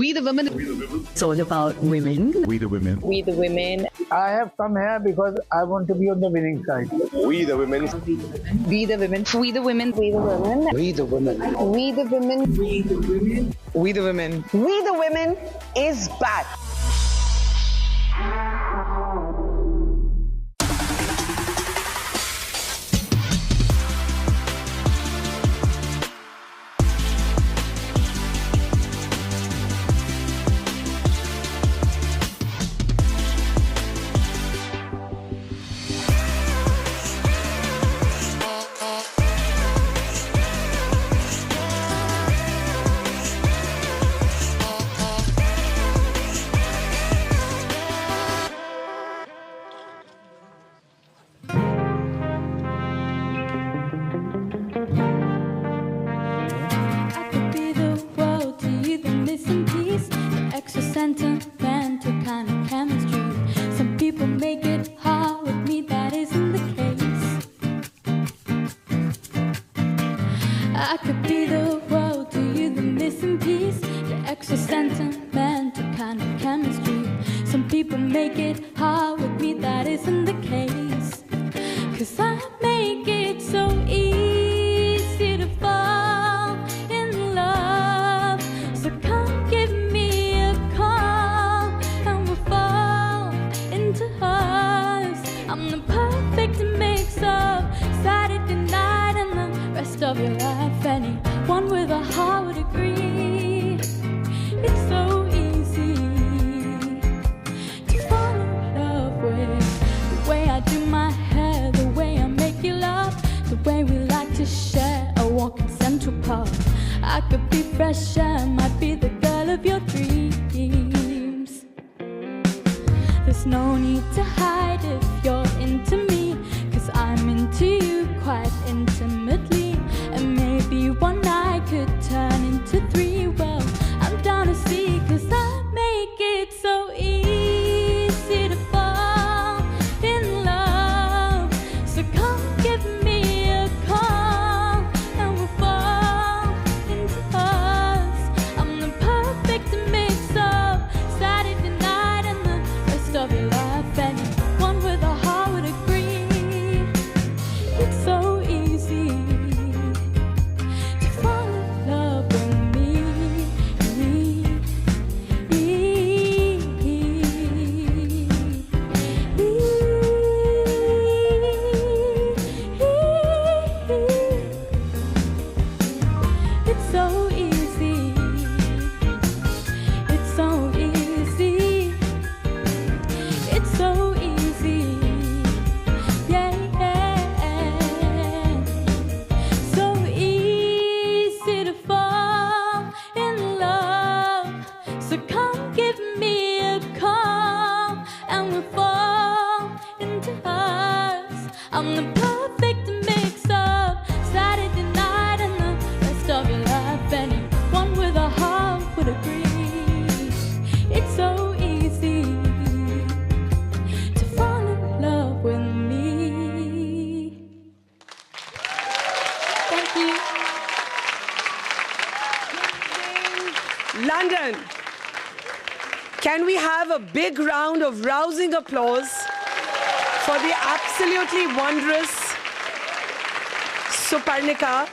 We the women. It's all about women. We the women. We the women. I have come here because I want to be on the winning side. We the women. We the women. We the women. We the women. We the women. We the women. We the women. We the women. We the women is back. Sentimental kind of chemistry. Some people make it hard with me, that isn't the case. I could be the world to you, the missing piece, the extra sentimental kind of chemistry. Some people make it hard with me, that isn't the case. 'Cause I make it so easy to fall in love. So come give me I'm the perfect mix of Saturday night and the rest of your life. Anyone with a heart would agree. It's so easy to fall in love with the way I do my hair, the way I make you laugh, the way we like to share a walk in Central Park. I could be fresh and might be the girl of your dreams. There's no need to hide if you're into me, 'cause I'm into you quite intimately. And maybe one night could turn into three. Well, I'm down to see, 'cause I make it so easy to fall in love. So come give me a call and we'll fall into us. I'm the perfect mix of Saturday night and the rest of your life. Anyone with a heart would agree. It's so easy to fall in love with me. It's so easy. It's so easy. It's so easy, yeah, so easy to fall in love. So come give me a call and we'll fall into us. I'm the perfect mix of Saturday night and the rest of your life. Anyone with a heart would agree. It's so easy to fall in love with me. Thank you. London, can we have a big round of rousing applause for the absolutely wondrous Suparnika,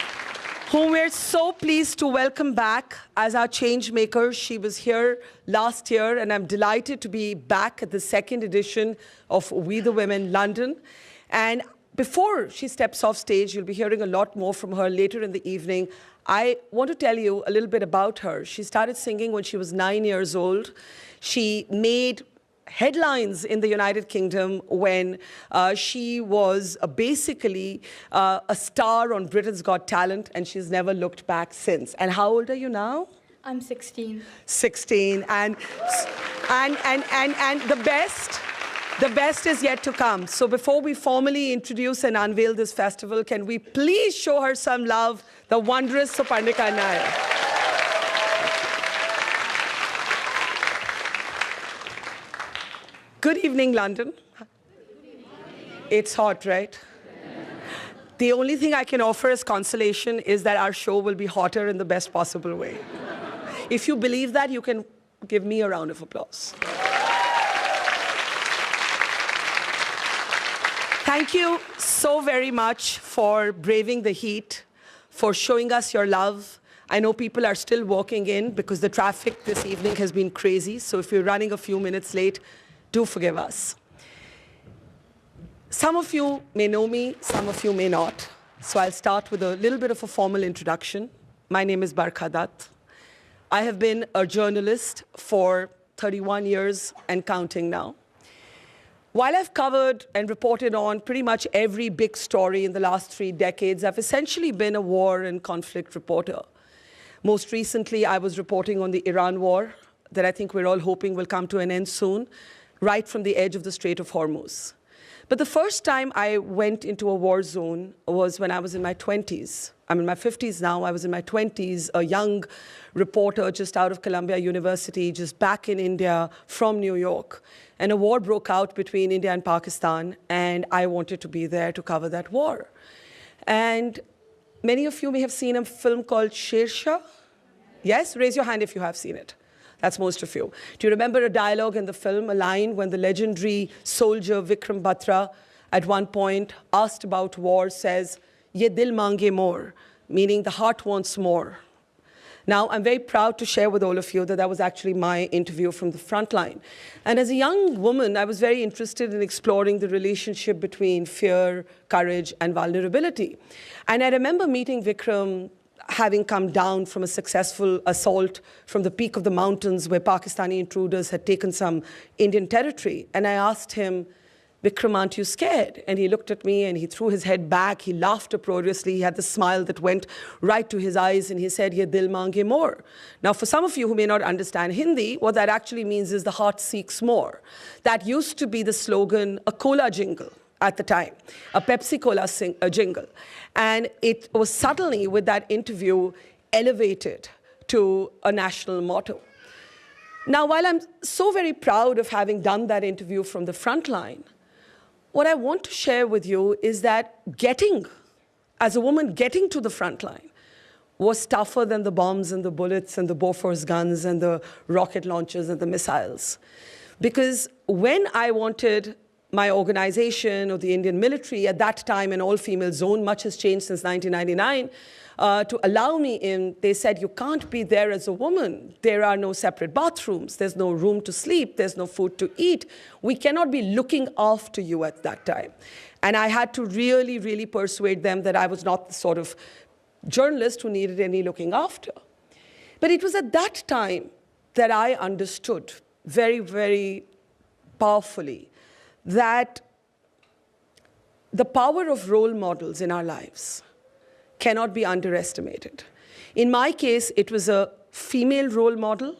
whom we're so pleased to welcome back as our Changemaker. She was here last year, and I'm delighted to be back at the second edition of We the Women London. And before she steps off stage, you'll be hearing a lot more from her later in the evening. I want to tell you a little bit about her. She started singing when she was 9 years old. She made headlines in the United Kingdom when she was basically a star on Britain's Got Talent, and she's never looked back since. And how old are you now? I'm 16. 16, and the best is yet to come. So before we formally introduce and unveil this festival, can we please show her some love, the wondrous Suparnika Nair. Good evening, London. It's hot, right? The only thing I can offer as consolation is that our show will be hotter in the best possible way. If you believe that, you can give me a round of applause. Thank you so very much for braving the heat, for showing us your love. I know people are still walking in because the traffic this evening has been crazy. So if you're running a few minutes late, do forgive us. Some of you may know me, some of you may not. So I'll start with a little bit of a formal introduction. My name is Barkha Dutt. I have been a journalist for 31 years and counting now. While I've covered and reported on pretty much every big story in the last 3 decades, I've essentially been a war and conflict reporter. Most recently, I was reporting on the Iran war that I think we're all hoping will come to an end soon, right from the edge of the Strait of Hormuz. But the first time I went into a war zone was when I was in my 20s. I'm in my 50s now. I was in my 20s, a young reporter just out of Columbia University, just back in India from New York. And a war broke out between India and Pakistan, and I wanted to be there to cover that war. And many of you may have seen a film called Sher Shah. Yes? Raise your hand if you have seen it. That's most of you. Do you remember a dialogue in the film, a line when the legendary soldier Vikram Batra at one point asked about war says, "Ye dil mange more," meaning the heart wants more. Now, I'm very proud to share with all of you that that was actually my interview from the front line. And as a young woman, I was very interested in exploring the relationship between fear, courage, and vulnerability. And I remember meeting Vikram having come down from a successful assault from the peak of the mountains where Pakistani intruders had taken some Indian territory. And I asked him, "Vikram, aren't you scared?" And he looked at me and he threw his head back. He laughed uproariously. He had the smile that went right to his eyes. And he said, "Ye dil mange more." Now, for some of you who may not understand Hindi, what that actually means is the heart seeks more. That used to be the slogan, a cola jingle at the time, a Pepsi Cola jingle. And it was suddenly, with that interview, elevated to a national motto. Now, while I'm so very proud of having done that interview from the front line, what I want to share with you is that as a woman, getting to the front line was tougher than the bombs and the bullets and the Bofors guns and the rocket launchers and the missiles. Because when I wanted my organization or the Indian military, at that time an all-female zone, much has changed since 1999, to allow me in, they said, "You can't be there as a woman. There are no separate bathrooms. There's no room to sleep. There's no food to eat. We cannot be looking after you at that time." And I had to really, really persuade them that I was not the sort of journalist who needed any looking after. But it was at that time that I understood very, very powerfully that the power of role models in our lives cannot be underestimated. In my case, it was a female role model,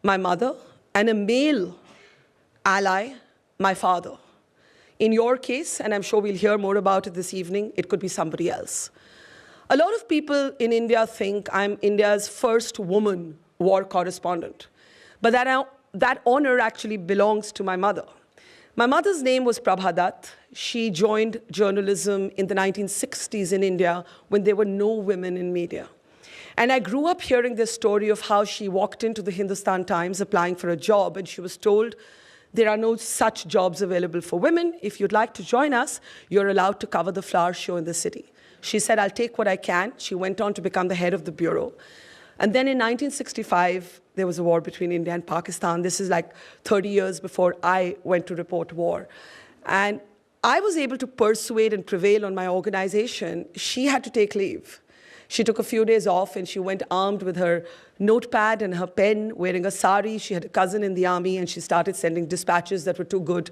my mother, and a male ally, my father. In your case, and I'm sure we'll hear more about it this evening, it could be somebody else. A lot of people in India think I'm India's first woman war correspondent, but that honor actually belongs to my mother. My mother's name was Prabha Dutt. She joined journalism in the 1960s in India when there were no women in media. And I grew up hearing this story of how she walked into the Hindustan Times applying for a job, and she was told, "There are no such jobs available for women. If you'd like to join us, you're allowed to cover the flower show in the city." She said, "I'll take what I can." She went on to become the head of the bureau. And then in 1965, there was a war between India and Pakistan. This is like 30 years before I went to report war. And I was able to persuade and prevail on my organization. She had to take leave. She took a few days off and she went armed with her notepad and her pen, wearing a sari. She had a cousin in the army and she started sending dispatches that were too good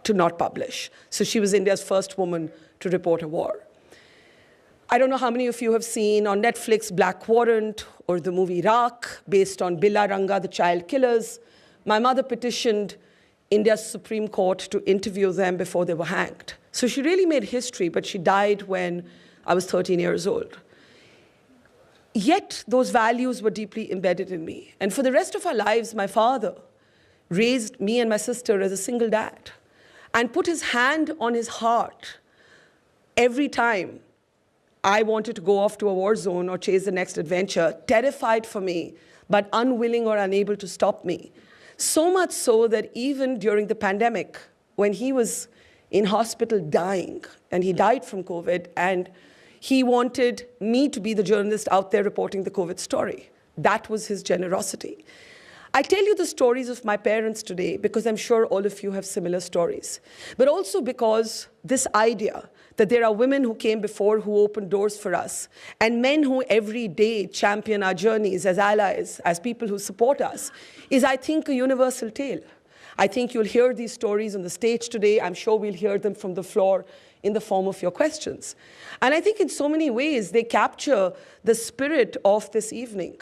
to not publish. So she was India's first woman to report a war. I don't know how many of you have seen on Netflix Black Warrant or the movie Raak, based on Bila Ranga, the child killers. My mother petitioned India's Supreme Court to interview them before they were hanged. So she really made history, but she died when I was 13 years old. Yet those values were deeply embedded in me. And for the rest of our lives, my father raised me and my sister as a single dad and put his hand on his heart every time I wanted to go off to a war zone or chase the next adventure, terrified for me but unwilling or unable to stop me. So much so that even during the pandemic, when he was in hospital dying, and he died from COVID, and he wanted me to be the journalist out there reporting the COVID story. That was his generosity. I tell you the stories of my parents today because I'm sure all of you have similar stories, but also because this idea that there are women who came before who opened doors for us, and men who every day champion our journeys as allies, as people who support us, is, I think, a universal tale. I think you'll hear these stories on the stage today. I'm sure we'll hear them from the floor in the form of your questions. And I think in so many ways, they capture the spirit of this evening.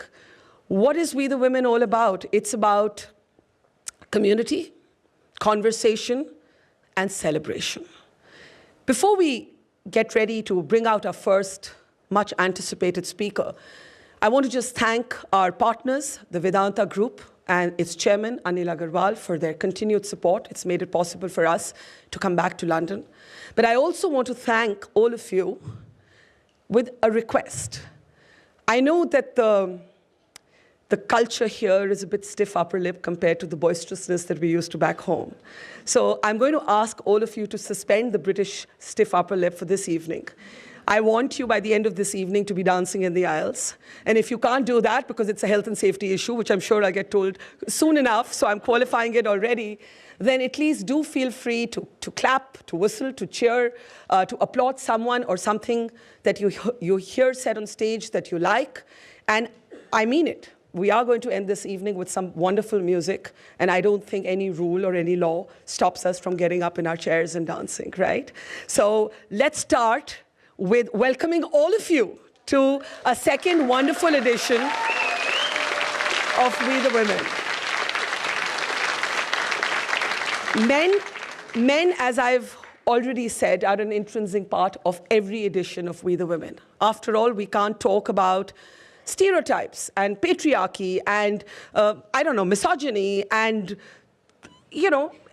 What is We the Women all about? It's about community, conversation, and celebration. Before we get ready to bring out our first much anticipated speaker, I want to just thank our partners, the Vedanta Group, and its chairman, Anil Agarwal, for their continued support. It's made it possible for us to come back to London. But I also want to thank all of you with a request. I know that the culture here is a bit stiff upper lip compared to the boisterousness that we used to back home. So I'm going to ask all of you to suspend the British stiff upper lip for this evening. I want you by the end of this evening to be dancing in the aisles. And if you can't do that because it's a health and safety issue, which I'm sure I'll get told soon enough, so I'm qualifying it already, then at least do feel free to clap, to whistle, to cheer, to applaud someone or something that you hear said on stage that you like. And I mean it. We are going to end this evening with some wonderful music, and I don't think any rule or any law stops us from getting up in our chairs and dancing, right? So let's start with welcoming all of you to a second wonderful edition of We the Women. Men, as I've already said, are an intrinsic part of every edition of We the Women. After all, we can't talk about stereotypes and patriarchy and, misogyny and,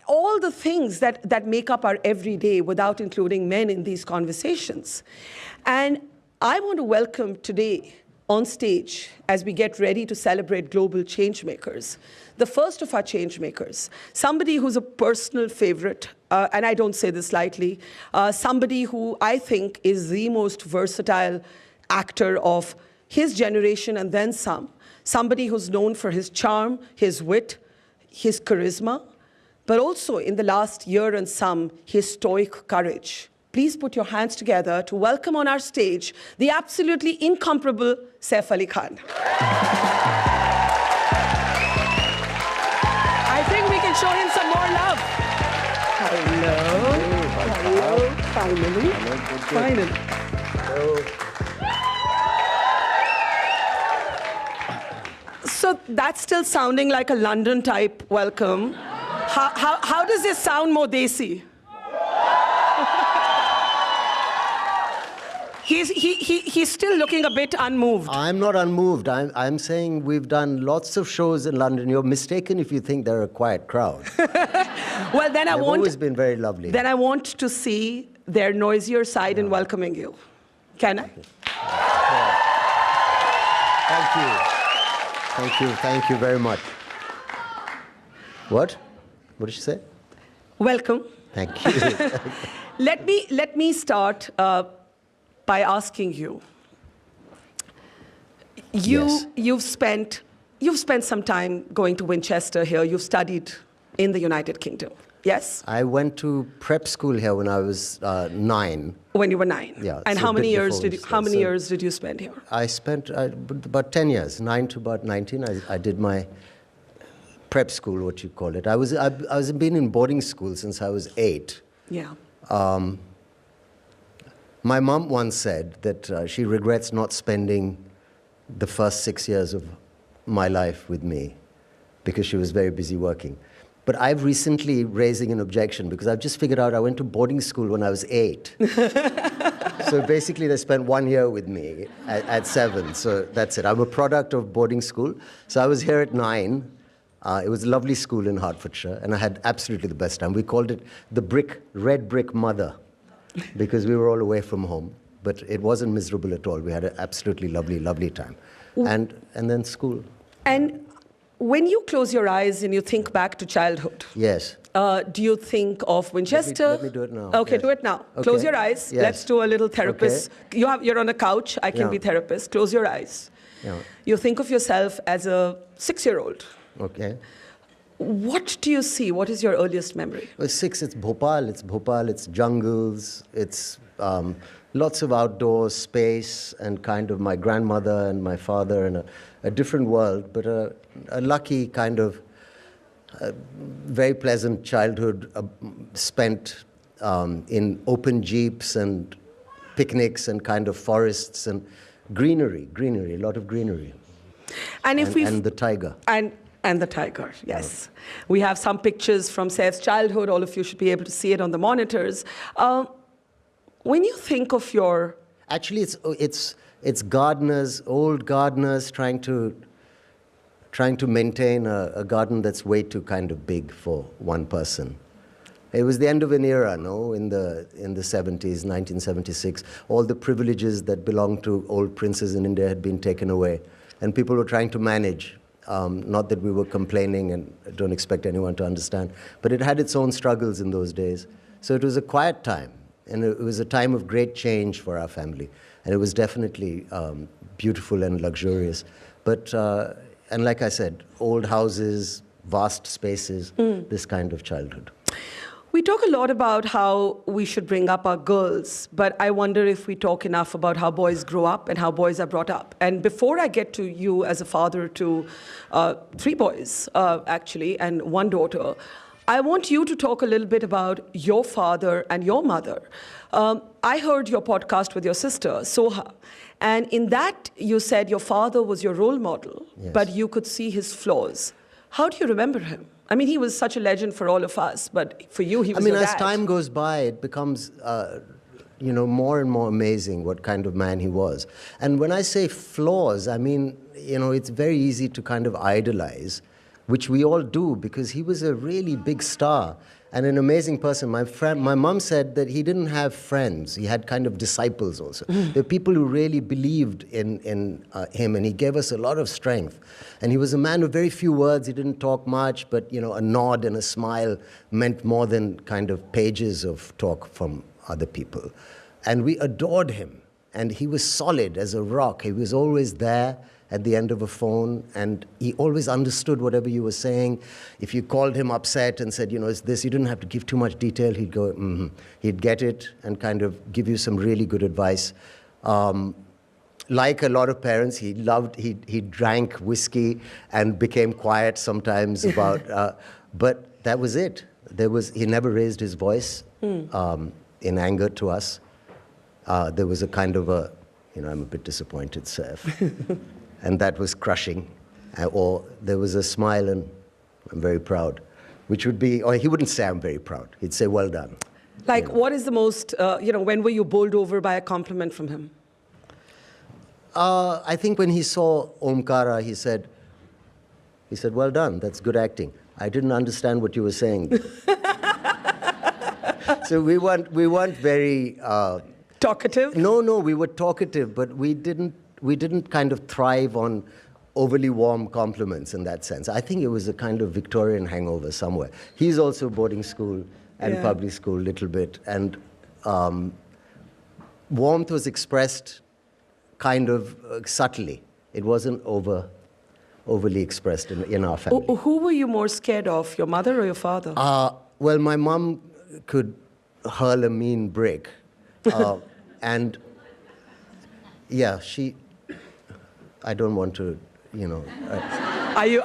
all the things that make up our everyday without including men in these conversations. And I want to welcome today on stage, as we get ready to celebrate global changemakers, the first of our changemakers, somebody who's a personal favorite, and I don't say this lightly, somebody who I think is the most versatile actor of his generation and then some, somebody who's known for his charm, his wit, his charisma, but also in the last year and some, his stoic courage. Please put your hands together to welcome on our stage the absolutely incomparable Saif Ali Khan. I think we can show him some more love. Hello. Finally. Hello. So that's still sounding like a London type welcome. How does this sound more desi? He's still looking a bit unmoved. I'm not unmoved. I'm saying we've done lots of shows in London. You're mistaken if you think they're a quiet crowd. Well, then They've always been very lovely. Then I want to see their noisier side in welcoming you. Can I? Thank you very much. What? What did she say? Welcome. Thank you. Let me start by asking you. Yes. You've spent some time going to Winchester here. You've studied in the United Kingdom. Yes? I went to prep school here when I was 9. When you were 9. Yeah. And so how a many bit years before did we how many started. years did you spend here? I spent about 10 years, 9 to about 19. I did my prep school, what you call it. I've been in boarding school since I was 8. Yeah. My mom once said that she regrets not spending the first 6 years of my life with me because she was very busy working. But I've recently raising an objection because I've just figured out I went to boarding school when I was 8. So basically they spent 1 year with me at 7. So that's it. I'm a product of boarding school. So I was here at 9. It was a lovely school in Hertfordshire, and I had absolutely the best time. We called it the red brick mother, because we were all away from home. But it wasn't miserable at all. We had an absolutely lovely, lovely time. And then school. And when you close your eyes and you think back to childhood, Yes. do you think of Winchester? Let me do it now. Okay, Yes. do it now. Okay. Close your eyes. Yes. Let's do a little therapist. You're on a couch. I can Yeah. be therapist. Close your eyes. Yeah. You think of yourself as a 6-year-old. Okay. What do you see? What is your earliest memory? Well, 6, it's Bhopal. It's jungles. It's lots of outdoor space and kind of my grandmother and my father and a different world, but a lucky kind of very pleasant childhood spent in open jeeps and picnics and kind of forests and greenery, a lot of greenery. And if we and the tiger. And the tiger, yes. We have some pictures from Saif's childhood. All of you should be able to see it on the monitors. When you think of your... Actually, it's gardeners, old gardeners trying to maintain a garden that's way too kind of big for one person. It was the end of an era, no? In the 70s, 1976, all the privileges that belonged to old princes in India had been taken away, and people were trying to manage. Not that we were complaining, and I don't expect anyone to understand, but it had its own struggles in those days. So it was a quiet time, and it was a time of great change for our family, and it was definitely beautiful and luxurious. But and like I said, old houses, vast spaces, this kind of childhood. We talk a lot about how we should bring up our girls, but I wonder if we talk enough about how boys grow up and how boys are brought up. And before I get to you as a father to 3 boys, actually, and 1 daughter, I want you to talk a little bit about your father and your mother. I heard your podcast with your sister, Soha, and in that you said your father was your role model, Yes. but you could see his flaws. How do you remember him? I mean, he was such a legend for all of us, but for you, he was your as dad. time goes by, it becomes, more and more amazing what kind of man he was. And when I say flaws, I mean, it's very easy to kind of idolize, which we all do, because he was a really big star and an amazing person. My mom said that he didn't have friends. He had kind of disciples also. There were people who really believed in him, and he gave us a lot of strength. And he was a man of very few words. He didn't talk much, but, a nod and a smile meant more than kind of pages of talk from other people. And we adored him. And he was solid as a rock. He was always there at the end of a phone, and he always understood whatever you were saying. If you called him upset and said, it's this, you didn't have to give too much detail, he'd go, mm-hmm. He'd get it and kind of give you some really good advice. Like a lot of parents, he drank whiskey and became quiet sometimes about, but that was it. He never raised his voice in anger to us. There was a kind of I'm a bit disappointed, Saif. And that was crushing. Or there was a smile and I'm very proud, which would be, or he wouldn't say I'm very proud. He'd say, well done. Like, what is the most, when were you bowled over by a compliment from him? I think when he saw Omkara, he said, well done, that's good acting. I didn't understand what you were saying. So we weren't very... Talkative? No, we were talkative, but we didn't kind of thrive on overly warm compliments in that sense. I think it was a kind of Victorian hangover somewhere. He's also boarding school and public school a little bit, and warmth was expressed kind of subtly. It wasn't overly expressed in our family. Who were you more scared of, your mother or your father? Well, my mom could hurl a mean brick. And yeah, I don't want to, Are you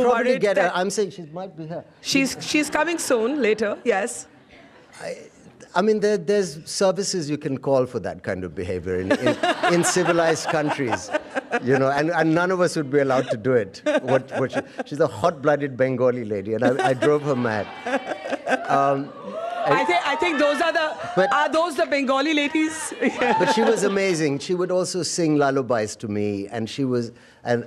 worried? Get her. That I'm saying she might be here. she's coming soon, later, yes. I mean, there's services you can call for that kind of behavior in civilized countries, and none of us would be allowed to do it. She's a hot-blooded Bengali lady, and I drove her mad. I think those are those the Bengali ladies? But she was amazing. She would also sing lullabies to me, and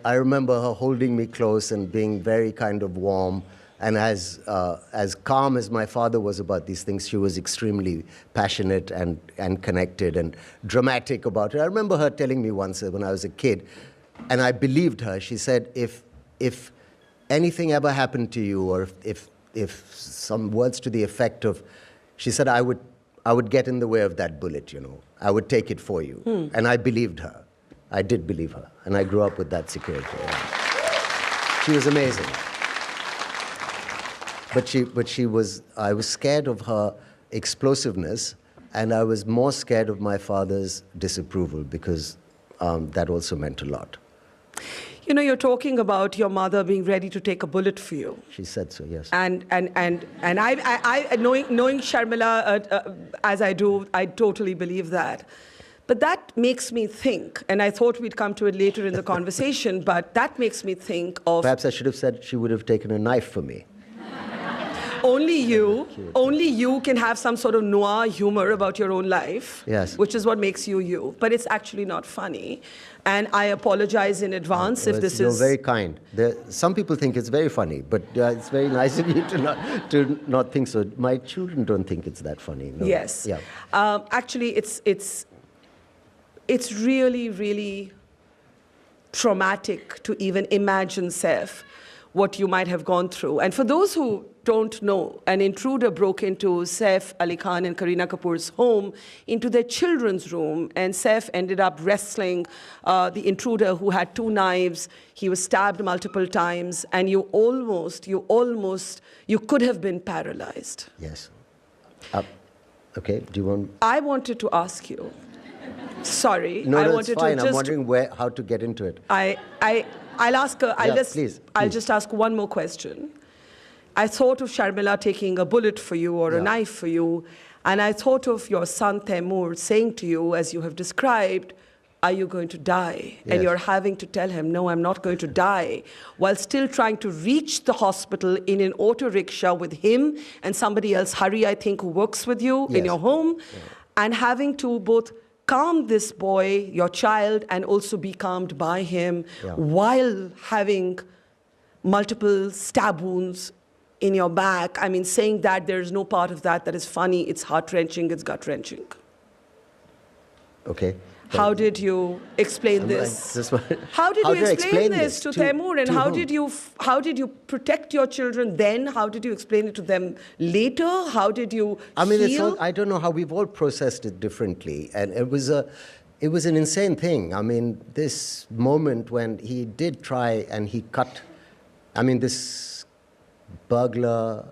I remember her holding me close and being very kind of warm. And as calm as my father was about these things, she was extremely passionate and connected and dramatic about it. I remember her telling me once when I was a kid, and I believed her. She said, if if anything ever happened to you, or if some words to the effect of, she said, I would get in the way of that bullet, you know. I would take it for you. And I believed her. I did believe her. And I grew up with that security. Yeah. She was amazing. I was scared of her explosiveness, and I was more scared of my father's disapproval, because that also meant a lot. You know, you're talking about your mother being ready to take a bullet for you. She said so, yes. And I knowing Sharmila as I do, I totally believe that. But that makes me think, and I thought we'd come to it later in the conversation, but that makes me think of... Perhaps I should have said she would have taken a knife for me. Only you can have some sort of noir humor about your own life, yes, which is what makes you you. But it's actually not funny. And I apologize in advance if this You're is... very kind. Some people think it's very funny, but it's very nice of you to not think so. My children don't think it's that funny. No. Yes. Yeah. Actually, it's really, really traumatic to even imagine, Saif, what you might have gone through. And for those who don't know, an intruder broke into Saif Ali Khan and Kareena Kapoor's home, into their children's room, and Saif ended up wrestling the intruder, who had 2 knives. He was stabbed multiple times, and you could have been paralyzed. Yes. Okay, do you want... I wanted to ask you, sorry. No, I it's wanted fine. to I'm just... wondering how to get into it. I'll ask her. Please. I'll just ask one more question. I thought of Sharmila taking a bullet for you or a knife for you, and I thought of your son Taimur saying to you, as you have described, are you going to die? Yes. And you're having to tell him, no, I'm not going to die, while still trying to reach the hospital in an auto rickshaw with him and somebody else, Hari, I think, who works with you in your home, and having to both calm this boy, your child, and also be calmed by him while having multiple stab wounds in your back. I mean, saying that there's no part of that is funny, it's heart-wrenching, it's gut-wrenching. Okay. How did you explain this? How did you explain this to Taimur? And how did you protect your children then? How did you explain it to them later? How did you heal? I don't know how we've all processed it differently. And it was an insane thing. I mean, this moment when he did try and he cut, this burglar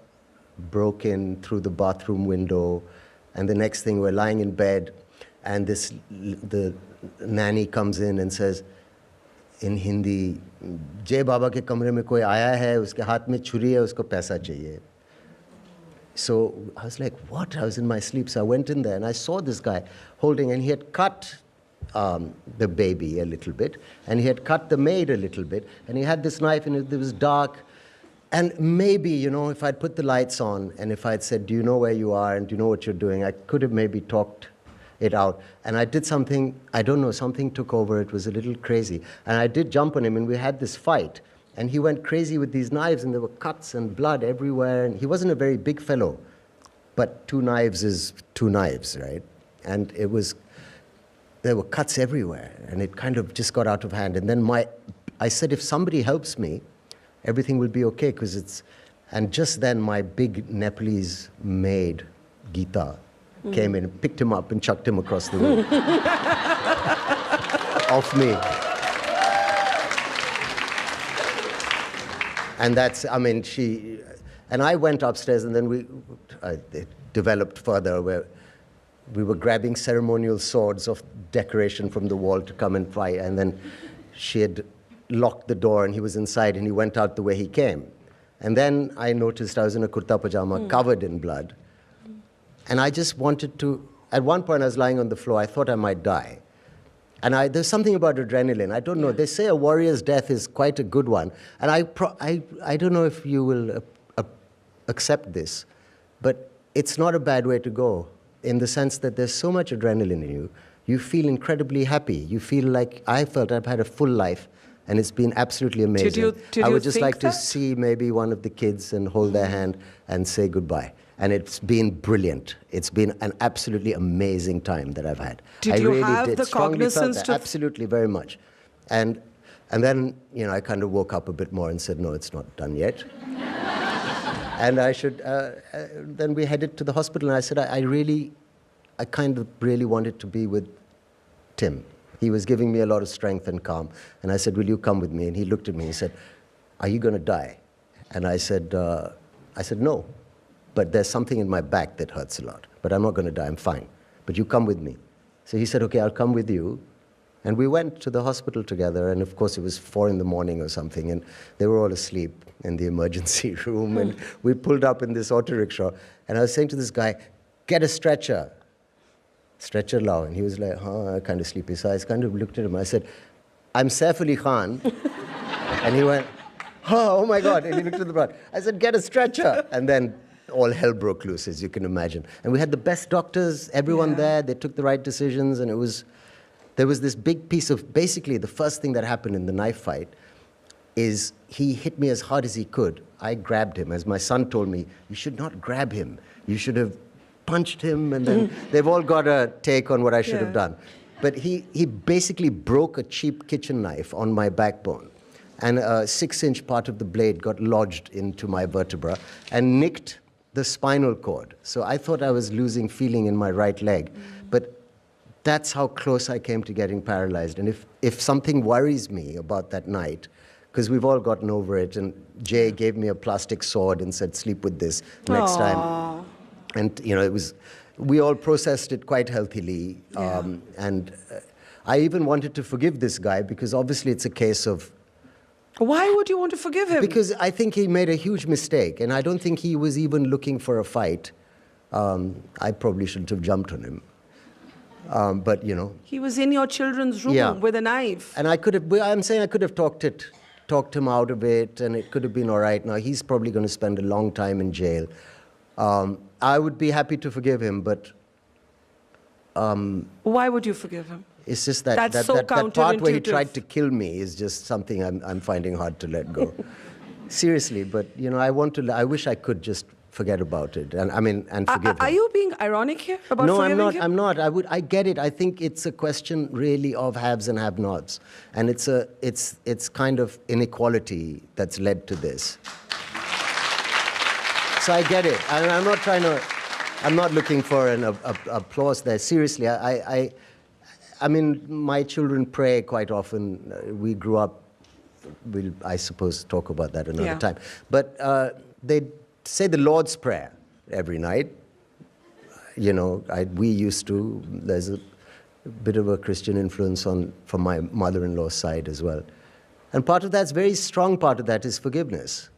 broke in through the bathroom window, and the next thing we're lying in bed, and the nanny comes in and says in Hindi, "Jay Baba ke kamre mein koi aaya hai, uske haath mein churi hai, usko paisa chahiye." So I was like, what? I was in my sleep, so I went in there and I saw this guy holding, and he had cut the baby a little bit, and he had cut the maid a little bit, and he had this knife, and it was dark. And maybe, if I'd put the lights on, and if I'd said, do you know where you are, and do you know what you're doing, I could have maybe talked it out. And I did something, I don't know, something took over. It was a little crazy. And I did jump on him, and we had this fight. And he went crazy with these knives, and there were cuts and blood everywhere. And he wasn't a very big fellow, but 2 knives is 2 knives, right? And there were cuts everywhere, and it kind of just got out of hand. And then I said, if somebody helps me, everything will be okay, and just then my big Nepalese maid, Geeta, came in and picked him up and chucked him across the room. Off me. And I went upstairs, and then it developed further, where we were grabbing ceremonial swords of decoration from the wall to come and fight, and then she had locked the door, and he was inside, and he went out the way he came. And then I noticed I was in a kurta pajama covered in blood. And I just wanted to, at one point I was lying on the floor, I thought I might die. And there's something about adrenaline. I don't know, they say a warrior's death is quite a good one. And I don't know if you will accept this, but it's not a bad way to go, in the sense that there's so much adrenaline in you. You feel incredibly happy. You feel like I felt I've had a full life. And it's been absolutely amazing. I would just like to see maybe one of the kids and hold their hand and say goodbye. And it's been brilliant. It's been an absolutely amazing time that I've had. Did you have the strongly cognizance felt that, absolutely, very much. And And then, I kind of woke up a bit more and said, no, it's not done yet. And I should, then we headed to the hospital, and I said, I kind of really wanted to be with Tim. He was giving me a lot of strength and calm. And I said, will you come with me? And he looked at me, he said, are you going to die? And I said, no, but there's something in my back that hurts a lot. But I'm not going to die, I'm fine. But you come with me. So he said, okay, I'll come with you. And we went to the hospital together, and of course it was 4 in the morning or something, and they were all asleep in the emergency room, and we pulled up in this auto rickshaw, and I was saying to this guy, get a stretcher lao, and he was like, kind of sleepy. So I kind of looked at him, I said, I'm Saif Ali Khan, and he went, oh my God, and he looked at the front. I said, get a stretcher, and then all hell broke loose, as you can imagine. And we had the best doctors, everyone there, they took the right decisions, and there was this big piece of, basically the first thing that happened in the knife fight is he hit me as hard as he could. I grabbed him. As my son told me, you should not grab him. You should have punched him, and then they've all got a take on what I should have done. But he basically broke a cheap kitchen knife on my backbone, and a 6-inch part of the blade got lodged into my vertebra and nicked the spinal cord. So I thought I was losing feeling in my right leg. But that's how close I came to getting paralyzed. And if something worries me about that night, because we've all gotten over it, and Jay gave me a plastic sword and said, sleep with this next time. And, we all processed it quite healthily. And I even wanted to forgive this guy, because obviously it's a case of... Why would you want to forgive him? Because I think he made a huge mistake, and I don't think he was even looking for a fight. I probably shouldn't have jumped on him. But, He was in your children's room with a knife. And I'm saying I could have talked him out of it, and it could have been all right. Now, he's probably going to spend a long time in jail. I would be happy to forgive him, but... Why would you forgive him? It's just that part where he tried to kill me is just something I'm finding hard to let go. Seriously, but, I wish I could just forget about it, and forgive him. Are you being ironic here about forgiving him? I'm not. I get it. I think it's a question really of haves and have-nots, and it's kind of inequality that's led to this. So I get it. I'm not looking for an applause there. Seriously, my children pray quite often. We grew up. We'll, I suppose, talk about that another time. But they say the Lord's Prayer every night. We used to. There's a bit of a Christian influence from my mother-in-law's side as well. And part of that's very strong part of that is forgiveness.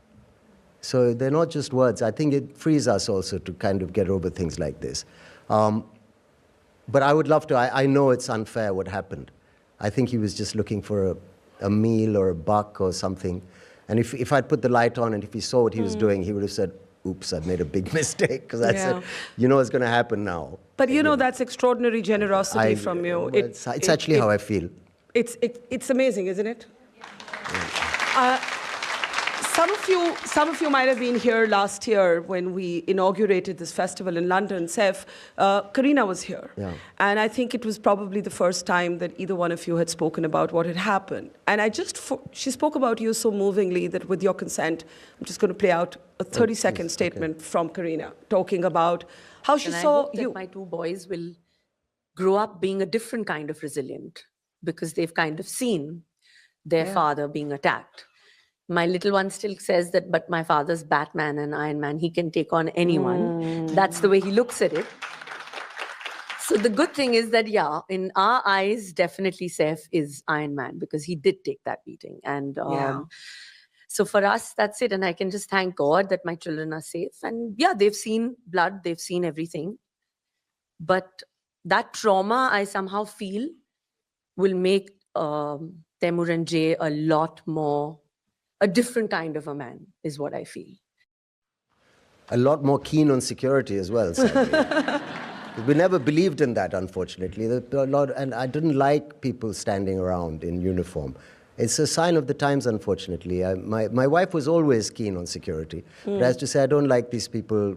So they're not just words. I think it frees us also to kind of get over things like this. But I would love to. I know it's unfair what happened. I think he was just looking for a meal or a buck or something. And if I'd put the light on and if he saw what he was doing, he would have said, oops, I've made a big mistake. Because I said, what's going to happen now. But that's extraordinary generosity from you. It's actually how I feel. It's amazing, isn't it? Some of you might have been here last year when we inaugurated this festival in London. Saif, Kareena was here. Yeah. And I think it was probably the first time that either one of you had spoken about what had happened. And she spoke about you so movingly that with your consent, I'm just going to play out a 30-second statement from Kareena, talking about how she saw you. That my 2 boys will grow up being a different kind of resilient, because they've kind of seen their father being attacked. My little one still says that, but my father's Batman and Iron Man, he can take on anyone. That's the way he looks at it. So the good thing is that, in our eyes, definitely Saif is Iron Man, because he did take that beating. And so for us, that's it. And I can just thank God that my children are safe. And they've seen blood, they've seen everything. But that trauma, I somehow feel, will make Taimur and Jay a different kind of a man, is what I feel. A lot more keen on security as well, sadly. We never believed in that, unfortunately. And I didn't like people standing around in uniform. It's a sign of the times, unfortunately. My wife was always keen on security. But I have to say, I don't like these people,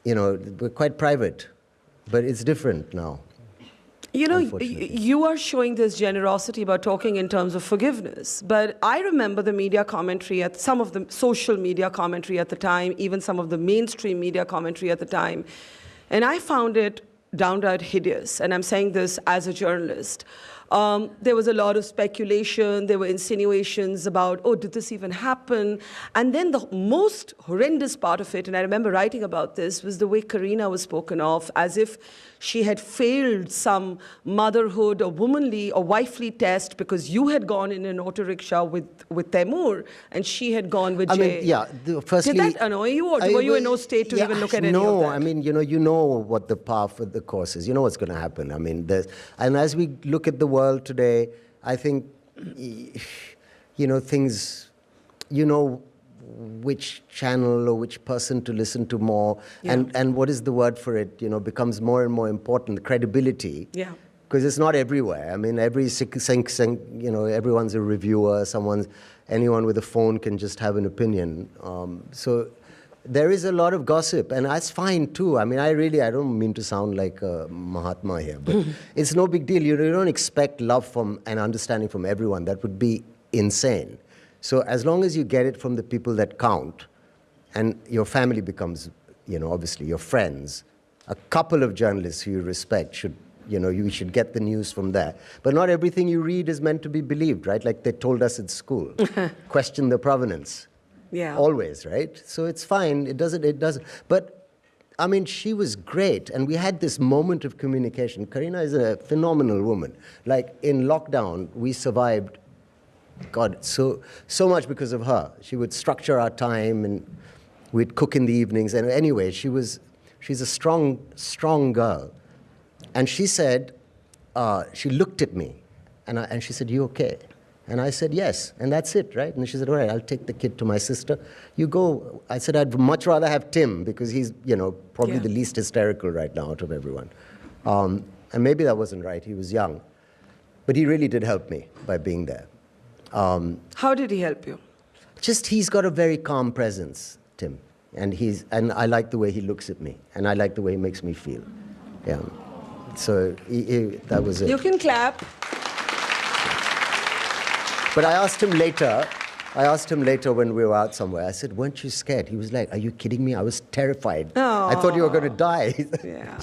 we're quite private. But it's different now. You know, unfortunately. you are showing this generosity about talking in terms of forgiveness. But I remember the media commentary, at some of the social media commentary at the time, even some of the mainstream media commentary at the time. And I found it downright hideous. And I'm saying this as a journalist. There was a lot of speculation. There were insinuations about, oh, did this even happen? And then the most horrendous part of it, and I remember writing about this, was the way Kareena was spoken of, as if she had failed some motherhood or womanly or wifely test because you had gone in an auto rickshaw with Taimur and she had gone with Jay. I mean, yeah. Firstly, did that annoy you, or were you in no state to even look at any of that? No, I mean, you know what the path of the course is. You know what's going to happen. I mean, and as we look at the world today, I think, things, which channel or which person to listen to more, and what is the word for it, becomes more and more important, credibility. Yeah. Because it's not everywhere. I mean, everyone's a reviewer, anyone with a phone can just have an opinion. So there is a lot of gossip, and that's fine too. I mean, I don't mean to sound like a Mahatma here, but it's no big deal. You don't expect love and understanding from everyone. That would be insane. So as long as you get it from the people that count, and your family becomes, obviously your friends, a couple of journalists who you respect you should get the news from there. But not everything you read is meant to be believed, right? Like they told us at school. Question the provenance. Yeah. Always, right? So it's fine. It doesn't. But, I mean, she was great. And we had this moment of communication. Kareena is a phenomenal woman. Like, in lockdown, we survived, God, so much because of her. She would structure our time, and we'd cook in the evenings. And anyway, she's a strong girl. And she said, she looked at me, and she said, "You okay?" And I said, "Yes." And that's it, right? And she said, "All right, I'll take the kid to my sister. You go." I said, "I'd much rather have Tim, because he's, probably the least hysterical right now out of everyone." And maybe that wasn't right. He was young. But he really did help me by being there. How did he help you? Just, he's got a very calm presence, Tim. And I like the way he looks at me. And I like the way he makes me feel. Yeah. So that was it. You can clap. But I asked him later when we were out somewhere, I said, "Weren't you scared?" He was like, "Are you kidding me? I was terrified. I thought you were going to die." Yeah.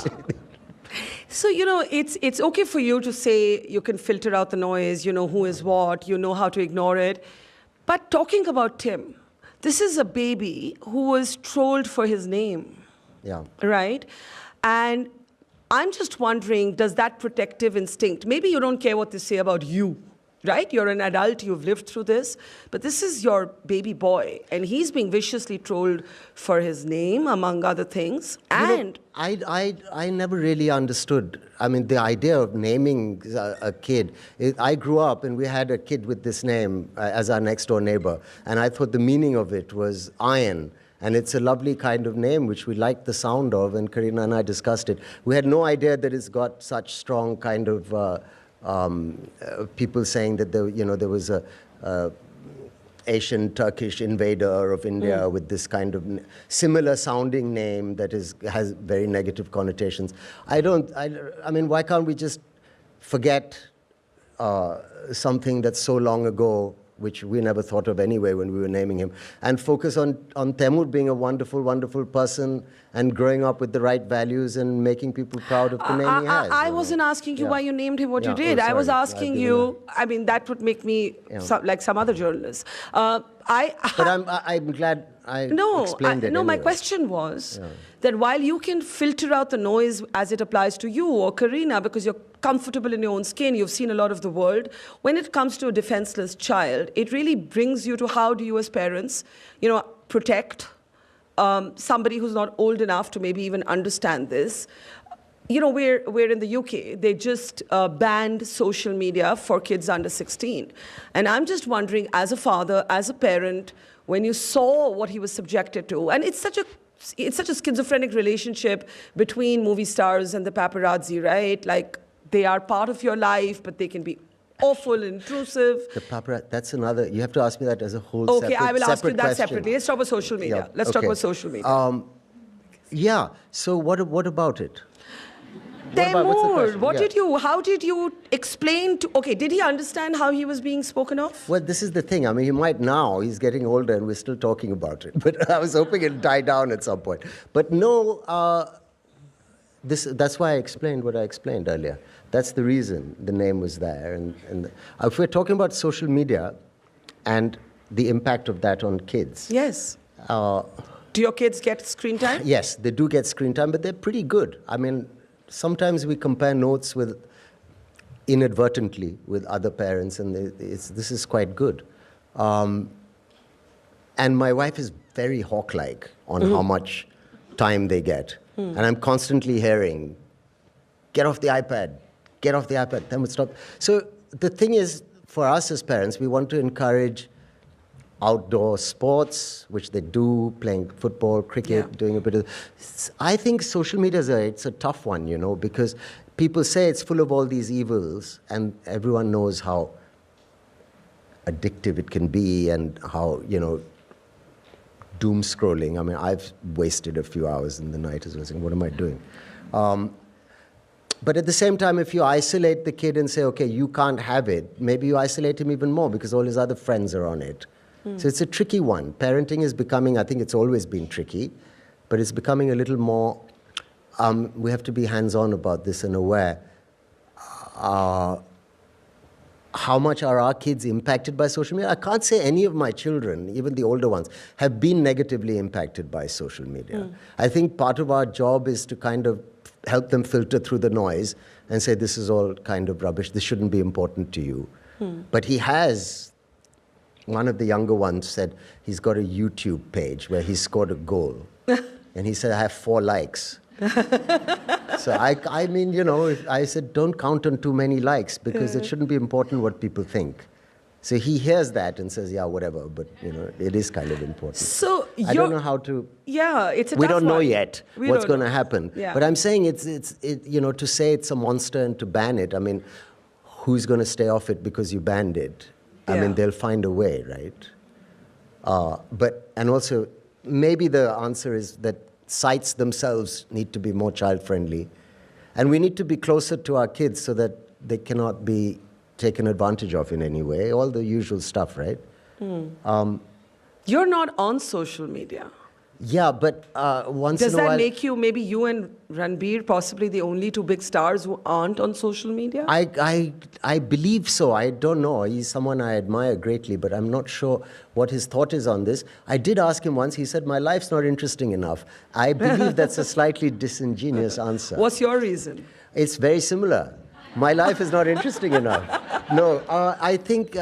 So, it's okay for you to say you can filter out the noise, you know who is what, you know how to ignore it. But talking about Tim, this is a baby who was trolled for his name. Yeah. Right? And I'm just wondering, does that protective instinct, maybe you don't care what they say about you, right? You're an adult, you've lived through this, but this is your baby boy, and he's being viciously trolled for his name, among other things. And I never really understood, I mean, the idea of naming a kid. I grew up and we had a kid with this name as our next door neighbor, and I thought the meaning of it was iron. And it's a lovely kind of name, which we liked the sound of, and Kareena and I discussed it. We had no idea that it's got such strong kind of people saying that there was a Asian Turkish invader of India with this kind of similar sounding name that has very negative connotations. I mean, why can't we just forget something that's so long ago, which we never thought of anyway when we were naming him, and focus on Taimur being a wonderful, wonderful person and growing up with the right values and making people proud of the name he has. I wasn't asking you why you named him what you did. I was asking you, I mean, that would make me like some other journalists. But I'm glad I explained it. No, my anyway. question was that while you can filter out the noise as it applies to you or Kareena because you're comfortable in your own skin, you've seen a lot of the world, when it comes to a defenseless child, it really brings you to how do you as parents, protect somebody who's not old enough to maybe even understand this. We're in the UK. They just banned social media for kids under 16. And I'm just wondering, as a father, as a parent, when you saw what he was subjected to, and it's such a schizophrenic relationship between movie stars and the paparazzi, right? Like, they are part of your life, but they can be awful, intrusive. The paparazzi, that's another, you have to ask me that as a whole Okay, I will ask you that question. separately. Let's talk about social media. Let's talk about social media. Yeah, so what about it? There what's the more. question? How did you explain to, okay, did he understand how he was being spoken of? Well, this is the thing. I mean, he might now. He's getting older and we're still talking about it. But I was hoping it'd die down at some point. But no, that's why I explained what I explained earlier. That's the reason the name was there. And if we're talking about social media and the impact of that on kids. Yes. Do your kids get screen time? Yes, they do get screen time, but they're pretty good. I mean, sometimes we compare notes inadvertently with other parents, and this is quite good. And my wife is very hawk-like on how much time they get. And I'm constantly hearing, get off the iPad, then we'll stop. So the thing is, for us as parents, we want to encourage outdoor sports, which they do, playing football, cricket, doing a bit of... I think social media it's a tough one, because people say it's full of all these evils, and everyone knows how addictive it can be and how, doom scrolling. I mean, I've wasted a few hours in the night as well, saying, what am I doing? But at the same time, if you isolate the kid and say, okay, you can't have it, maybe you isolate him even more because all his other friends are on it. So it's a tricky one. Parenting is becoming, I think it's always been tricky, but it's becoming a little more, we have to be hands-on about this and aware. How much are our kids impacted by social media? I can't say any of my children, even the older ones, have been negatively impacted by social media. I think part of our job is to kind of help them filter through the noise and say, this is all kind of rubbish, this shouldn't be important to you. But he has... One of the younger ones said he's got a YouTube page where he scored a goal. And he said, I have 4 likes. So I mean, I said, don't count on too many likes because it shouldn't be important what people think. So he hears that and says, yeah, whatever. But, it is kind of important. So I don't know how to... Yeah, it's a We tough don't know one. yet We what's don't going to know. happen. Yeah. But I'm saying to say it's a monster and to ban it, I mean, who's going to stay off it because you banned it? I mean, they'll find a way, right? And also, maybe the answer is that sites themselves need to be more child-friendly. And we need to be closer to our kids so that they cannot be taken advantage of in any way. All the usual stuff, right? You're not on social media. Yeah, but once Does in a while... that make you, maybe you and Ranbir, possibly the only 2 big stars who aren't on social media? I believe so. I don't know. He's someone I admire greatly, but I'm not sure what his thought is on this. I did ask him once. He said, my life's not interesting enough. I believe that's a slightly disingenuous answer. What's your reason? It's very similar. My life is not interesting enough. No, I think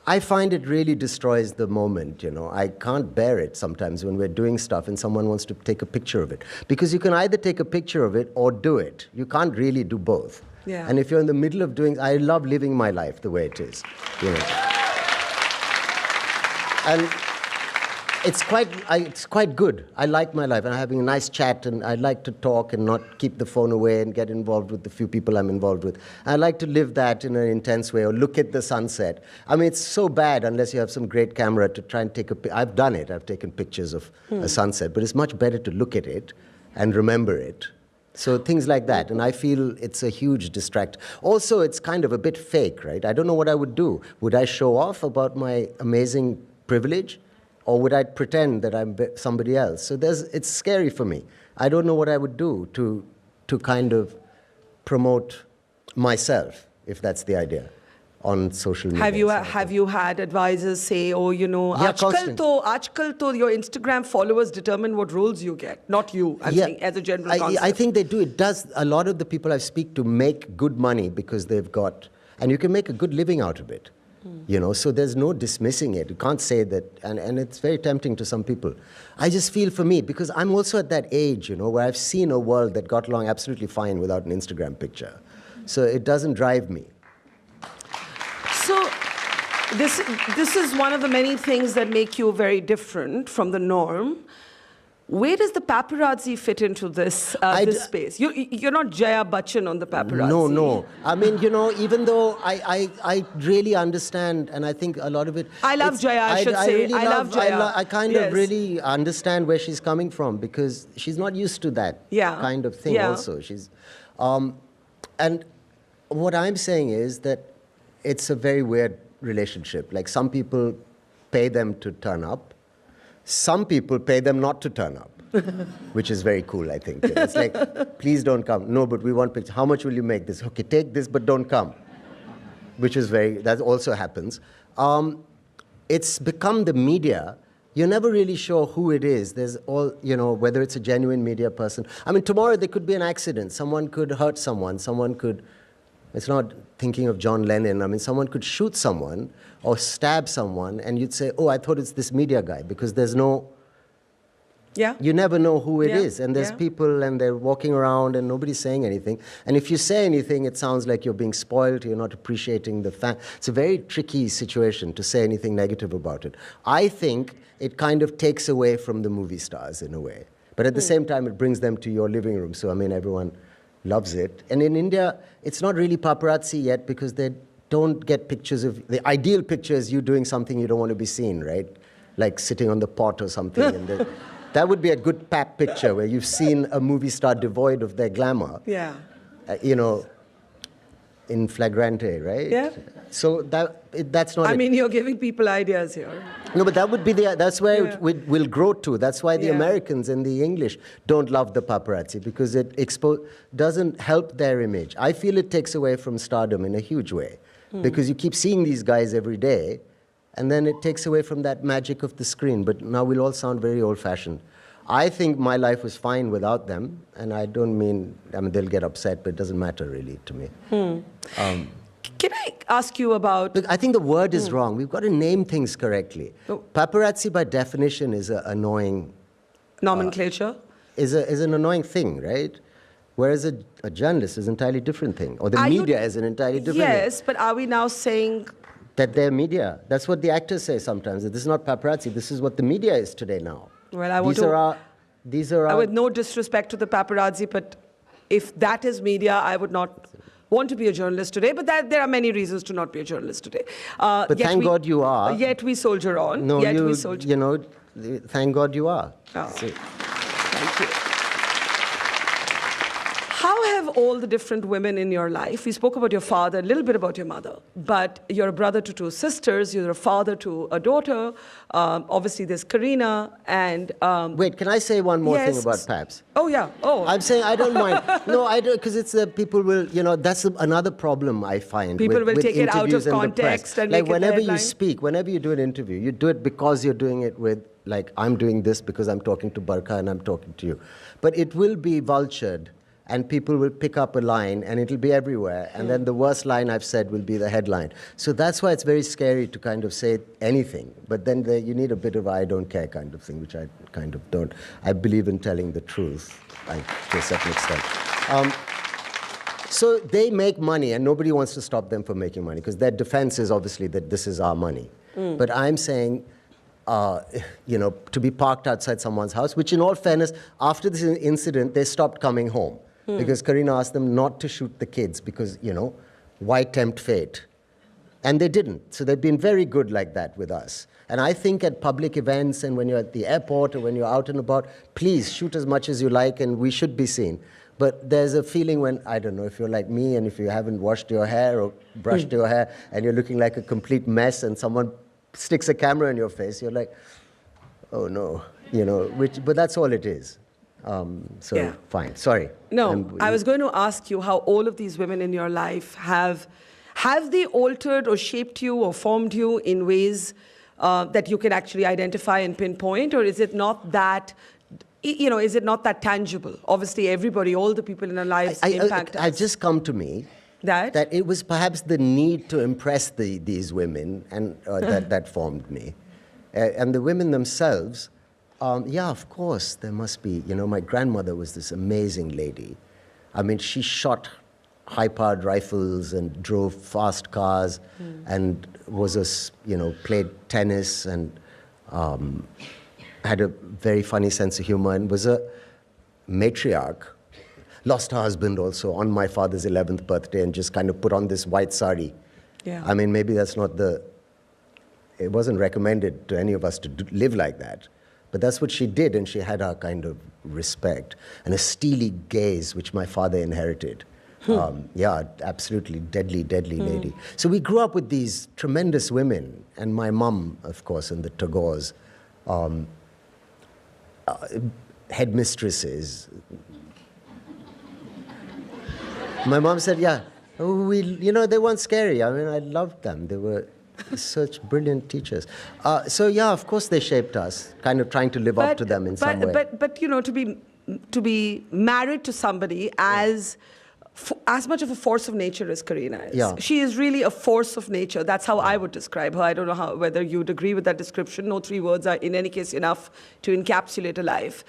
I find it really destroys the moment, I can't bear it sometimes when we're doing stuff and someone wants to take a picture of it. Because you can either take a picture of it or do it. You can't really do both. Yeah. And if you're in the middle of doing... I love living my life the way it is. And it's quite good. I like my life, and I'm having a nice chat, and I like to talk and not keep the phone away and get involved with the few people I'm involved with. I like to live that in an intense way, or look at the sunset. I mean, it's so bad unless you have some great camera to try and take a... I've done it. I've taken pictures of a sunset, but it's much better to look at it and remember it. So things like that, and I feel it's a huge distract. Also, it's kind of a bit fake, right? I don't know what I would do. Would I show off about my amazing privilege? Or would I pretend that I'm somebody else? So it's scary for me. I don't know what I would do to kind of promote myself, if that's the idea, on social media. Have you had advisors say, oh, Yeah, aajkal to your Instagram followers determine what roles you get, not you, I'm saying as a general concept. I think they do. It does. A lot of the people I speak to make good money because they've got, and you can make a good living out of it. So there's no dismissing it. You can't say that, and it's very tempting to some people. I just feel for me, because I'm also at that age, where I've seen a world that got along absolutely fine without an Instagram picture. So it doesn't drive me. So this is one of the many things that make you very different from the norm. Where does the paparazzi fit into this this space? You're not Jaya Bachchan on the paparazzi. No. I mean, even though I really understand, and I think a lot of it... I love Jaya, I should say. Really I love Jaya. I kind of really understand where she's coming from, because she's not used to that kind of thing also. She's, and what I'm saying is that it's a very weird relationship. Like, some people pay them to turn up. Some people pay them not to turn up, which is very cool, I think. It's like, please don't come. No, but we want pictures. How much will you make this? Okay, take this, but don't come. Which is that also happens. It's become the media. You're never really sure who it is. There's all, whether it's a genuine media person. I mean, tomorrow there could be an accident. Someone could hurt someone. Someone could, it's not thinking of John Lennon. I mean, someone could shoot someone or stab someone, and you'd say, oh, I thought it's this media guy, because there's no... You never know who it is. And there's people, and they're walking around, and nobody's saying anything. And if you say anything, it sounds like you're being spoiled, you're not appreciating the fact. It's a very tricky situation to say anything negative about it. I think it kind of takes away from the movie stars in a way. But at the same time, it brings them to your living room. So, I mean, everyone loves it. And in India, it's not really paparazzi yet, because they don't get pictures of... The ideal picture is you doing something you don't want to be seen, right? Like sitting on the pot or something. And that would be a good pap picture, where you've seen a movie star devoid of their glamour. In flagrante, right? Yeah. So that's not... I mean, you're giving people ideas here. No, but that would be that's where it will grow to. That's why the Americans and the English don't love the paparazzi, because it doesn't help their image. I feel it takes away from stardom in a huge way, because you keep seeing these guys every day, and then it takes away from that magic of the screen. But now we'll all sound very old-fashioned. I think my life was fine without them, and I mean, they'll get upset, but it doesn't matter really to me. Can I ask you about... Look, I think the word is wrong. We've got to name things correctly. Paparazzi, by definition, is an annoying... Nomenclature? Is an annoying thing, right? Whereas a journalist is an entirely different thing. Or the media is an entirely different thing. Yes, but are we now saying... That they're media. That's what the actors say sometimes. That this is not paparazzi. This is what the media is today now. Well, I want These are our... With no disrespect to the paparazzi, but if that is media, I would not want to be a journalist today. But there are many reasons to not be a journalist today. But thank God you are. Yet we soldier on. No, we thank God you are. Oh, thank you. How have all the different women in your life, we spoke about your father, a little bit about your mother, but you're a brother to two sisters, you're a father to a daughter, obviously there's Karina, and... Wait, can I say one more thing about Paps? Oh, yeah. Oh. I'm saying I don't mind. No, I don't, because it's the people will, that's another problem I find. People will take it out of and context and like make whenever it you speak, whenever you do an interview, you do it because you're doing it with, like, I'm doing this because I'm talking to Barkha and I'm talking to you. But it will be vultured. And people will pick up a line, and it'll be everywhere. And then the worst line I've said will be the headline. So that's why it's very scary to kind of say anything. But then you need a bit of I don't care kind of thing, which I kind of don't. I believe in telling the truth, to a certain extent. So they make money, and nobody wants to stop them from making money, because their defense is obviously that this is our money. But I'm saying, to be parked outside someone's house, which in all fairness, after this incident, they stopped coming home. Because Karina asked them not to shoot the kids because, why tempt fate? And they didn't. So they've been very good like that with us. And I think at public events and when you're at the airport or when you're out and about, please shoot as much as you like, and we should be seen. But there's a feeling when, I don't know, if you're like me and if you haven't washed your hair or brushed your hair and you're looking like a complete mess and someone sticks a camera in your face, you're like, oh no, but that's all it is. Fine. Sorry. No, I was going to ask you how all of these women in your life have they altered or shaped you or formed you in ways that you can actually identify and pinpoint, or is it not that, is it not that tangible? Obviously, everybody, all the people in our lives impact us. It just come to me that it was perhaps the need to impress these women and that formed me, and the women themselves. Of course, there must be. My grandmother was this amazing lady. I mean, she shot high-powered rifles and drove fast cars and was played tennis and had a very funny sense of humor and was a matriarch. Lost her husband also on my father's 11th birthday and just kind of put on this white sari. Yeah. I mean, maybe that's not it wasn't recommended to any of us to live like that. But that's what she did, and she had our kind of respect and a steely gaze, which my father inherited. Yeah, absolutely deadly, deadly lady. So we grew up with these tremendous women, and my mum, of course, and the Tagores, headmistresses. My mom said, yeah, they weren't scary. I mean, I loved them. They were such brilliant teachers. So yeah, of course they shaped us, kind of trying to live up to them in some way. But to be married to somebody as much of a force of nature as Kareena is. Yeah. She is really a force of nature. That's how I would describe her. I don't know whether you'd agree with that description. No 3 words are in any case enough to encapsulate a life.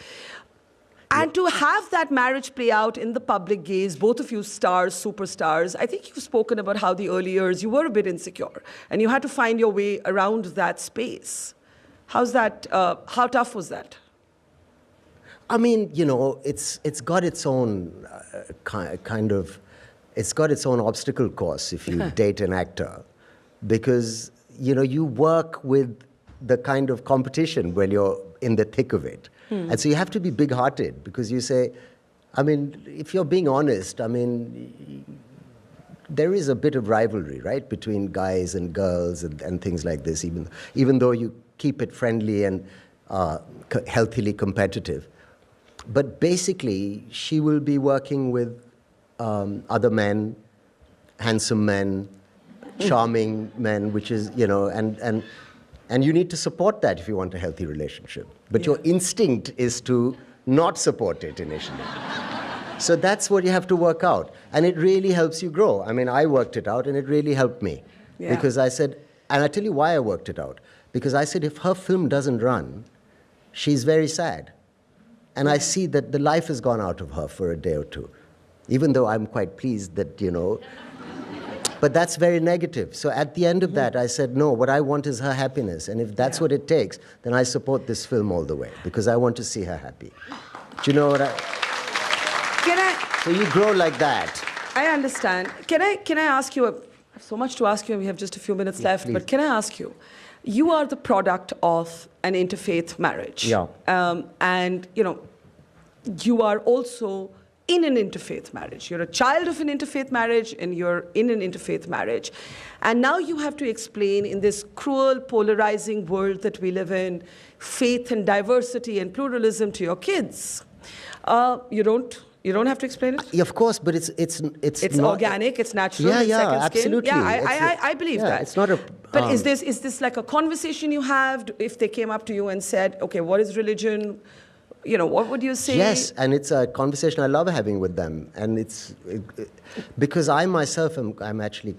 And to have that marriage play out in the public gaze, both of you stars, superstars, I think you've spoken about how the early years you were a bit insecure and you had to find your way around that space. How's that? How tough was that? I mean, it's got its own it's got its own obstacle course if you date an actor, because, you work with the kind of competition when you're in the thick of it. And so you have to be big-hearted, because you say, I mean, if you're being honest, I mean, there is a bit of rivalry, right, between guys and girls and things like this, even though you keep it friendly and healthily competitive. But basically, she will be working with other men, handsome men, charming men, which is, and you need to support that if you want a healthy relationship. But your instinct is to not support it initially. So that's what you have to work out. And it really helps you grow. I mean, I worked it out, and it really helped me. Yeah. Because I said, and I tell you why I worked it out. Because I said, if her film doesn't run, she's very sad. And I see that the life has gone out of her for a day or two. Even though I'm quite pleased that, but that's very negative. So at the end of that, I said, no, what I want is her happiness. And if that's what it takes, then I support this film all the way, because I want to see her happy. Do you know what So you grow like that. I understand. Can I ask you, I have so much to ask you, and we have just a few minutes left, please. but can I ask you, you are the product of an interfaith marriage. Yeah. And, you are also in an interfaith marriage. You're a child of an interfaith marriage, and you're in an interfaith marriage. And now you have to explain, in this cruel, polarizing world that we live in, faith and diversity and pluralism to your kids. You don't have to explain it? Yeah, of course, but it's not organic, it's natural, Yeah, it's yeah, second skin. absolutely. Yeah, I believe that. It's not a. But is this like a conversation you have if they came up to you and said, okay, what is religion? What would you say? Yes, and it's a conversation I love having with them, and because I myself I'm actually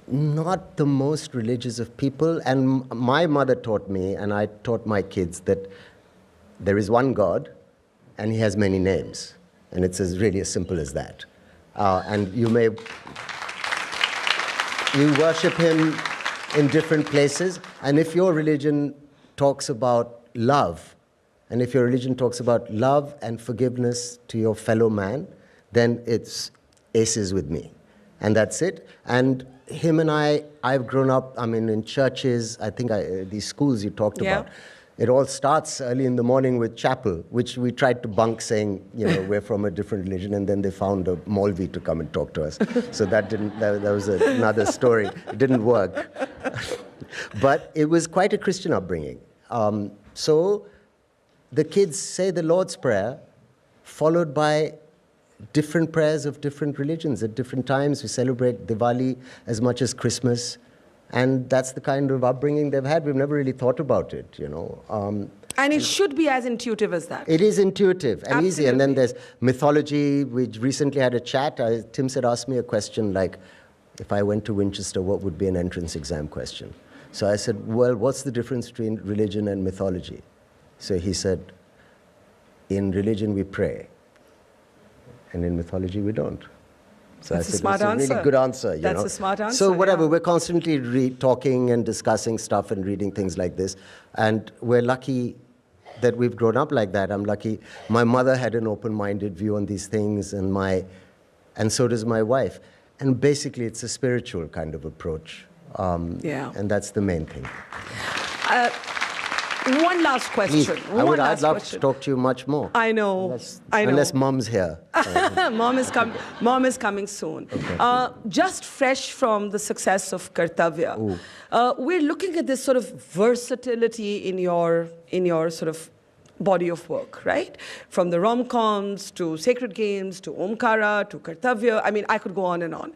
not the most religious of people, and my mother taught me, and I taught my kids, that there is one God, and He has many names, and it's really as simple as that. And you worship Him in different places, and if your religion talks about love, and if your religion talks about love and forgiveness to your fellow man, then it's aces with me. And that's it. And him and I've grown up, in churches, I think these schools you talked about. It all starts early in the morning with chapel, which we tried to bunk, saying, we're from a different religion, and then they found a Maulvi to come and talk to us. So that was another story. It didn't work. But it was quite a Christian upbringing. So the kids say the Lord's Prayer, followed by different prayers of different religions at different times. We celebrate Diwali as much as Christmas. And that's the kind of upbringing they've had. We've never really thought about it, And it should be as intuitive as that. It is intuitive and easy. And then Absolutely. there's mythology. We recently had a chat. Tim said, ask me a question like, if I went to Winchester, what would be an entrance exam question? So I said, well, what's the difference between religion and mythology? So he said, in religion we pray, and in mythology we don't. So That's I a said, smart that's answer. a really good answer. You That's know? a smart answer, So whatever, yeah. we're constantly talking and discussing stuff and reading things like this. And we're lucky that we've grown up like that. I'm lucky. My mother had an open-minded view on these things, and so does my wife. And basically, it's a spiritual kind of approach. Yeah. And that's the main thing. One last Please, question. I'd love to talk to you much more. I know. Unless Mom's here. Mom is coming soon. Okay. Just fresh from the success of Kartavya, we're looking at this sort of versatility in your sort of body of work, right? From the rom-coms to Sacred Games to Omkara to Kartavya. I mean, I could go on and on.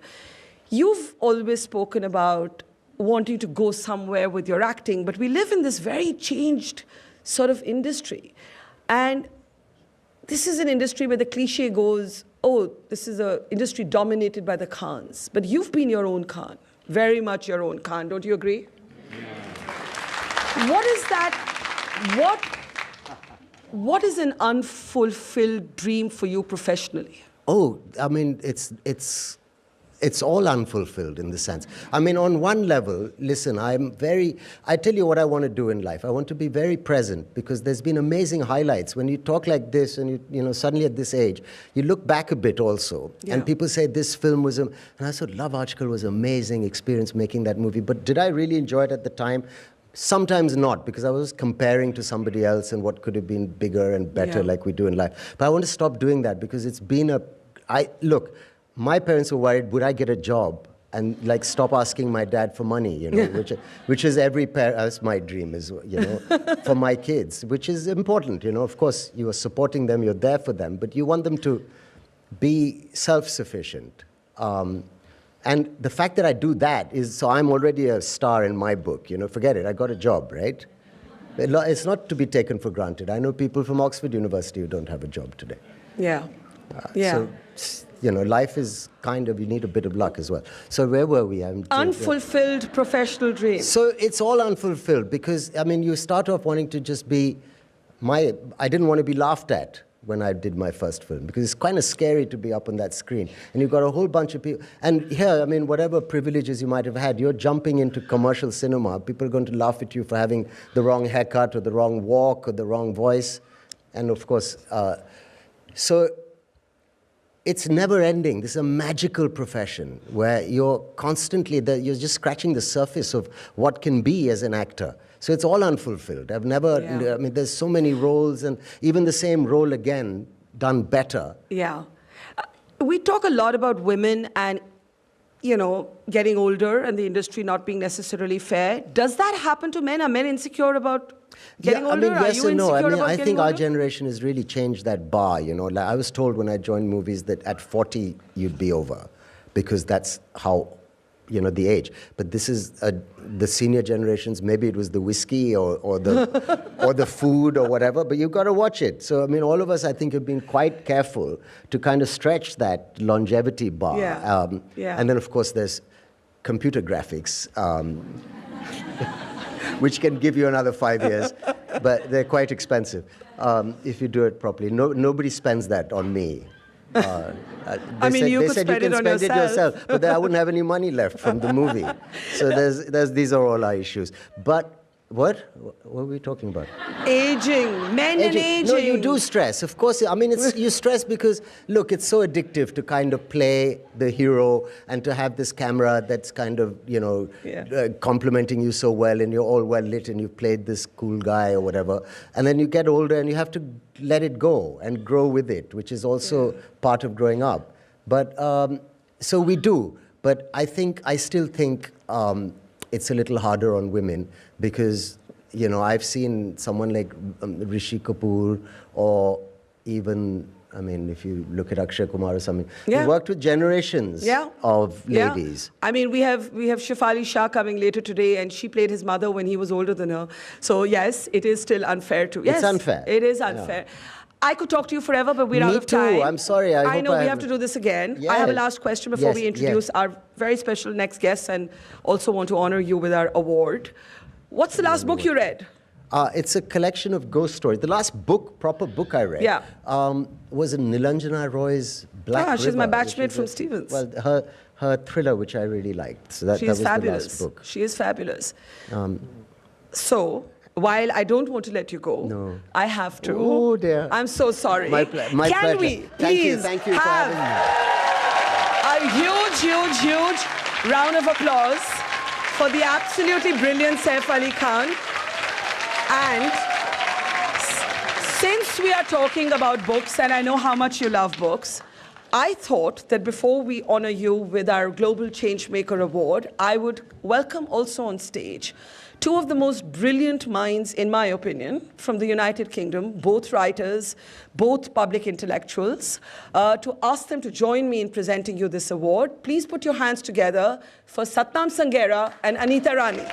You've always spoken about wanting to go somewhere with your acting, but we live in this very changed sort of industry. And this is an industry where the cliche goes, oh, this is an industry dominated by the Khans. But you've been your own Khan, very much your own Khan, don't you agree? What is that, what is an unfulfilled dream for you professionally? Oh, I mean, it's all unfulfilled in the sense. I mean, on one level, listen, I tell you what I want to do in life. I want to be very present because there's been amazing highlights. When you talk like this and you know, suddenly at this age, you look back a bit also. Yeah. And people say this film was, and I thought Love Article was an amazing experience making that movie. But did I really enjoy it at the time? Sometimes not, because I was comparing to somebody else and what could have been bigger and better like we do in life. But I want to stop doing that because it's been look, my parents were worried, would I get a job? And like stop asking my dad for money, you know, which is every parent's my dream is, you know, for my kids, which is important, you know. Of course, you are supporting them, you're there for them, but you want them to be self-sufficient. And the fact that I do that is, so I'm already a star in my book, you know, forget it, I got a job, right? It's not to be taken for granted. I know people from Oxford University who don't have a job today. Yeah. So, you know, life is kind of, you need a bit of luck as well. So where were we? Unfulfilled professional dream. So it's all unfulfilled because, I mean, you start off wanting to just be, I didn't want to be laughed at when I did my first film because it's kind of scary to be up on that screen. And you've got a whole bunch of people. And here, I mean, whatever privileges you might have had, you're jumping into commercial cinema. People are going to laugh at you for having the wrong haircut or the wrong walk or the wrong voice. And of course, so it's never ending. This is a magical profession where you're constantly, you're just scratching the surface of what can be as an actor. So it's all unfulfilled. I mean, there's so many roles and even the same role again, done better. Yeah. We talk a lot about women and, you know, getting older and the industry not being necessarily fair. Does that happen to men? Are men insecure about getting older? I mean, yes and no. I mean, I think our older? generation has really changed that bar, you know. Like I was told when I joined movies that at 40 you'd be over because that's how, you know, the age. But this is the senior generations, maybe it was the whiskey or the or the food or whatever, but you've got to watch it. So, I mean, all of us, I think, have been quite careful to kind of stretch that longevity bar. And then, of course, there's computer graphics, which can give you another 5 years, but they're quite expensive if you do it properly. Nobody spends that on me. I mean, you could spend it on yourself. But then I wouldn't have any money left from the movie. So these are all our issues. But what were we talking about? Aging, men and aging. No, you do stress. Of course, I mean, you stress because, look, it's so addictive to kind of play the hero and to have this camera that's kind of, you know, complimenting you so well and you're all well lit and you've played this cool guy or whatever. And then you get older and you have to let it go and grow with it, which is also part of growing up. But, so we do. But I still think it's a little harder on women because, you know, I've seen someone like Rishi Kapoor or even, I mean, if you look at Akshay Kumar or something, he worked with generations of ladies. I mean, we have Shefali Shah coming later today, and she played his mother when he was older than her. So yes, it is still unfair to. Yes, it's unfair. It is unfair. Yeah. I could talk to you forever, but we're out of time. Me too. I'm sorry. I know we have to do this again. Yes. I have a last question before we introduce our very special next guest, and also want to honor you with our award. What's the last book you read? It's a collection of ghost stories. The last proper book I read, was Nilanjana Roy's Black River. She's my batchmate from Stevens. Well, her thriller, which I really liked. So that was fabulous. The last book. She is fabulous. So, while I don't want to let you go, I have to. Oh dear. I'm so sorry. My pleasure. Can we please thank you for have having me. a huge round of applause for the absolutely brilliant Saif Ali Khan. And since we are talking about books, and I know how much you love books, I thought that before we honor you with our Global Changemaker Award, I would welcome also on stage two of the most brilliant minds, in my opinion, from the United Kingdom, both writers, both public intellectuals, to ask them to join me in presenting you this award. Please put your hands together for Satnam Sanghera and Anita Rani.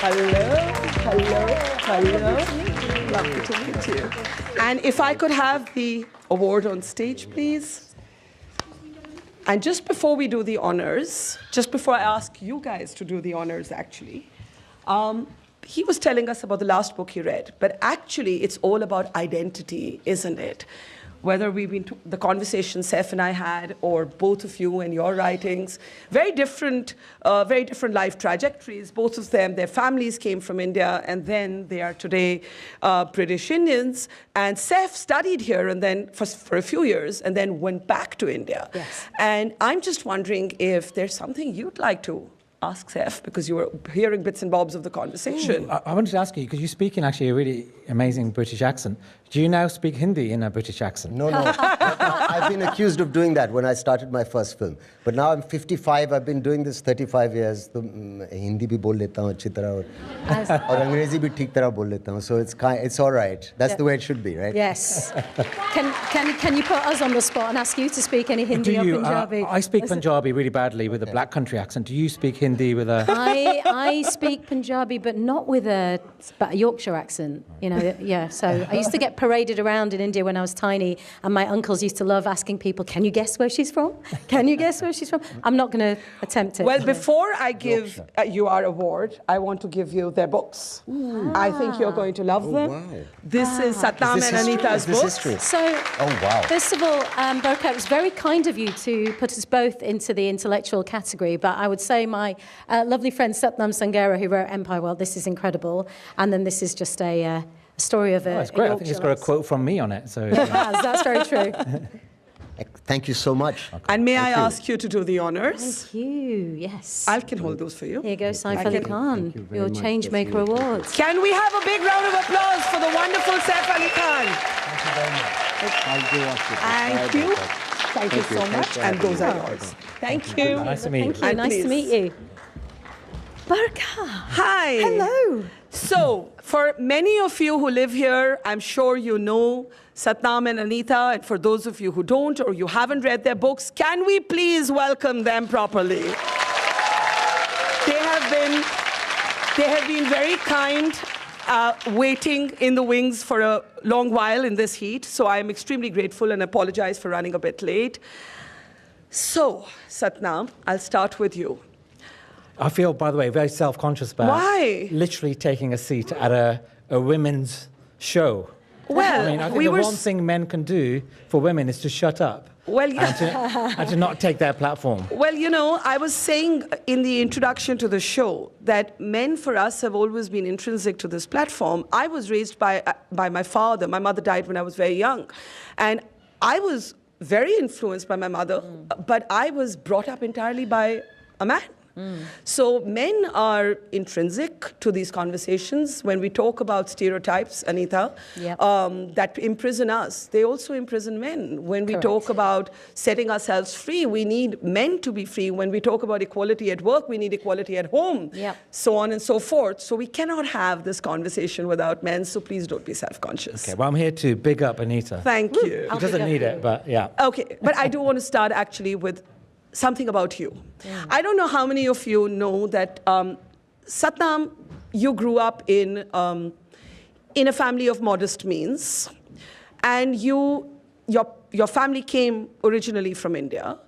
Hello. Lovely to meet you. And if I could have the award on stage, please. And just before we do the honors, just before I ask you guys to do the honors, actually, he was telling us about the last book he read, but actually it's all about identity, isn't it? Whether we've been the conversation Saif and I had, or both of you and your writings, very different life trajectories. Both of them, their families came from India, and then they are today British Indians. And Saif studied here, and then for a few years, and then went back to India. Yes. And I'm just wondering if there's something you'd like to ask Saif, because you were hearing bits and bobs of the conversation. I wanted to ask you, because you speak in actually a really amazing British accent. Do you now speak Hindi in a British accent? No. I've been accused of doing that when I started my first film. But now I'm 55. I've been doing this 35 years. So Hindi bhi bol leta hu achhi tarah aur Angrezi bhi theek tarah bol leta hu. So it's all right. That's the way it should be, right? Yes. Can you put us on the spot and ask you to speak any Hindi or Punjabi? I speak Punjabi really badly with a black country accent. Do you speak Hindi with a... I speak Punjabi, but not with a Yorkshire accent. You know, yeah. So I used to get paraded around in India when I was tiny, and my uncles used to love asking people, "Can you guess where she's from? Can you guess where she's from?" I'm not going to attempt it. Well, before I give you our award, I want to give you their books. I think you're going to love them. Wow. This is Satnam and Anita's book. So, first of all, Burkha, it was very kind of you to put us both into the intellectual category, but I would say my lovely friend Satnam Sanghera, who wrote Empire World, this is incredible, and then this is just a story of a... Oh, it's great. I think it's got a quote from me on it. So that's very true. Thank you so much. And may I ask you to do the honors? Thank you, yes. I can hold those for you. Here goes Saif Ali Khan, your Changemaker Awards. Can we have a big round of applause for the wonderful Saif Ali Khan? Thank you very much. Thank you. Thank you so much. And those are yours. Thank you. Nice to meet you. Thank you. And Nice to meet you. Burkha. Hi. Hello. So, for many of you who live here, I'm sure you know Satnam and Anita, and for those of you who don't or you haven't read their books, can we please welcome them properly? They have been very kind, waiting in the wings for a long while in this heat, so I'm extremely grateful and apologize for running a bit late. So, Satnam, I'll start with you. I feel, by the way, very self-conscious about literally taking a seat at a women's show. Well, I mean, I think one thing men can do for women is to shut up. Well, yeah. and to not take their platform. Well, you know, I was saying in the introduction to the show that men for us have always been intrinsic to this platform. I was raised by my father. My mother died when I was very young. And I was very influenced by my mother, but I was brought up entirely by a man. So men are intrinsic to these conversations. When we talk about stereotypes, Anita, that imprison us, they also imprison men. When we talk about setting ourselves free, we need men to be free. When we talk about equality at work, we need equality at home, so on and so forth. So we cannot have this conversation without men, so please don't be self-conscious. Okay, well, I'm here to big up Anita. Thank you. She doesn't need it, but yeah. Okay, but I do want to start actually with something about you. I don't know how many of you know that Satnam, you grew up in a family of modest means, and your family came originally from India,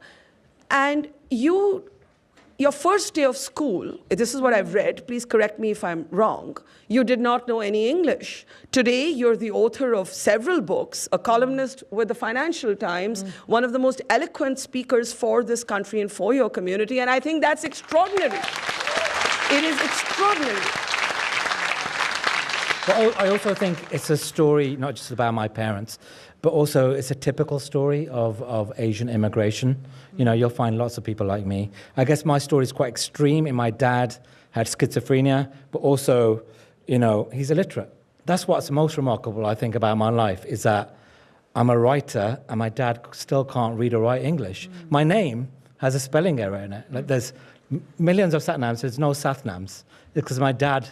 and your first day of school, this is what I've read, please correct me if I'm wrong, you did not know any English. Today, you're the author of several books, a columnist with the Financial Times, one of the most eloquent speakers for this country and for your community, and I think that's extraordinary. It is extraordinary. But I also think it's a story not just about my parents, but also it's a typical story of Asian immigration. You know, you'll find lots of people like me. I guess my story is quite extreme. And my dad had schizophrenia, but also, you know, he's illiterate. That's what's most remarkable, I think, about my life, is that I'm a writer and my dad still can't read or write English. My name has a spelling error in it. Like, there's millions of Satnams, there's no Satnams. It's because my dad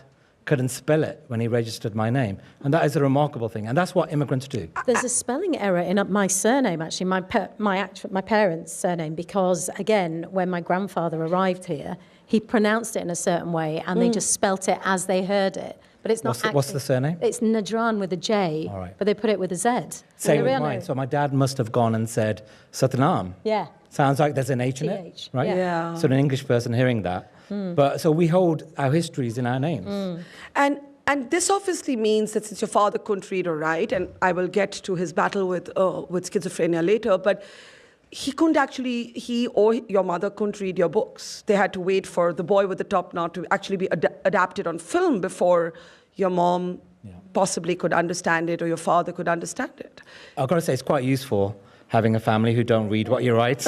couldn't spell it when he registered my name. And that is a remarkable thing. And that's what immigrants do. There's a spelling error in my surname, actually, my parents' surname, because, again, when my grandfather arrived here, he pronounced it in a certain way, and they just spelt it as they heard it. But it's not. What's the surname? It's Najran with a J, all right, but they put it with a Z. Same with mine. So my dad must have gone and said Satnam. Yeah. Sounds like there's an H in it, right? Yeah. So an English person hearing that. But so we hold our histories in our names. And this obviously means that since your father couldn't read or write, and I will get to his battle with schizophrenia later, but he or your mother couldn't read your books. They had to wait for The Boy with the Top Knot to actually be adapted on film before your mom possibly could understand it or your father could understand it. I've got to say, it's quite useful having a family who don't read what you write.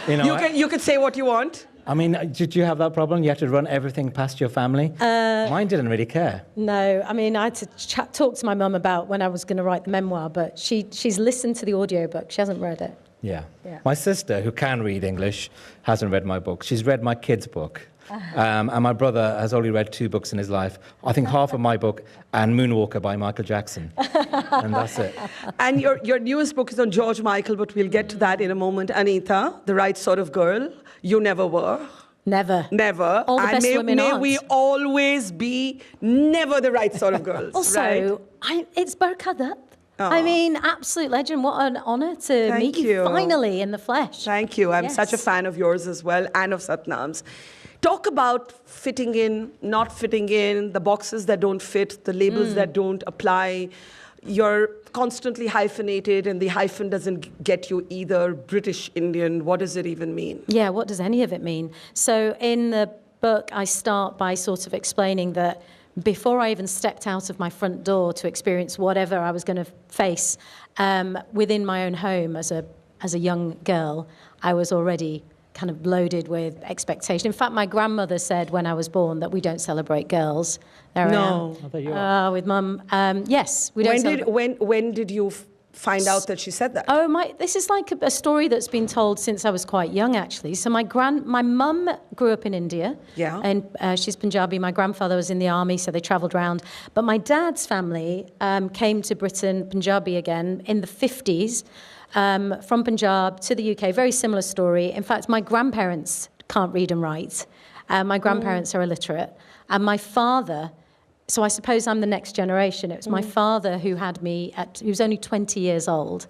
You can say what you want. I mean, did you have that problem? You had to run everything past your family? Mine didn't really care. No, I mean, I had to talk to my mum about when I was going to write the memoir, but she's listened to the audiobook. She hasn't read it. Yeah. My sister, who can read English, hasn't read my book. She's read my kid's book. And my brother has only read 2 books in his life. I think half of my book and Moonwalker by Michael Jackson. And that's it. And your newest book is on George Michael, but we'll get to that in a moment. Anita, the right sort of girl. You never were. Never. Never. All the best women may aren't. we always be never the right sort of girls. Also, right? It's Barkadat. I mean, absolute legend. What an honour to meet you finally in the flesh. Thank you. I'm such a fan of yours as well, and of Satnam's. Talk about fitting in, not fitting in, the boxes that don't fit, the labels that don't apply. You're constantly hyphenated, and the hyphen doesn't get you either British, Indian. What does it even mean? Yeah, what does any of it mean? So in the book, I start by sort of explaining that before I even stepped out of my front door to experience whatever I was going to face within my own home as a young girl, I was already kind of loaded with expectation. In fact, my grandmother said when I was born that we don't celebrate girls. There I am. With Mum. Yes, we don't celebrate. When did you find out that she said that? This is like a story that's been told since I was quite young, actually. So my mum grew up in India. Yeah. And she's Punjabi. My grandfather was in the army, so they travelled around. But my dad's family came to Britain, Punjabi again, in the 50s. From Punjab to the UK, very similar story. In fact, my grandparents can't read and write. My grandparents are illiterate. And my father, so I suppose I'm the next generation. It was my father who had me he was only 20 years old.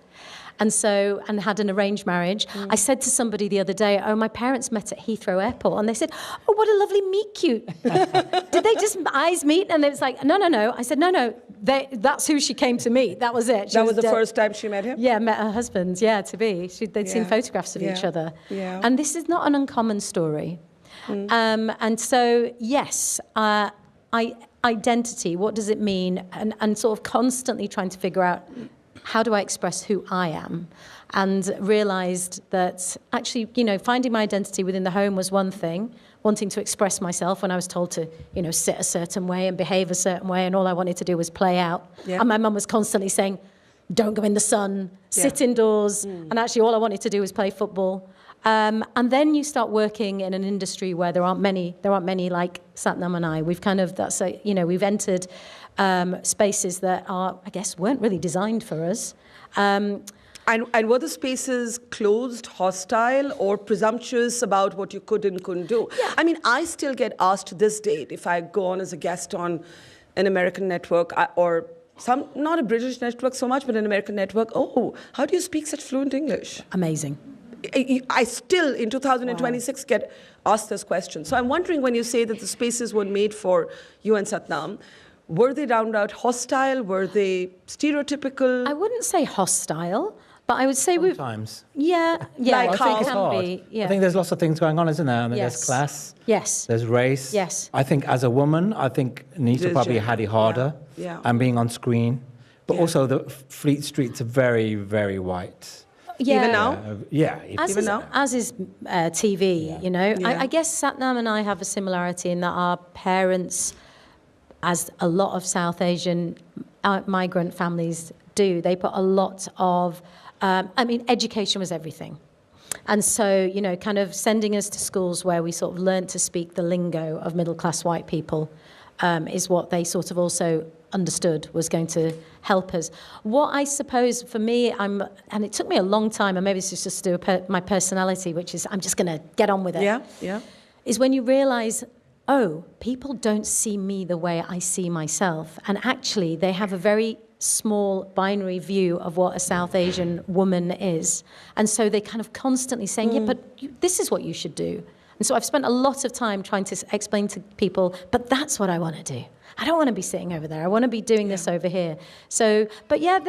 And had an arranged marriage. I said to somebody the other day, my parents met at Heathrow Airport. And they said, oh, what a lovely meet cute. Did they just eyes meet? And it was like, no. I said, no. That's who she came to meet. That was it. That was the first time she met him? Yeah, met her husband, they'd seen photographs of each other. Yeah. And this is not an uncommon story. And so, yes, identity, what does it mean? And sort of constantly trying to figure out, how do I express who I am? And realised that actually, finding my identity within the home was one thing, wanting to express myself when I was told to, sit a certain way and behave a certain way, and all I wanted to do was play out. Yeah. And my mum was constantly saying, don't go in the sun, sit indoors. And actually all I wanted to do was play football. And then you start working in an industry where there aren't many like Satnam and I. We've entered spaces that weren't really designed for us. And were the spaces closed, hostile, or presumptuous about what you could and couldn't do? Yeah. I mean, I still get asked to this date if I go on as a guest on an American network or not a British network so much, but an American network, how do you speak such fluent English? Amazing. I still, in 2026, get asked this question. So I'm wondering, when you say that the spaces were made for you and Satnam, were they roundabout hostile? Were they stereotypical? I wouldn't say hostile, but I would say Sometimes. Yeah, Like I how? think it's can hard. be. Yeah. I think there's lots of things going on, isn't there? I mean, Yes. there's class, Yes. there's race. Yes. I think as a woman, I think Nita There's probably gender, had it harder. yeah. And being on screen. But Yeah. also the Fleet Streets are very, very white. Yeah. Even now? Yeah. As Even is, now? as is TV, you know. Yeah. I guess Satnam and I have a similarity in that our parents, as a lot of South Asian migrant families do, they put a lot of, education was everything. And so, you know, kind of sending us to schools where we sort of learned to speak the lingo of middle-class white people is what they sort of also understood was going to help us. What I suppose for me, and it took me a long time, and maybe it's just to do with my personality, which is I'm just going to get on with it. Yeah. Is when you realise, oh, people don't see me the way I see myself. And actually, they have a very small binary view of what a South Asian woman is. And so they kind of constantly saying, yeah, but this is what you should do. And so I've spent a lot of time trying to explain to people, but that's what I want to do. I don't want to be sitting over there. I want to be doing this over here. So, but yeah,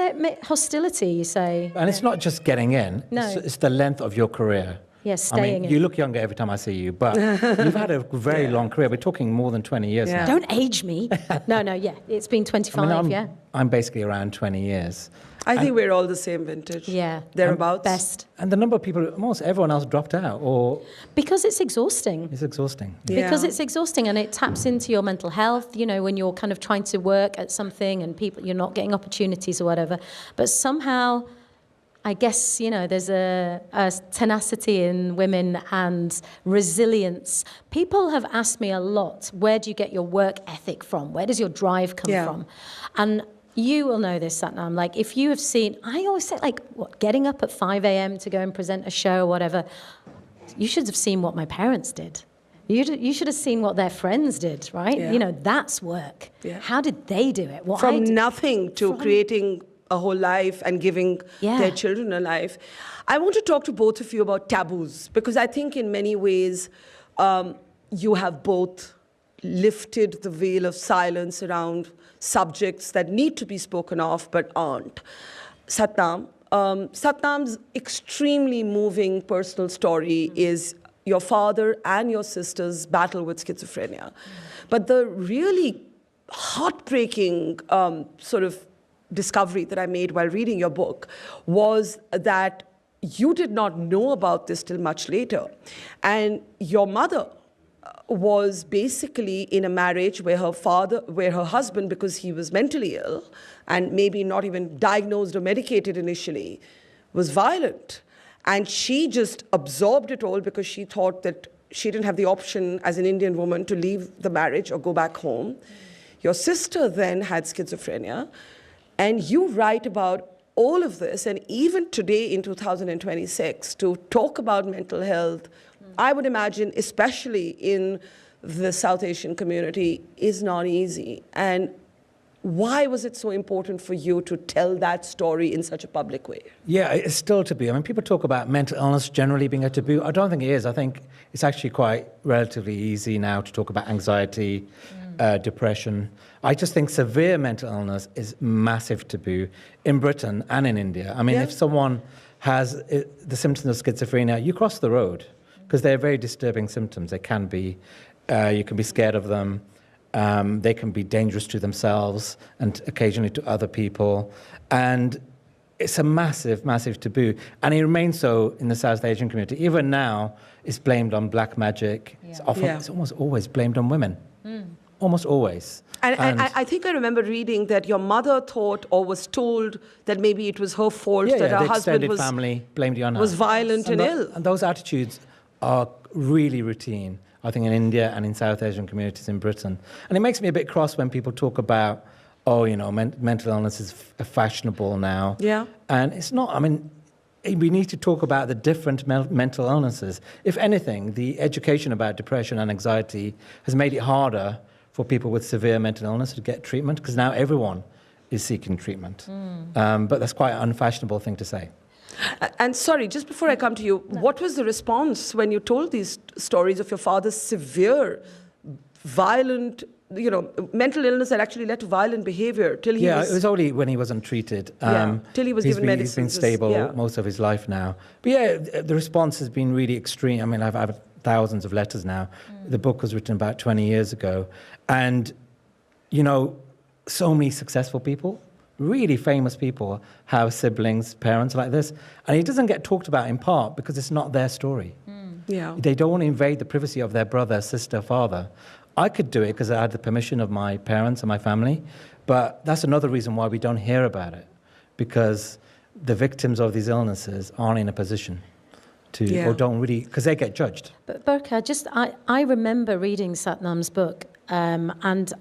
hostility, you say. And it's not just getting in. No. It's the length of your career. Yes, staying in. You look younger every time I see you, but you've had a very long career. We're talking more than 20 years Yeah. now. Don't age me. No, yeah. It's been 25, I'm basically around 20 years. I think we're all the same vintage. Yeah. Thereabouts. Best. And the number of people, almost everyone else dropped out, or Because it's exhausting. it's exhausting. Because Yeah. it's exhausting and it taps into your mental health, you know, when you're kind of trying to work at something and you're not getting opportunities or whatever. But somehow, I guess, you know, there's a tenacity in women and resilience. People have asked me a lot, where do you get your work ethic from? Where does your drive come from? And you will know this, Satnam. Like, if you have seen, I always say, like, getting up at 5 a.m. to go and present a show or whatever, you should have seen what my parents did. You should have seen what their friends did, right? Yeah. You know, that's work. Yeah. How did they do it? What I From did- nothing to creating a whole life and giving their children a life. I want to talk to both of you about taboos, because I think in many ways you have both lifted the veil of silence around subjects that need to be spoken of but aren't. Satnam, Satnam's extremely moving personal story is your father and your sister's battle with schizophrenia. But the really heartbreaking sort of discovery that I made while reading your book was that you did not know about this till much later. And your mother was basically in a marriage where her husband, because he was mentally ill and maybe not even diagnosed or medicated initially, was violent. And she just absorbed it all because she thought that she didn't have the option as an Indian woman to leave the marriage or go back home. Your sister then had schizophrenia. And you write about all of this. And even today in 2026, to talk about mental health, I would imagine, especially in the South Asian community, is not easy. And why was it so important for you to tell that story in such a public way? Yeah, it's still taboo. I mean, people talk about mental illness generally being a taboo. I don't think it is. I think it's actually quite relatively easy now to talk about anxiety, depression. I just think severe mental illness is massive taboo in Britain and in India. I mean, if someone has the symptoms of schizophrenia, you cross the road because they're very disturbing symptoms. They can be, you can be scared of them. They can be dangerous to themselves and occasionally to other people. And it's a massive, massive taboo. And it remains so in the South Asian community. Even now, it's blamed on black magic. It's almost always blamed on women. Almost always. And I think I remember reading that your mother thought or was told that maybe it was her fault that her the husband extended family blamed you on her. was violent and ill. And those attitudes are really routine, I think, in India and in South Asian communities in Britain. And it makes me a bit cross when people talk about, oh, you know, mental illness is fashionable now. Yeah. And it's not. I mean, we need to talk about the different mental illnesses. If anything, the education about depression and anxiety has made it harder for people with severe mental illness to get treatment, because now everyone is seeking treatment. But that's quite an unfashionable thing to say. And sorry, just before I come to you, what was the response when you told these stories of your father's severe, violent, mental illness that actually led to violent behavior till he was... it was only when he wasn't treated. Till he was given He's been medicines. stable most of his life now. But yeah, the response has been really extreme. I mean, I've thousands of letters now. The book was written about 20 years ago. And, so many successful people, really famous people, have siblings, parents like this. And it doesn't get talked about in part because it's not their story. Yeah. They don't want to invade the privacy of their brother, sister, father. I could do it because I had the permission of my parents and my family, but that's another reason why we don't hear about it, because the victims of these illnesses aren't in a position to, or don't really, because they get judged. But Burka, I remember reading Satnam's book, and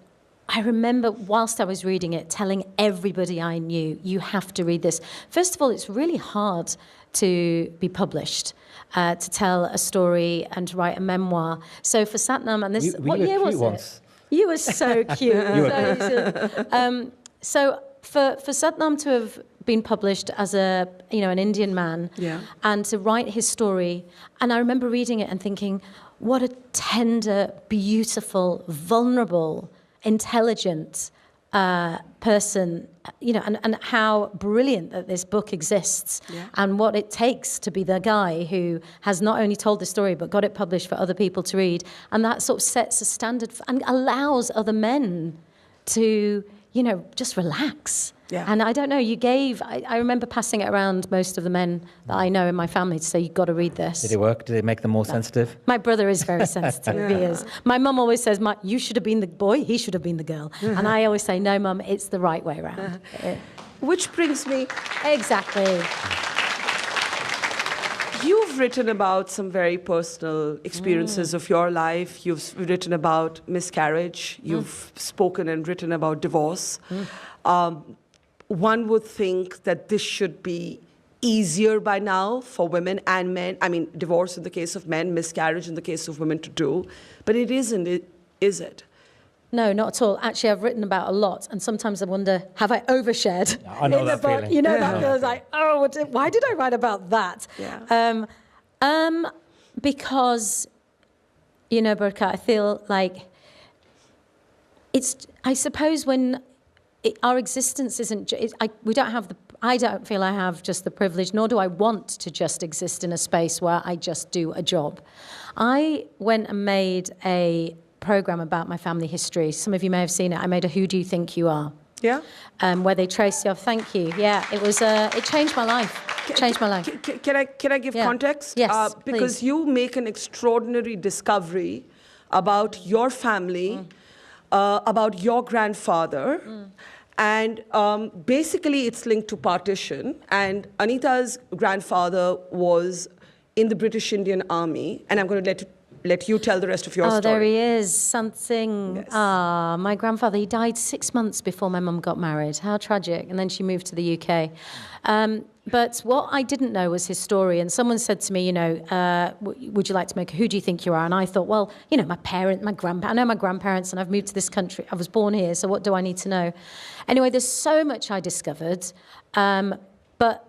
I remember whilst I was reading it, telling everybody I knew, you have to read this. First of all, it's really hard to be published, to tell a story and to write a memoir. So for Satnam, and this, what year was it? You were so cute. So for Satnam to have been published as an Indian man, and to write his story, and I remember reading it and thinking, what a tender, beautiful, vulnerable, intelligent person, and how brilliant that this book exists, and what it takes to be the guy who has not only told the story but got it published for other people to read, and that sort of sets a standard and allows other men to, just relax. Yeah. And I don't know, I remember passing it around most of the men that I know in my family to say, you've got to read this. Did it work? Did it make them more sensitive? My brother is very sensitive, he is. My mum always says, you should have been the boy, he should have been the girl. And I always say, no, Mum, it's the right way around. Which brings me... Exactly. You've written about some very personal experiences of your life. You've written about miscarriage. You've spoken and written about divorce. One would think that this should be easier by now for women and men. I mean, divorce in the case of men, miscarriage in the case of women to do. But it isn't, is it? No, not at all. Actually, I've written about a lot, and sometimes I wonder, have I overshared I know in that the book? feeling. That feels like, why did I write about that? Yeah. Because, Burka, I feel like I suppose when our existence isn't, I don't feel I have just the privilege, nor do I want to just exist in a space where I just do a job. I went and made a program about my family history. Some of you may have seen it. I made a Who Do You Think You Are? Yeah. Where they trace you. Thank you. Yeah, it was. It changed my life. Changed my life. Can I give context? Yes, because please. you make an extraordinary discovery about your family, about your grandfather, and basically it's linked to partition. And Anita's grandfather was in the British Indian Army, and I'm going to let you tell the rest of your story. Oh, there he is, Sant Singh. Yes. My grandfather, he died 6 months before my mum got married. How tragic. And then she moved to the UK. But what I didn't know was his story. And someone said to me, would you like to make a Who Do You Think You Are? And I thought, well, I know my grandparents, and I've moved to this country. I was born here, so what do I need to know? Anyway, there's so much I discovered. But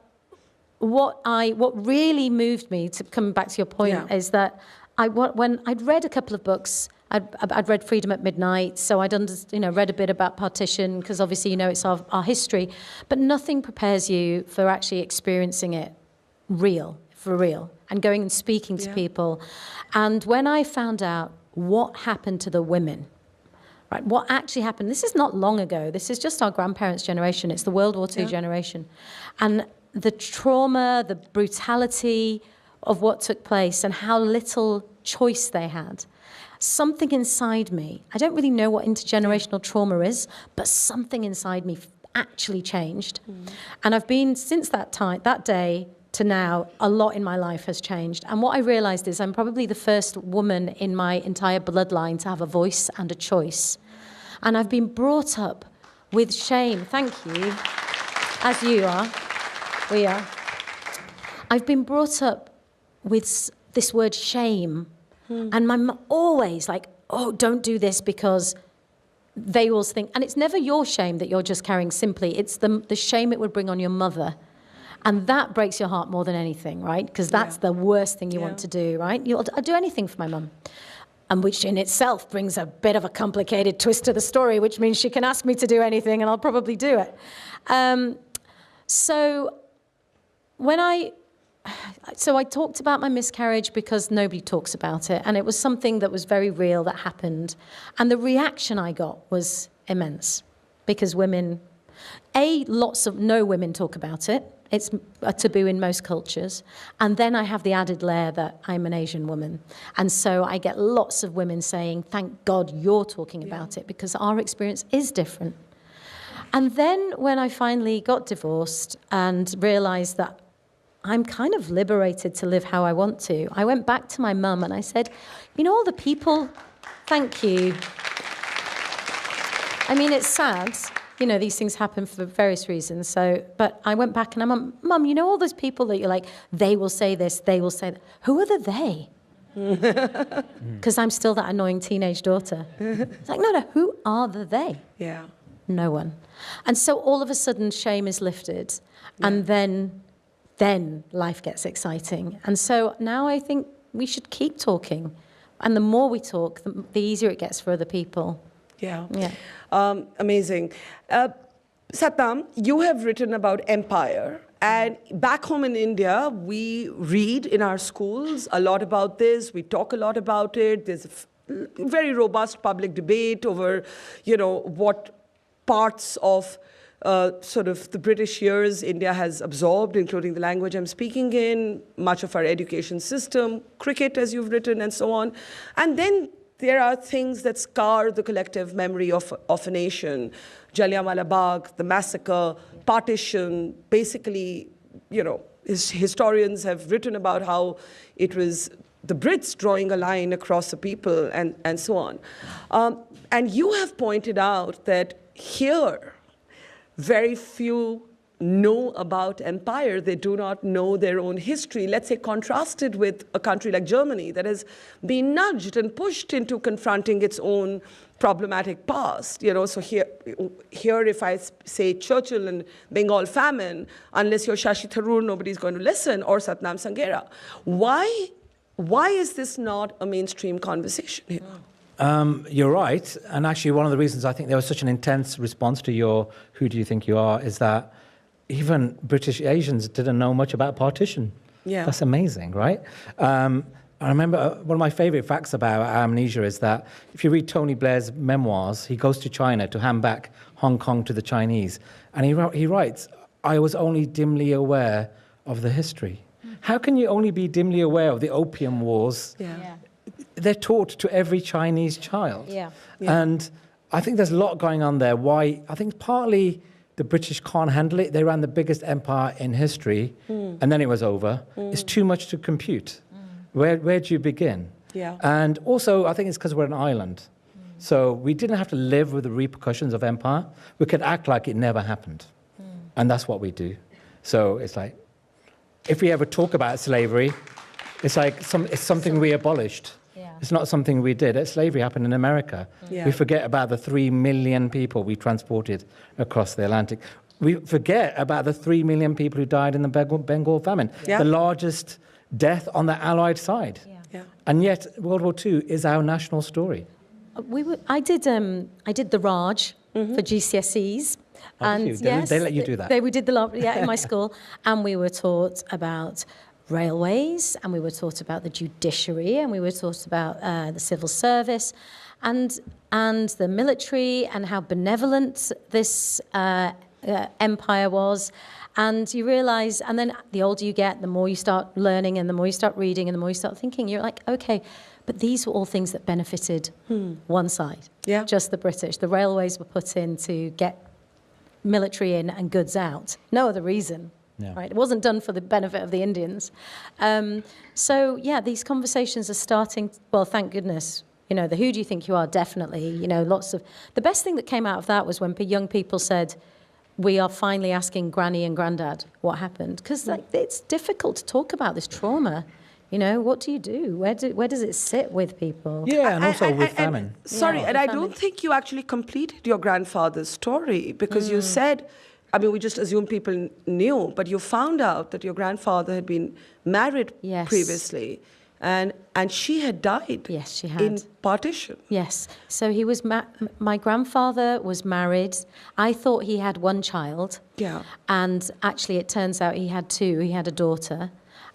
what really moved me, to come back to your point, is that when I'd read a couple of books, I'd read Freedom at Midnight, so I'd read a bit about partition, because obviously it's our history, but nothing prepares you for actually experiencing it for real, and going and speaking to people. And when I found out what happened to the women, right, what actually happened, this is not long ago, this is just our grandparents' generation, it's the World War II generation, and the trauma, the brutality of what took place and how little choice they had. Something inside me, I don't really know what intergenerational trauma is, but something inside me actually changed. And I've been, since that day to now, a lot in my life has changed. And what I realized is I'm probably the first woman in my entire bloodline to have a voice and a choice. And I've been brought up with shame, thank you, as you are, we are. I've been brought up with this word shame. And my mum always like, oh, don't do this, because they always think, and it's never your shame that you're just carrying simply, it's the shame it would bring on your mother. And that breaks your heart more than anything, right? Because that's the worst thing you want to do, right? I'll do anything for my mum. And which in itself brings a bit of a complicated twist to the story, which means she can ask me to do anything and I'll probably do it. So I talked about my miscarriage because nobody talks about it. And it was something that was very real that happened. And the reaction I got was immense because women, no women talk about it. It's a taboo in most cultures. And then I have the added layer that I'm an Asian woman. And so I get lots of women saying, thank God you're talking about it because our experience is different. And then when I finally got divorced and realized that I'm kind of liberated to live how I want to, I went back to my mum and I said, you know, all the people, thank you. I mean, it's sad. You know, these things happen for various reasons. So, but I went back and I'm, Mum, you know all those people that you're like, they will say this, they will say that. Who are the they? Because I'm still that annoying teenage daughter. It's like, no, who are the they? Yeah. No one. And so all of a sudden shame is lifted. And then life gets exciting. And so now I think we should keep talking. And the more we talk, the easier it gets for other people. Yeah. Amazing. Satnam, you have written about empire. And back home in India, we read in our schools a lot about this. We talk a lot about it. There's a very robust public debate over, you know, what parts of sort of the British years India has absorbed, including the language I'm speaking in, much of our education system, cricket, as you've written, and so on. And then there are things that scar the collective memory of a nation. Jallianwala Bagh, the massacre, partition, basically, you know, historians have written about how it was the Brits drawing a line across the people and so on. And you have pointed out that here, very few know about empire. They do not know their own history. Let's say contrasted with a country like Germany that has been nudged and pushed into confronting its own problematic past. You know, so here if I say Churchill and Bengal famine, unless you're Shashi Tharoor, nobody's going to listen, or Satnam Sanghera. Why is this not a mainstream conversation here? You're right. And actually, one of the reasons I think there was such an intense response to your "Who do you think you are?" is that even British Asians didn't know much about partition. Yeah. That's amazing, right? I remember one of my favorite facts about amnesia is that if you read Tony Blair's memoirs, he goes to China to hand back Hong Kong to the Chinese. And he writes, I was only dimly aware of the history. How can you only be dimly aware of the Opium Wars? Yeah. They're taught to every Chinese child. Yeah. And I think there's a lot going on there. Why? I think partly the British can't handle it. They ran the biggest empire in history, and then it was over. It's too much to compute. Where do you begin? Yeah. And also, I think it's because we're an island. So we didn't have to live with the repercussions of empire. We could act like it never happened. And that's what we do. So it's like, if we ever talk about slavery, it's like it's something we abolished. Yeah. It's not something we did. Slavery happened in America. Yeah. We forget about the 3 million people we transported across the Atlantic. We forget about the 3 million people who died in the Bengal famine, the largest death on the Allied side. Yeah. And yet World War II is our national story. I did the Raj for GCSEs. Oh, and did you? They let you do that? We did in my school, and we were taught about railways, and we were taught about the judiciary, and we were taught about the civil service, and the military, and how benevolent this empire was. And you realise, and then the older you get, the more you start learning, and the more you start reading, and the more you start thinking, you're like, okay, but these were all things that benefited one side, just the British. The railways were put in to get military in and goods out. No other reason. Yeah. Right? It wasn't done for the benefit of the Indians. So, yeah, these conversations are starting, well, thank goodness. You know, the who do you think you are, definitely. You know, lots of... The best thing that came out of that was when young people said, we are finally asking Granny and Grandad what happened. Because it's difficult to talk about this trauma. You know, what do you do? Where does it sit with people? Yeah, and also with famine. Sorry, Yeah, and with I famine. don't think you actually completed your grandfather's story, because you said I mean, we just assumed people knew, but you found out that your grandfather had been married Yes. previously, and she had died. Yes, she had. In partition. Yes. So he was my grandfather was married. I thought he had one child. Yeah. And actually it turns out he had two. He had a daughter.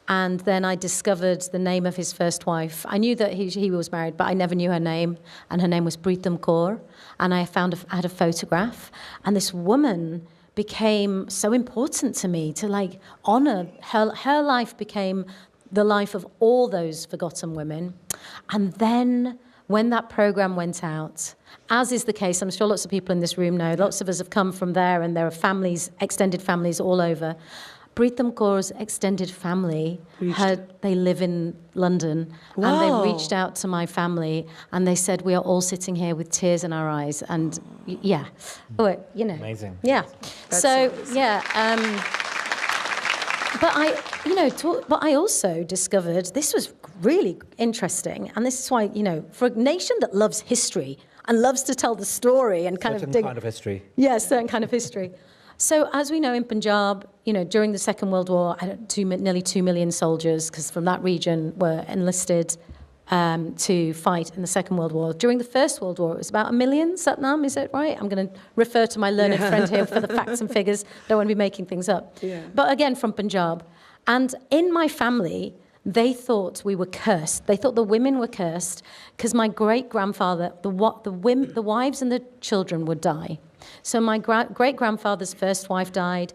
And then I discovered the name of his first wife. I knew that he was married, but I never knew her name. And her name was Pritam Kaur. And I had a photograph. And this woman became so important to me, to like honor her life became the life of all those forgotten women. And then when that program went out, as is the case, I'm sure lots of people in this room know, lots of us have come from there, and there are families, extended families all over. Pritam Kaur's extended family, they live in London, and they reached out to my family, and they said, we are all sitting here with tears in our eyes, and yeah, but, you know. Amazing. Yeah. So, yeah, but I also discovered, this was really interesting, and this is why, you know, for a nation that loves history and loves to tell the story and kind Certain of dig... kind of history. Yeah, certain kind of history. So as we know in Punjab, you know, during the Second World War, nearly 2 million soldiers, because from that region, were enlisted to fight in the Second World War. During the First World War, it was about 1 million, Satnam, is that right? I'm going to refer to my learned friend here for the facts and figures. Don't want to be making things up. Yeah. But again, from Punjab. And in my family, they thought we were cursed. They thought the women were cursed because my great-grandfather, the wives and the children would die. So my great-grandfather's first wife died,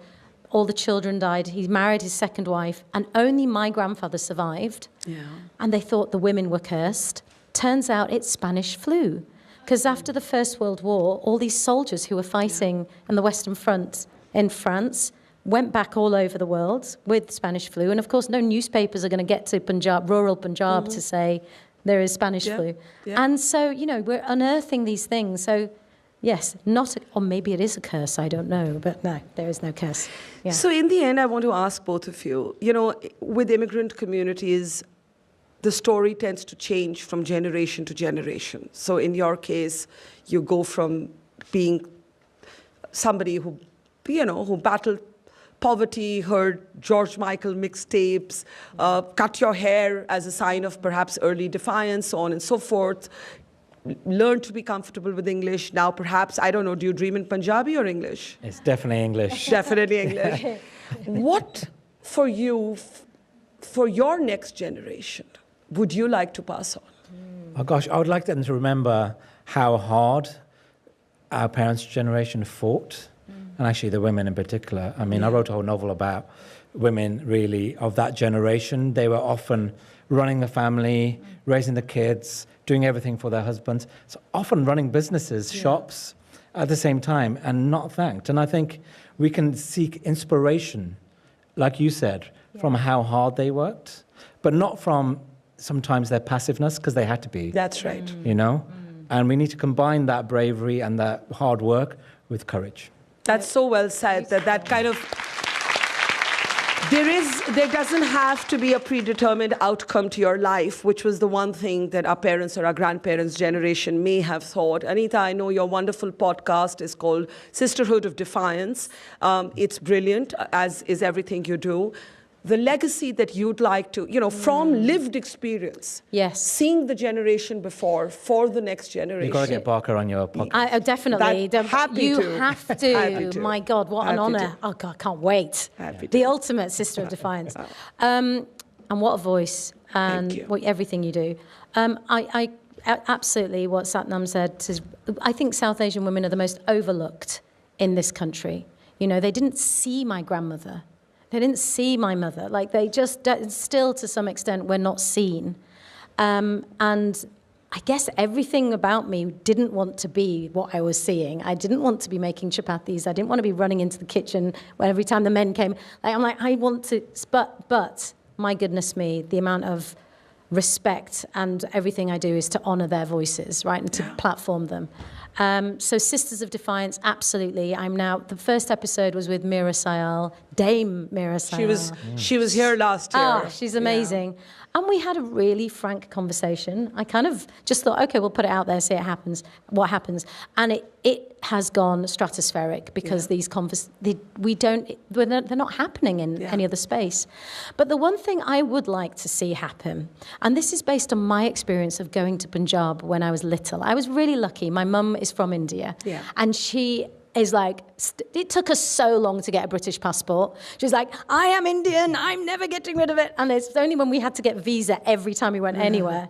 all the children died, he married his second wife, and only my grandfather survived. Yeah. And they thought the women were cursed. Turns out it's Spanish flu. Because after the First World War, all these soldiers who were fighting in the Western Front in France went back all over the world with Spanish flu. And of course, no newspapers are going to get to Punjab, rural Punjab, to say there is Spanish flu. Yeah. And so, you know, we're unearthing these things. So, yes, or maybe it is a curse, I don't know. But no, there is no curse. Yeah. So in the end, I want to ask both of you, you know, with immigrant communities, the story tends to change from generation to generation. So in your case, you go from being somebody who, you know, who battled poverty, heard George Michael mixtapes, cut your hair as a sign of perhaps early defiance, so on and so forth, learned to be comfortable with English. Now perhaps, I don't know, do you dream in Punjabi or English? It's definitely English. Definitely English. What for you, for your next generation, would you like to pass on? Oh gosh, I would like them to remember how hard our parents' generation fought. And actually the women in particular. I mean, I wrote a whole novel about women really of that generation. They were often running the family, raising the kids, doing everything for their husbands. So often running businesses, shops at the same time and not thanked. And I think we can seek inspiration, like you said, from how hard they worked, but not from sometimes their passiveness, because they had to be. That's right. You know? And we need to combine that bravery and that hard work with courage. That's so well said, that kind of, there doesn't have to be a predetermined outcome to your life, which was the one thing that our parents or our grandparents' generation may have thought. Anita, I know your wonderful podcast is called Sisterhood of Defiance. It's brilliant, as is everything you do. The legacy that you'd like to, you know, from lived experience. Yes. Seeing the generation before for the next generation. You've got to get Barker on your podcast. Definitely. Happy you to. have to. Happy to. My God, what an Happy honour. to. Oh, God, I can't wait. Happy The to. ultimate sister of defiance. And what a voice. And everything you do. I absolutely, what Satnam said, is, I think South Asian women are the most overlooked in this country. You know, they didn't see my grandmother. They didn't see my mother. Like, they just, still to some extent, were not seen. And I guess everything about me didn't want to be what I was seeing. I didn't want to be making chapatis. I didn't want to be running into the kitchen when every time the men came. Like, I'm like, I want to, but my goodness me, the amount of respect and everything I do is to honor their voices, right, and to platform them. So Sisters of Defiance, absolutely. The first episode was with Mira Sayal, Dame Mira Sayal. She was here last year. Oh, she's amazing. And we had a really frank conversation. I kind of just thought, okay, we'll put it out there, see what happens. And it has gone stratospheric because these they're not happening in any other space. But the one thing I would like to see happen, and this is based on my experience of going to Punjab when I was little. I was really lucky. My mum is from India. Yeah. And she is like, it took us so long to get a British passport. She was like, I am Indian, I'm never getting rid of it. And it's only when we had to get visa every time we went anywhere.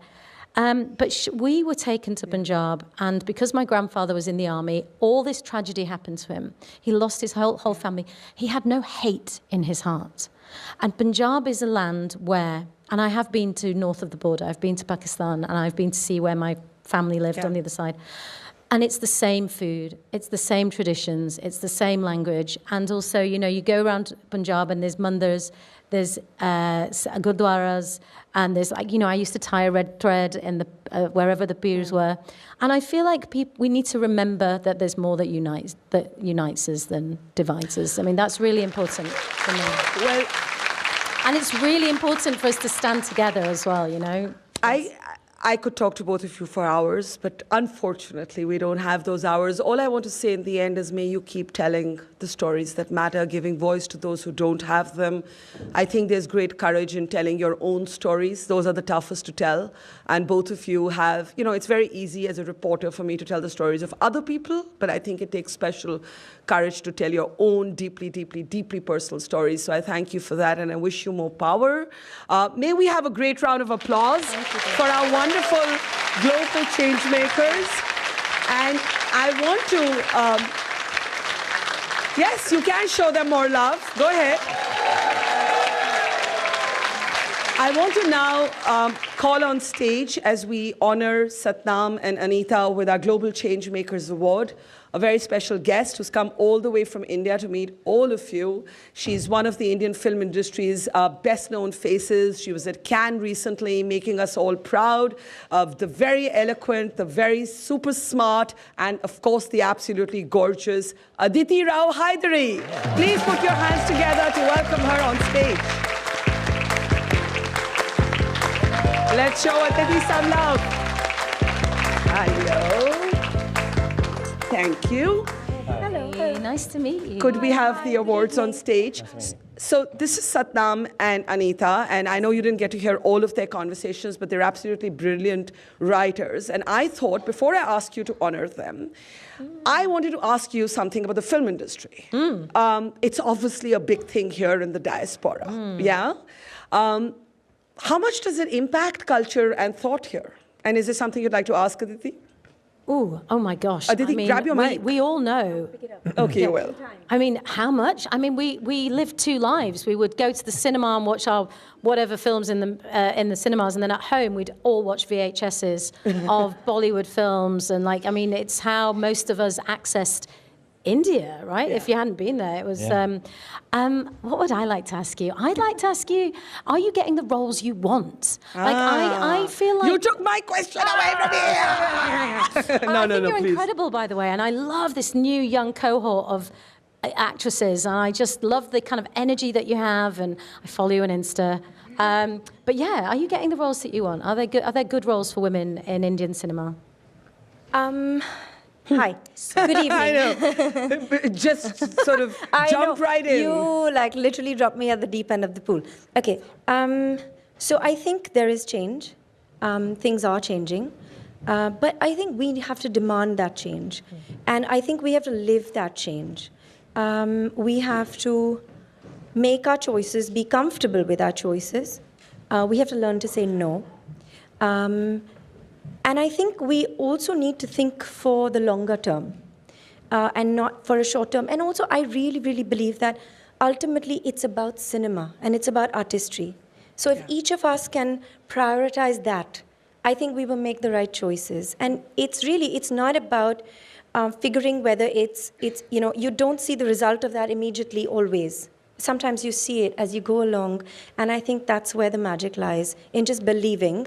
But we were taken to Punjab, and because my grandfather was in the army, all this tragedy happened to him. He lost his whole family. He had no hate in his heart. And Punjab is a land where, and I have been to north of the border, I've been to Pakistan, and I've been to see where my family lived on the other side. And it's the same food, it's the same traditions, it's the same language. And also, you know, you go around Punjab and there's mandars, there's gurdwaras, and there's, like, you know, I used to tie a red thread in the wherever the pirs were. And I feel like we need to remember that there's more that unites us than divides us. I mean, that's really important for me. Well, and it's really important for us to stand together as well, you know. I could talk to both of you for hours, but unfortunately, we don't have those hours. All I want to say in the end is may you keep telling the stories that matter, giving voice to those who don't have them. I think there's great courage in telling your own stories. Those are the toughest to tell. And both of you have, you know, it's very easy as a reporter for me to tell the stories of other people, but I think it takes special courage to tell your own deeply, deeply, deeply personal stories. So I thank you for that, and I wish you more power. May we have a great round of applause for our wonderful global change makers. And I want to, yes, you can show them more love. Go ahead. I want to now call on stage as we honor Satnam and Anita with our Global Changemakers Award, a very special guest who's come all the way from India to meet all of you. She's one of the Indian film industry's best-known faces. She was at Cannes recently, making us all proud of the very eloquent, the very super smart, and of course, the absolutely gorgeous Aditi Rao Hydari. Please put your hands together to welcome her on stage. Let's show Aditi some love. Hello. Thank you. Hello. Nice to meet you. Could we have the awards on stage? So this is Satnam and Anita, and I know you didn't get to hear all of their conversations, but they're absolutely brilliant writers. And I thought, before I ask you to honor them, I wanted to ask you something about the film industry. It's obviously a big thing here in the diaspora, yeah? How much does it impact culture and thought here? And is there something you'd like to ask, Aditi? Ooh, oh my gosh. Aditi, I mean, grab your mic. We all know. Okay, you will. I mean, how much? I mean, we lived two lives. We would go to the cinema and watch our whatever films in the cinemas, and then at home we'd all watch VHSs of Bollywood films, and like, I mean, it's how most of us accessed India, right? Yeah. If you hadn't been there, it was. What would I like to ask you? I'd like to ask you: are you getting the roles you want? Like, I feel like you took my question away from me. I think you're please. incredible, by the way, and I love this new young cohort of actresses, and I just love the kind of energy that you have, and I follow you on Insta. But yeah, are you getting the roles that you want? Are there good roles for women in Indian cinema? Hi. Good evening. I know. Just sort of jump right in. You like literally dropped me at the deep end of the pool. Okay. So I think there is change. Things are changing. But I think we have to demand that change. And I think we have to live that change. We have to make our choices, be comfortable with our choices. We have to learn to say no. And I think we also need to think for the longer term and not for a short term. And also, I really, really believe that ultimately it's about cinema and it's about artistry. So if each of us can prioritize that, I think we will make the right choices. And it's not about figuring whether it's, you know, you don't see the result of that immediately always. Sometimes you see it as you go along. And I think that's where the magic lies, in just believing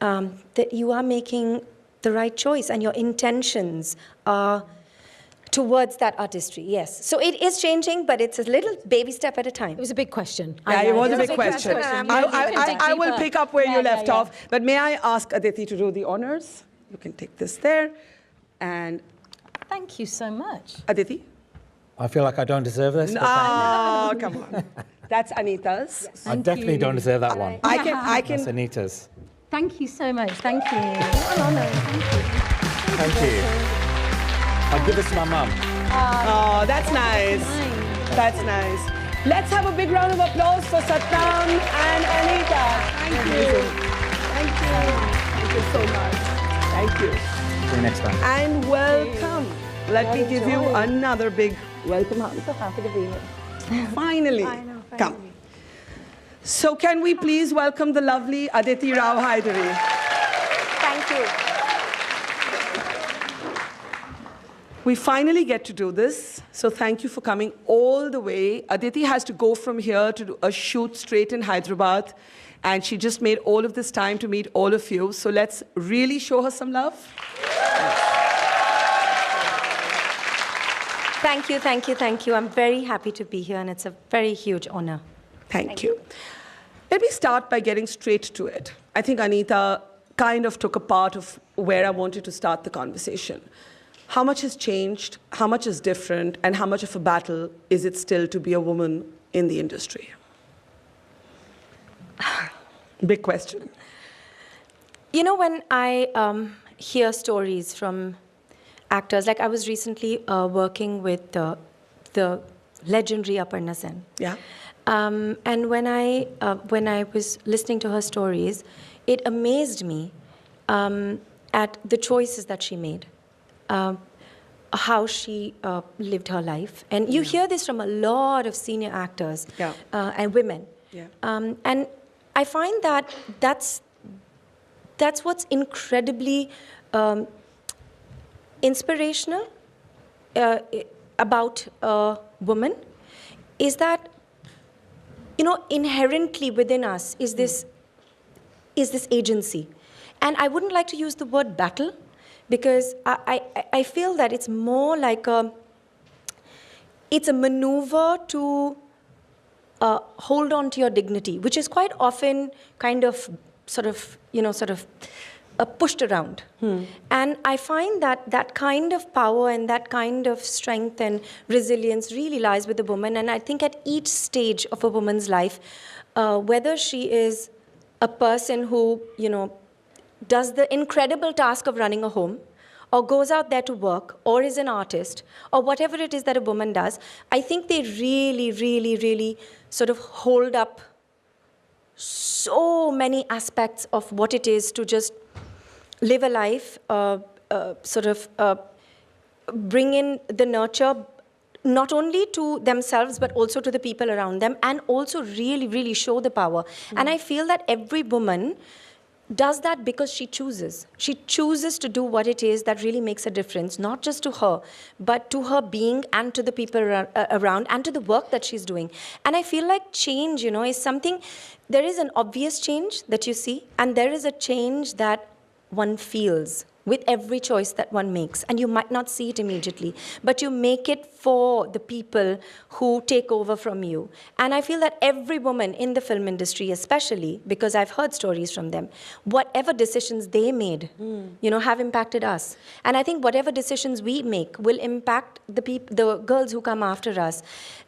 that you are making the right choice and your intentions are towards that artistry, yes. So it is changing, but it's a little baby step at a time. It was a big question. Yeah, it was a big question. question. I will pick up where you left off. But may I ask Aditi to do the honors? You can take this there. And Thank you so much. Aditi? I feel like I don't deserve this. but Oh, come on. That's Anita's. I definitely don't deserve that one. I That's can. Anita's. Thank you so much. Thank you. What an honor. Thank you. Thank you. I'll give this to my mum. Oh, that's nice. That's nice. Let's have a big round of applause for Satnam and Anita. Thank you. Thank you. Thank you so much. Thank you. See you next time. And welcome. Let me give you another big welcome hug. So happy to be here. Finally. Come. So can we please welcome the lovely Aditi Rao Haidari. Thank you. We finally get to do this, so thank you for coming all the way. Aditi has to go from here to do a shoot straight in Hyderabad, and she just made all of this time to meet all of you, so let's really show her some love. Thank you, thank you, thank you. I'm very happy to be here, and it's a very huge honor. Thank you. Let me start by getting straight to it. I think Anita kind of took a part of where I wanted to start the conversation. How much has changed, how much is different, and how much of a battle is it still to be a woman in the industry? Big question. You know, when I hear stories from actors, like I was recently working with the legendary Aparna Sen. Yeah. And when I was listening to her stories, it amazed me at the choices that she made. How she lived her life. And you hear this from a lot of senior actors and women. Yeah. And I find that that's what's incredibly inspirational about a woman, is that, you know, inherently within us is this agency. And I wouldn't like to use the word battle, because I feel that it's more like it's a maneuver to hold on to your dignity, which is quite often kind of pushed around. And I find that that kind of power and that kind of strength and resilience really lies with the woman. And I think at each stage of a woman's life, whether she is a person who, you know, does the incredible task of running a home, or goes out there to work, or is an artist, or whatever it is that a woman does, I think they really, really, really sort of hold up so many aspects of what it is to just live a life, bring in the nurture, not only to themselves, but also to the people around them, and also really, really show the power. And I feel that every woman does that because she chooses. She chooses to do what it is that really makes a difference, not just to her, but to her being and to the people around and to the work that she's doing. And I feel like change, you know, is something, there is an obvious change that you see, and there is a change that one feels with every choice that one makes. And you might not see it immediately, but you make it for the people who take over from you. And I feel that every woman in the film industry, especially, because I've heard stories from them, whatever decisions they made, you know, have impacted us. And I think whatever decisions we make will impact the girls who come after us.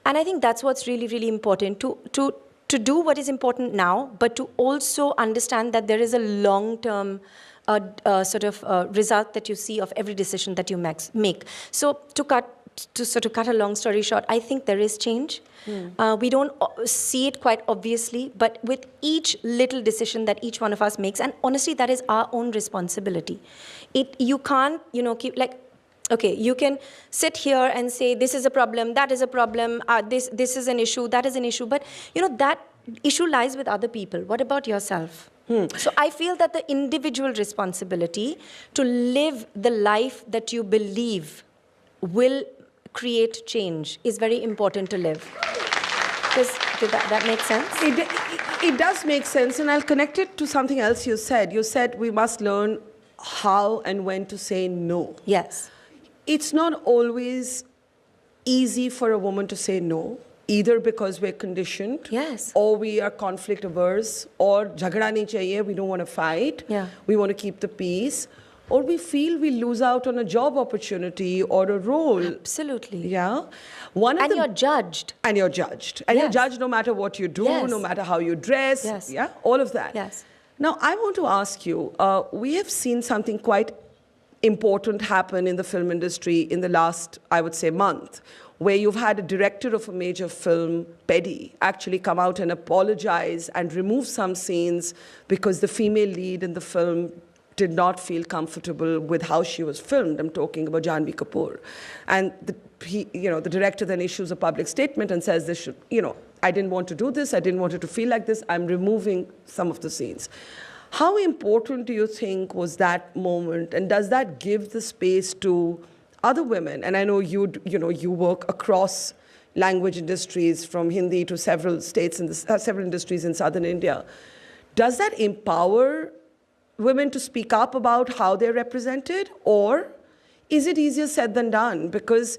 And I think that's what's really, really important, to do what is important now, but to also understand that there is a long-term result that you see of every decision that you make. So to cut a long story short, I think there is change. We don't see it quite obviously, but with each little decision that each one of us makes, and honestly, that is our own responsibility. You can't, you know, keep like, okay, you can sit here and say, this is a problem, that is a problem, this is an issue, that is an issue, but you know, that issue lies with other people. What about yourself? So I feel that the individual responsibility to live the life that you believe will create change is very important to live. Does that make sense? It does make sense, and I'll connect it to something else you said. You said we must learn how and when to say no. Yes. it's not always easy for a woman to say no, either because we're conditioned, Yes. or we are conflict averse, or jhagda nahi chahiye, we don't want to fight, Yeah. we want to keep the peace, or we feel we lose out on a job opportunity or a role. Absolutely. Yeah. One of And the- you're judged. And you're judged. And you're Yes. judged no matter what you do, Yes. no matter how you dress. Yes. Yeah, all of that. Yes. Now, I want to ask you, we have seen something quite important happen in the film industry in the last, I would say, month, where you've had a director of a major film, Petty, actually come out and apologize and remove some scenes because the female lead in the film did not feel comfortable with how she was filmed. I'm talking about Janvi Kapoor. And the director then issues a public statement and says, this should, I didn't want to do this, I didn't want it to feel like this, I'm removing some of the scenes. How important do you think was that moment, and does that give the space to other women? And I know you work across language industries, from Hindi to several states and several industries in southern India. Does that empower women to speak up about how they're represented, or is it easier said than done? Because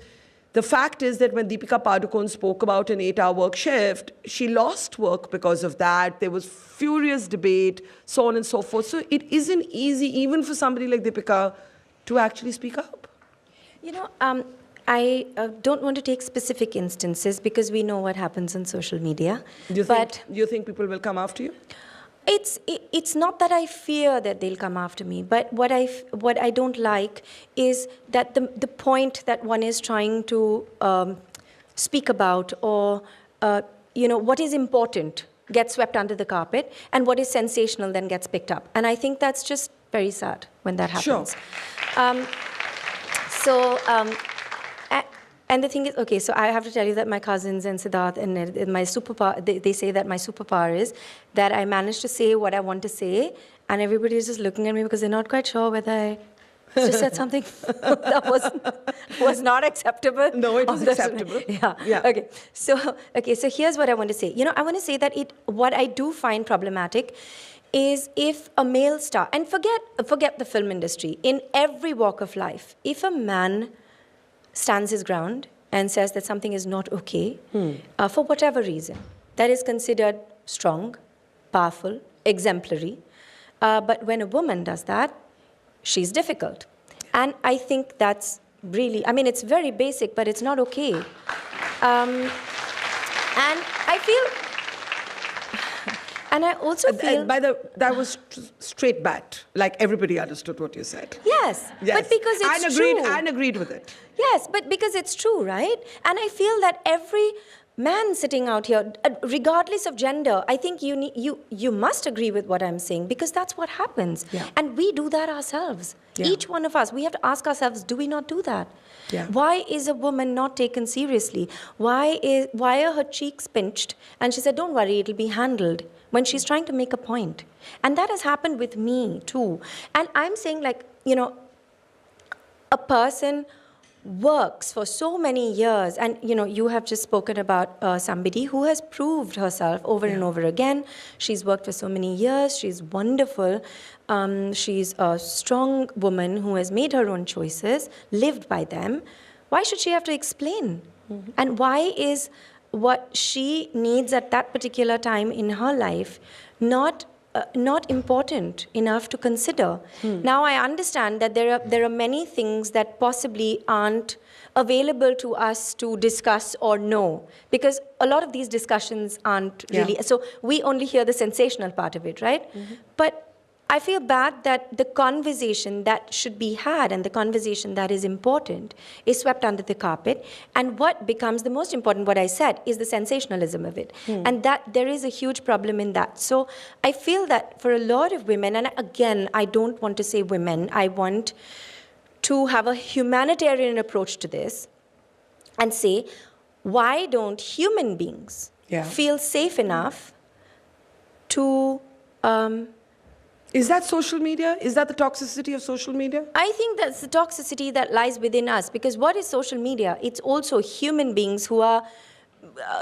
the fact is that when Deepika Padukone spoke about an 8-hour work shift, she lost work because of that. There was furious debate, so on and so forth. So it isn't easy, even for somebody like Deepika, to actually speak up. I don't want to take specific instances because we know what happens on social media. Do you think people will come after you? It's not that I fear that they'll come after me, but what I don't like is that the point that one is trying to speak about, or what is important gets swept under the carpet, and what is sensational then gets picked up. And I think that's just very sad when that happens. Sure. And the thing is, okay, so I have to tell you that my cousins and Siddharth and my superpower, they say that my superpower is that I manage to say what I want to say, and everybody is just looking at me because they're not quite sure whether I just said something that was not acceptable. No, it was acceptable. Yeah. Okay. So here's what I want to say. I want to say that what I do find problematic is if a male star, and forget the film industry, in every walk of life, if a man stands his ground and says that something is not okay, for whatever reason, that is considered strong, powerful, exemplary. But when a woman does that, she's difficult. And I think that's really, it's very basic, but it's not okay. And I feel... And I also feel... that was straight bat. Like everybody understood what you said. Yes. But because it's true. And agreed with it. Yes, but because it's true, right? And I feel that every man sitting out here, regardless of gender, I think you must agree with what I'm saying, because that's what happens. Yeah. And we do that ourselves. Yeah. Each one of us, we have to ask ourselves, do we not do that? Yeah. Why is a woman not taken seriously? Why are her cheeks pinched? And she said, don't worry, it'll be handled, when she's trying to make a point. And that has happened with me too. And I'm saying, a person works for so many years, and you have just spoken about somebody who has proved herself over and over again. She's worked for so many years. She's wonderful. She's a strong woman who has made her own choices, lived by them. Why should she have to explain? Mm-hmm. And why is what she needs at that particular time in her life not important enough to consider? Now I understand that there are many things that possibly aren't available to us to discuss or know, because a lot of these discussions aren't really, so we only hear the sensational part of it, right? Mm-hmm. But I feel bad that the conversation that should be had and the conversation that is important is swept under the carpet. And what becomes the most important, what I said, is the sensationalism of it. And that there is a huge problem in that. So I feel that for a lot of women, and again, I don't want to say women, I want to have a humanitarian approach to this and say, why don't human beings feel safe enough to... Is that social media? Is that the toxicity of social media? I think that's the toxicity that lies within us, because what is social media? It's also human beings who are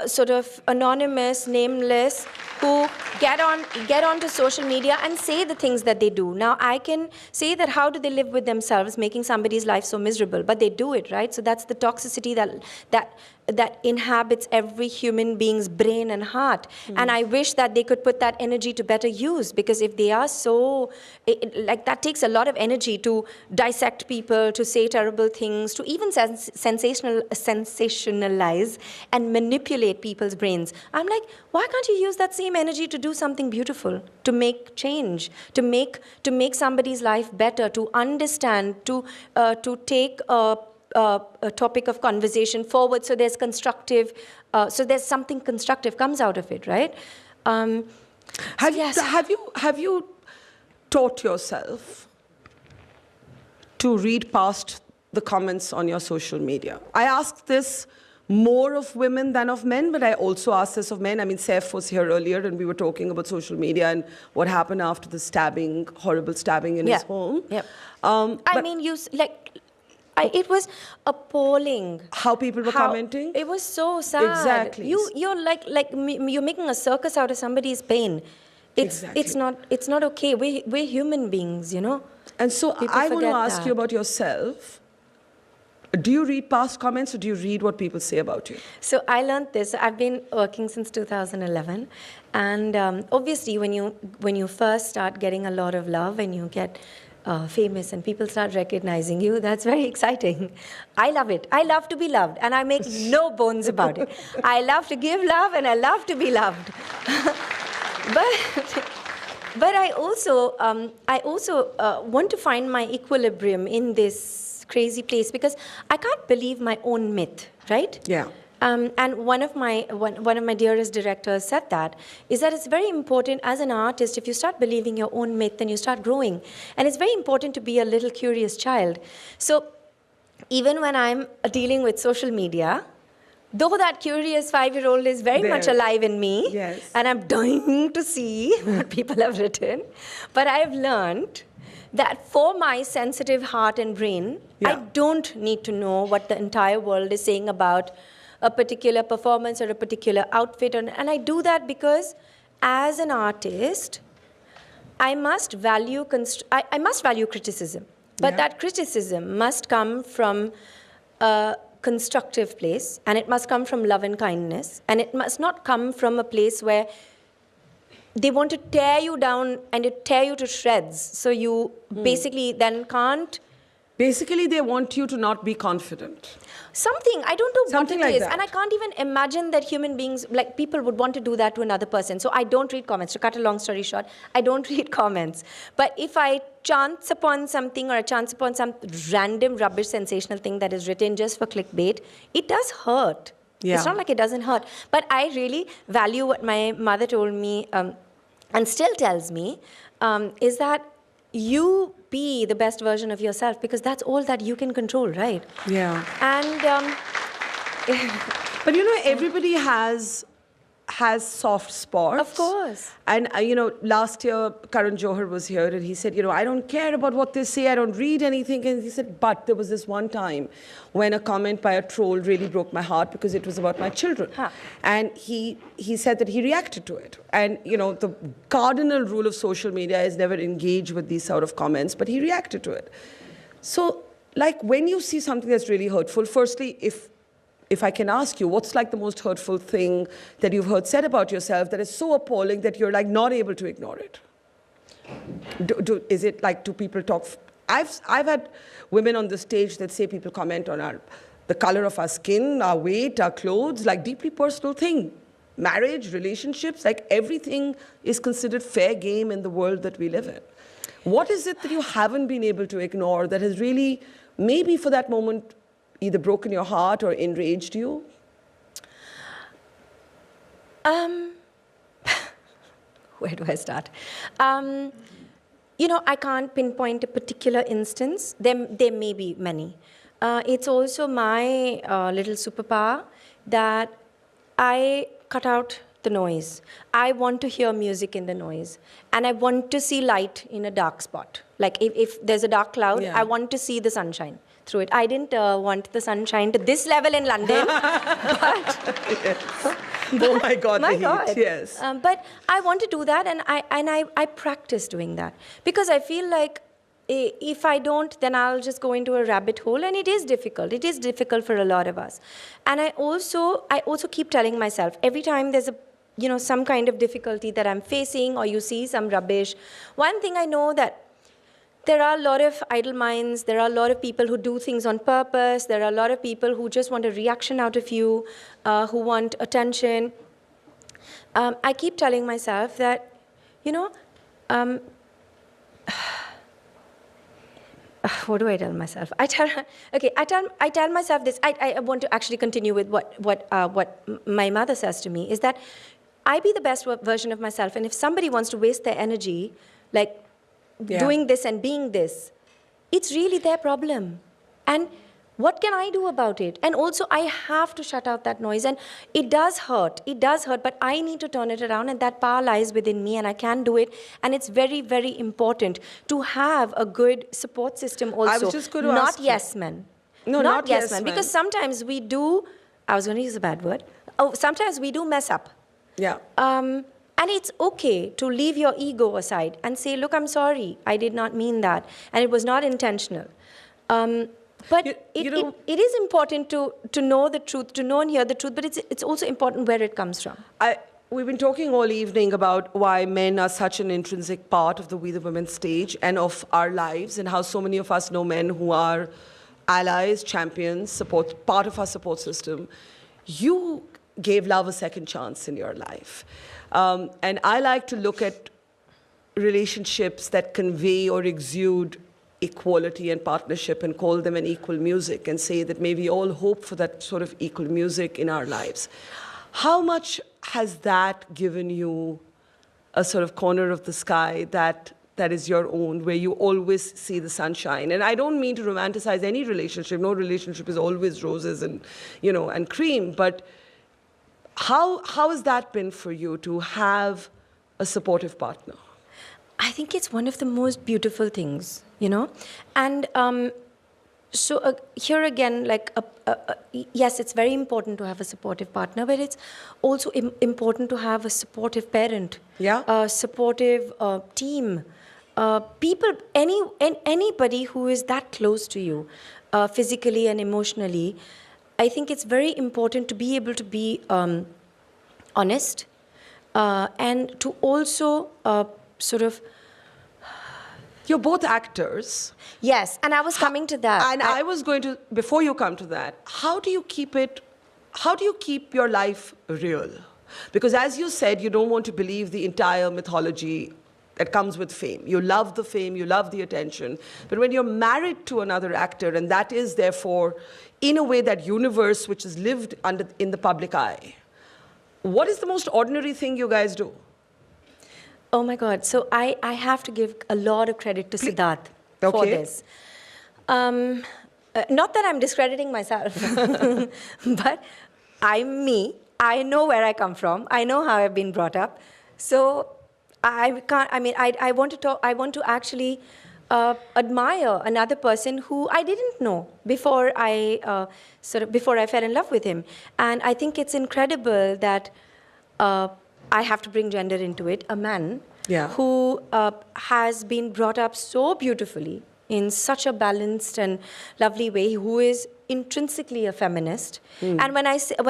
sort of anonymous, nameless, who get onto social media and say the things that they do. Now, I can say that how do they live with themselves, making somebody's life so miserable, but they do it, right? So that's the toxicity that inhabits every human being's brain and heart. And I wish that they could put that energy to better use, because if they are so, like, that takes a lot of energy to dissect people, to say terrible things, to even sensationalize and manipulate people's brains. I'm like, why can't you use that same energy to do something beautiful, to make change, to make somebody's life better, to understand, to take a topic of conversation forward, so there's constructive, so there's something constructive comes out of it, right? Have you taught yourself to read past the comments on your social media? I ask this more of women than of men, but I also ask this of men. I mean, Saif was here earlier, and we were talking about social media and what happened after the stabbing, horrible stabbing in his home. Yeah. I mean, it was appalling how people were commenting. It was so sad. Exactly. You're you're making a circus out of somebody's pain. It's not okay. We're human beings, you know. And so I want to ask you about yourself. Do you read past comments, or do you read what people say about you? So I learned this. I've been working since 2011, and obviously when you first start getting a lot of love and you get famous and people start recognizing you, that's very exciting. I love it. I love to be loved, and I make no bones about it. I love to give love, and I love to be loved. But I also want to find my equilibrium in this crazy place, because I can't believe my own myth, right? Yeah. And one of my dearest directors said that it's very important as an artist, if you start believing your own myth, then you start growing. And it's very important to be a little curious child. So even when I'm dealing with social media, though that curious 5-year-old is very much alive in me, yes, and I'm dying to see what people have written, but I've learned that for my sensitive heart and brain, I don't need to know what the entire world is saying about a particular performance or a particular outfit. And I do that because as an artist, I must value criticism. But that criticism must come from a constructive place, and it must come from love and kindness, and it must not come from a place where they want to tear you down and tear you to shreds. So you basically then can't. Basically, they want you to not be confident. Something, I don't know Something what it like is. that. And I can't even imagine that human beings, like people would want to do that to another person. So I don't read comments. To cut a long story short, I don't read comments. But if I chance upon something, or I chance upon some random rubbish sensational thing that is written just for clickbait, it does hurt. Yeah. It's not like it doesn't hurt. But I really value what my mother told me, and still tells me, is that you be the best version of yourself, because that's all that you can control, right? Yeah. And but you know, everybody has soft spots. Of course. And last year Karan Johar was here, and he said, I don't care about what they say, I don't read anything. And he said, but there was this one time when a comment by a troll really broke my heart, because it was about my children. And he said that he reacted to it. And the cardinal rule of social media is never engage with these sort of comments, but he reacted to it. So like, when you see something that's really hurtful, firstly, if I can ask you, what's like the most hurtful thing that you've heard said about yourself that is so appalling that you're like not able to ignore it? Is it like, do people talk? I've had women on the stage that say people comment on the color of our skin, our weight, our clothes, like deeply personal thing. Marriage, relationships, like everything is considered fair game in the world that we live in. What is it that you haven't been able to ignore that has really, maybe for that moment, either broken your heart or enraged you? Where do I start? I can't pinpoint a particular instance. There may be many. It's also my little superpower that I cut out the noise. I want to hear music in the noise. And I want to see light in a dark spot. Like if there's a dark cloud, I want to see the sunshine through it. I didn't want the sunshine to this level in London, but... Oh my God, my the God. heat, yes. But I want to do that, and I practice doing that. Because I feel like if I don't, then I'll just go into a rabbit hole, and it is difficult. It is difficult for a lot of us. And I also keep telling myself, every time there's some kind of difficulty that I'm facing, or you see some rubbish, one thing I know that there are a lot of idle minds, there are a lot of people who do things on purpose, there are a lot of people who just want a reaction out of you, who want attention. I keep telling myself that, what do I tell myself? I tell myself this. I want to actually continue with what my mother says to me, is that I be the best version of myself, and if somebody wants to waste their energy, like doing this and being this, it's really their problem. And what can I do about it? And also, I have to shut out that noise. And it does hurt, but I need to turn it around, and that power lies within me, and I can do it. And it's very, very important to have a good support system also. I was just going to not ask you. yes men. No, not yes men. Because sometimes we do, I was going to use a bad word, sometimes we do mess up. Yeah. And it's okay to leave your ego aside and say, look, I'm sorry, I did not mean that, and it was not intentional. But it is important to know the truth, to know and hear the truth, but it's also important where it comes from. We've been talking all evening about why men are such an intrinsic part of the We the Women stage and of our lives, and how so many of us know men who are allies, champions, part of our support system. You gave love a second chance in your life. And I like to look at relationships that convey or exude equality and partnership and call them an equal music, and say that maybe all hope for that sort of equal music in our lives. How much has that given you a sort of corner of the sky that is your own, where you always see the sunshine? And I don't mean to romanticize any relationship. No relationship is always roses and, and cream. But how has that been for you to have a supportive partner? I think it's one of the most beautiful things, And so here again, like, yes, it's very important to have a supportive partner, but it's also important to have a supportive parent, a supportive team, people, anybody who is that close to you, physically and emotionally. I think it's very important to be able to be honest, and to also sort of... You're both actors. Yes, and I was coming to that. And I was going to, before you come to that, how do you keep your life real? Because as you said, you don't want to believe the entire mythology that comes with fame. You love the fame, you love the attention. But when you're married to another actor, and that is therefore, in a way, that universe which is lived in the public eye, what is the most ordinary thing you guys do? Oh my God. So I have to give a lot of credit to Siddharth for this. Not that I'm discrediting myself, but I'm me. I know where I come from. I know how I've been brought up. So I want to actually admire another person who I didn't know before I fell in love with him. And I think it's incredible that I have to bring gender into it, a man who has been brought up so beautifully in such a balanced and lovely way, who is intrinsically a feminist. And when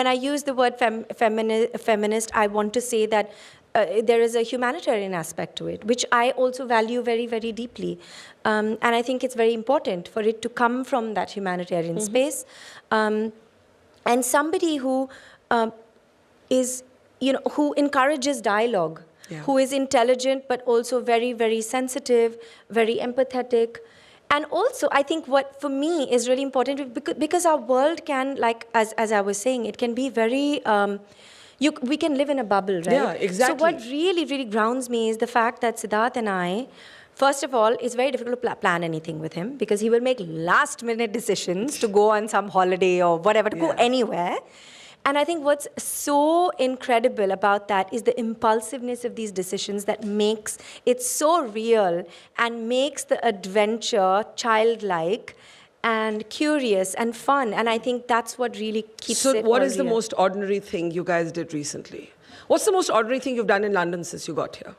I use the word feminist, I want to say that there is a humanitarian aspect to it, which I also value very, very deeply. And I think it's very important for it to come from that humanitarian space. And somebody who is... who encourages dialogue, who is intelligent, but also very, very sensitive, very empathetic. And also, I think what for me is really important, because our world can, like, as I was saying, it can be very, we can live in a bubble, right? Yeah, exactly. So what really, really grounds me is the fact that Siddharth and I, first of all, it's very difficult to plan anything with him, because he will make last-minute decisions to go on some holiday or whatever, to go anywhere. And I think what's so incredible about that is the impulsiveness of these decisions that makes it so real and makes the adventure childlike and curious and fun. And I think that's what really keeps it So what all is the real. most ordinary thing you guys did recently? What's the most ordinary thing you've done in London since you got here?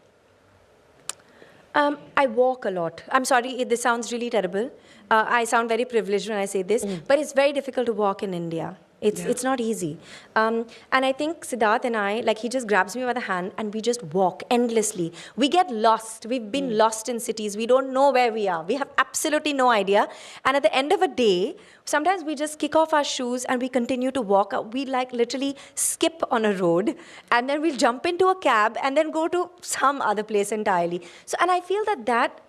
I walk a lot. I'm sorry, this sounds really terrible. I sound very privileged when I say this, but it's very difficult to walk in India. It's not easy. And I think Siddharth and I, like, he just grabs me by the hand and we just walk endlessly. We get lost. We've been lost in cities. We don't know where we are. We have absolutely no idea. And at the end of a day, sometimes we just kick off our shoes and we continue to walk. We like literally skip on a road and then we'll jump into a cab and then go to some other place entirely. So, and I feel that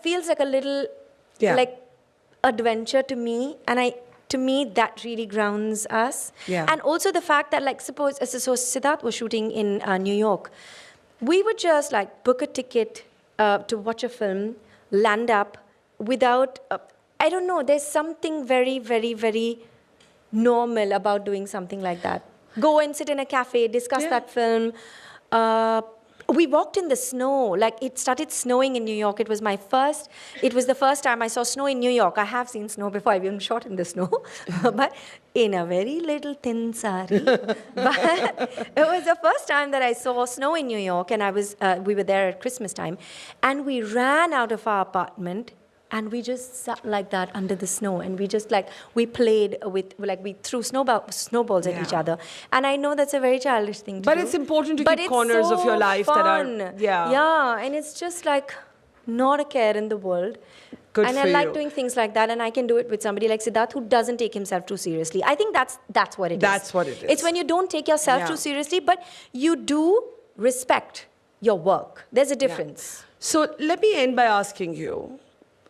feels like a little like adventure to me. And to me, that really grounds us. Yeah. And also the fact that, like, suppose, so Siddharth was shooting in New York. We would just, like, book a ticket to watch a film, land up without, I don't know, there's something very, very, very normal about doing something like that. Go and sit in a cafe, discuss that film. We walked in the snow. Like, it started snowing in New York. It was the first time I saw snow in New York. I have seen snow before. I've even shot in the snow, but in a very little thin sari. But it was the first time that I saw snow in New York, and we were there at Christmas time, and we ran out of our apartment. And we just sat like that under the snow, and we played with, like, we threw snowballs at each other. And I know that's a very childish thing to do. But it's important to keep corners of your life that are, and it's just like not a care in the world. Good and for I like you. doing things like that, and I can do it with somebody like Siddharth who doesn't take himself too seriously. I think that's what it is. That's what it is. It's when you don't take yourself too seriously, but you do respect your work. There's a difference. So let me end by asking you,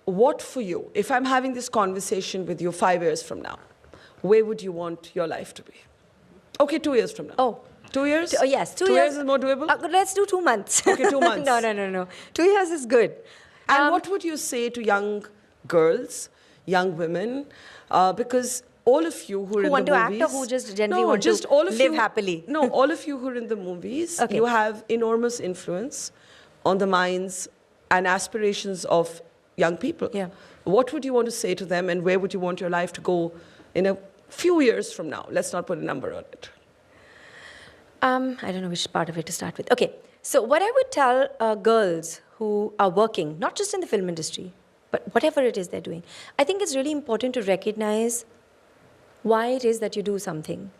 what for you, if I'm having this conversation with you 5 years from now, where would you want your life to be? Okay, 2 years from now. Oh. 2 years? Yes, 2 2 years. years is more doable? Let's do 2 months. Okay, 2 months. No. 2 years is good. And what would you say to young girls, young women, because all of you who are in the movies... Who want to act or who just generally want just to all of live you, happily? No, all of you who are in the movies, Okay. you have enormous influence on the minds and aspirations of young people. Yeah. What would you want to say to them, and where would you want your life to go in a few years from now? Let's not put a number on it. I don't know which part of it to start with. Okay, so what I would tell girls who are working, not just in the film industry, but whatever it is they're doing, I think it's really important to recognize why it is that you do something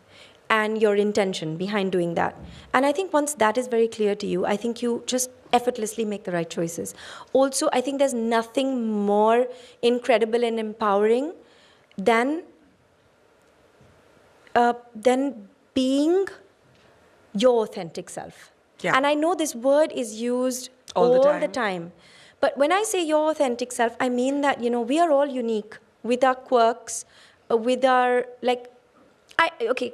and your intention behind doing that. And I think once that is very clear to you, I think you just effortlessly make the right choices. Also, I think there's nothing more incredible and empowering than being your authentic self. Yeah. And I know this word is used All the the time. But when I say your authentic self, I mean that, we are all unique with our quirks, with our,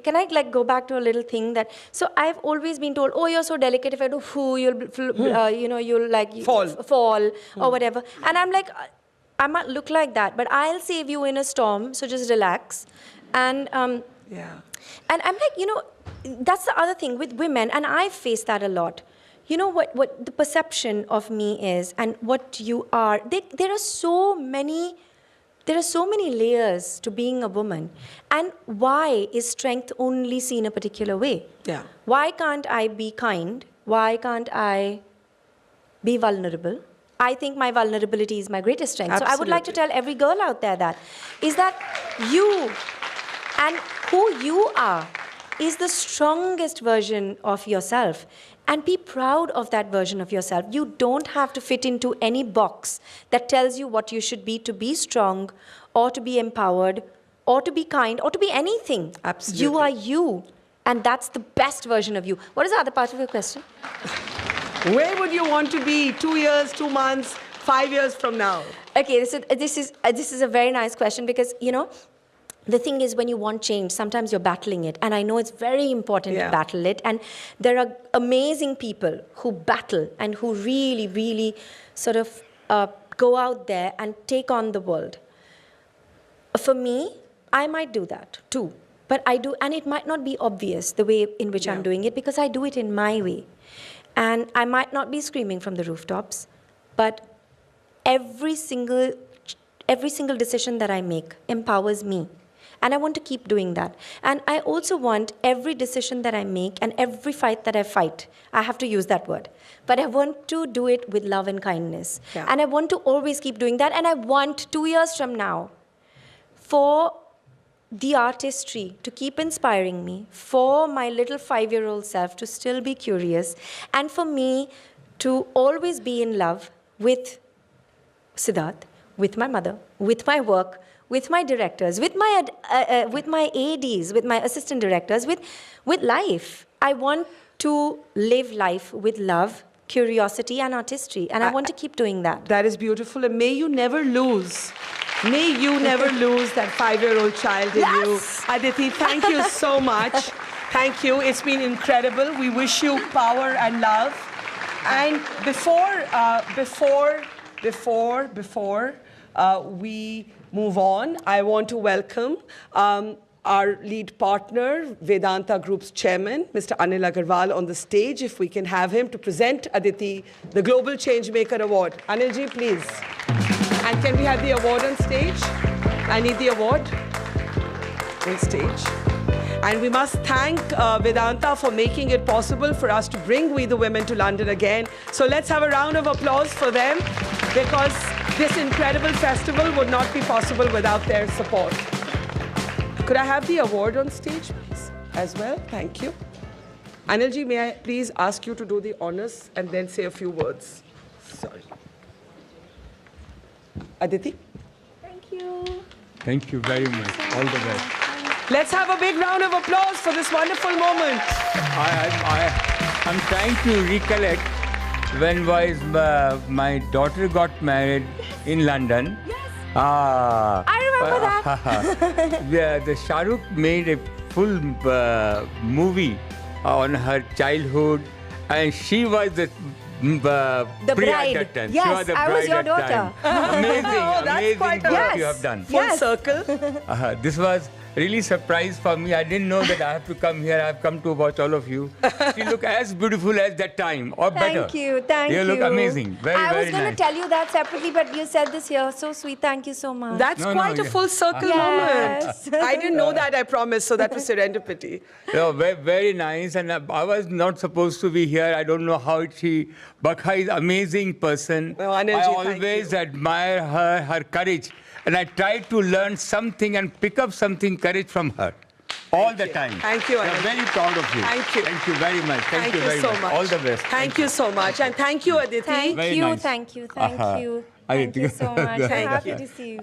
can I go back to a little thing that, so I've always been told, oh, you're so delicate, if I do foo, you'll fall or whatever. And I'm like, I might look like that, but I'll save you in a storm, so just relax. And and I'm like, that's the other thing with women, and I've faced that a lot. You know what the perception of me is and what you are. There are so many layers to being a woman. And why is strength only seen a particular way? Yeah. Why can't I be kind? Why can't I be vulnerable? I think my vulnerability is my greatest strength. Absolutely. So I would like to tell every girl out there that you and who you are is the strongest version of yourself. And be proud of that version of yourself. You don't have to fit into any box that tells you what you should be to be strong or to be empowered or to be kind or to be anything. Absolutely. You are you. And that's the best version of you. What is the other part of your question? Where would you want to be 2 years, 2 months, 5 years from now? Okay, this is a very nice question because, the thing is, when you want change, sometimes you're battling it. And I know it's very important to battle it. And there are amazing people who battle and who really, really sort of go out there and take on the world. For me, I might do that too. But I do, and it might not be obvious the way in which I'm doing it, because I do it in my way. And I might not be screaming from the rooftops, but every single decision that I make empowers me. And I want to keep doing that. And I also want every decision that I make and every fight that I fight, I have to use that word, but I want to do it with love and kindness. Yeah. And I want to always keep doing that. And I want 2 years from now for the artistry to keep inspiring me, for my little 5-year-old self to still be curious, and for me to always be in love with Siddharth, with my mother, with my work, with my directors, with my ADs, with my assistant directors, with life. I want to live life with love, curiosity, and artistry, and I want to keep doing that. That is beautiful, and may you never lose. May you never lose that 5-year-old child in you. Aditi, thank you so much. Thank you. It's been incredible. We wish you power and love. And before we move on, I want to welcome our lead partner, Vedanta Group's chairman, Mr. Anil Agarwal, on the stage. If we can have him to present Aditi the Global Changemaker Award. Anilji, please. And can we have the award on stage? I need the award on stage. And we must thank Vedanta for making it possible for us to bring We the Women to London again. So let's have a round of applause for them, because this incredible festival would not be possible without their support. Could I have the award on stage, please, as well? Thank you. Anilji, may I please ask you to do the honors and then say a few words? Sorry. Aditi? Thank you. Thank you very much. All the best. Let's have a big round of applause for this wonderful moment. I'm trying to recollect when my daughter got married in London. Yes. I remember that. The Shah Rukh made a full movie on her childhood, and she was the bride. At that time. Yes, she was the I bride was your at that daughter. time. Amazing, that's amazing quite work Yes. you have done. Full circle. This was really surprise for me. I didn't know that I have to come here. I have come to watch all of you. You look as beautiful as that time, or better. Thank you, thank you. You look amazing. Very, I was very going nice. to tell you that separately, but you said this here. So sweet. Thank you so much. That's quite a yeah. full circle Yes. moment. I didn't know that, I promise, so that was serendipity. No, very, very nice. And I was not supposed to be here. I don't know how she... Bakha is an amazing person. Oh, Anilji, I thank always you. admire her courage. And I try to learn something and pick up something courage from her. All the time. Thank you, I'm Anil. very proud of you. Thank you. Thank you very much. Thank you very so much. All the best. Thank you so much. And thank you, Aditi. Thank Very you, nice. thank you, thank you. Aditi. Thank you so much. I'm Thank happy you. to see you.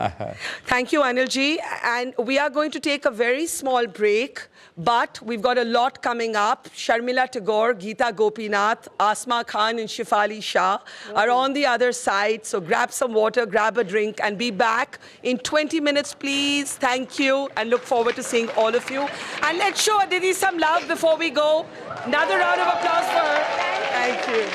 Thank you, Anilji. And we are going to take a very small break, but we've got a lot coming up. Sharmila Tagore, Geeta Gopinath, Asma Khan and Shifali Shah are on the other side. So grab some water, grab a drink, and be back in 20 minutes, please. Thank you, and look forward to seeing all of you. And let's show Aditi some love before we go. Another round of applause for her. Thank you.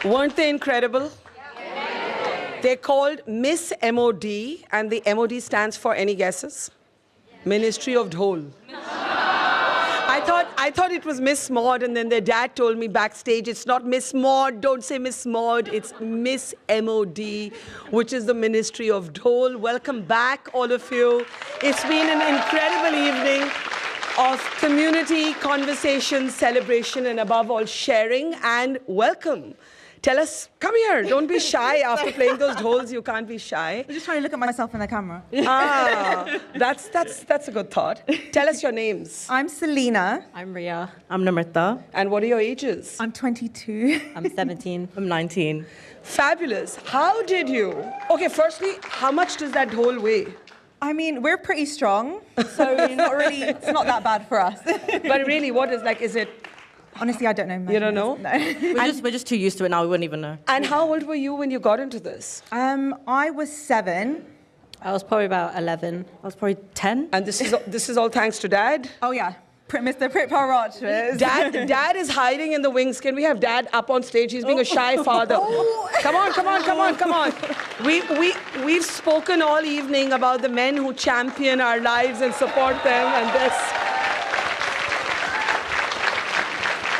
Weren't they incredible? They're called Miss MOD, and the MOD stands for, any guesses? Ministry of Dhol. I thought it was Miss Maud, and then their dad told me backstage, it's not Miss Maud, don't say Miss Maud, it's Miss MOD, which is the Ministry of Dhol. Welcome back, all of you. It's been an incredible evening of community, conversation, celebration, and above all, sharing, and welcome. Tell us, come here, don't be shy. After playing those dhols, you can't be shy. I'm just trying to look at myself in the camera. That's a good thought. Tell us your names. I'm Selena. I'm Ria. I'm Namrita. And what are your ages? I'm 22. I'm 17. I'm 19. Fabulous. How did you? Okay, firstly, how much does that dhol weigh? I mean, we're pretty strong, so it's not that bad for us. But really, what is it? Honestly, I don't know. You don't know? No. We're just too used to it now. We wouldn't even know. And how old were you when you got into this? I was 7. I was probably about 11. I was probably 10. And this is all thanks to Dad? Oh yeah, Mr. Pritpal Raj. Dad is hiding in the wings. Can we have Dad up on stage? He's being a shy father. Come on. We've spoken all evening about the men who champion our lives and support them, and this.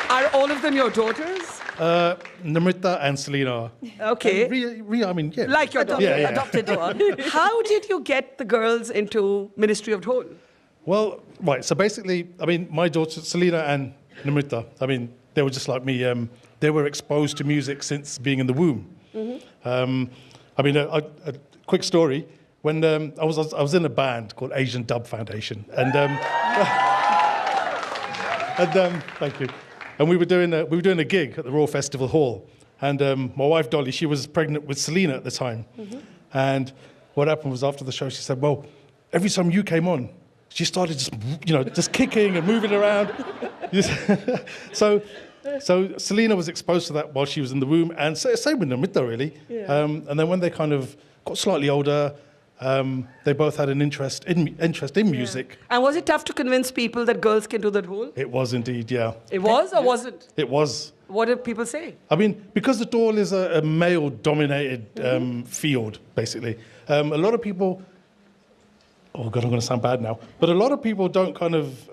Are all of them your daughters? Namrita and Selena. Okay. Ria, I mean, yeah. Like your daughter, Yeah. adopted daughter. How did you get the girls into Ministry of Dhol? Well, right, so basically, I mean, my daughters, Selena and Namrita, I mean, they were just like me. They were exposed to music since being in the womb. Mm-hmm. I mean, a quick story. When I was in a band called Asian Dub Foundation, and thank you. And we were doing a gig at the Royal Festival Hall, and my wife Dolly, she was pregnant with Selena at the time, and what happened was after the show, she said, "Well, every time you came on, she started just kicking and moving around." so Selena was exposed to that while she was in the womb, and same with Namrita really. Yeah. And then when they kind of got slightly older, they both had an interest in music. And was it tough to convince people that girls can do that dhol? It was indeed, yeah. It was or wasn't? It was. What did people say? I mean, because the dhol is a male-dominated field, basically. A lot of people, oh God, I'm going to sound bad now, but a lot of people don't kind of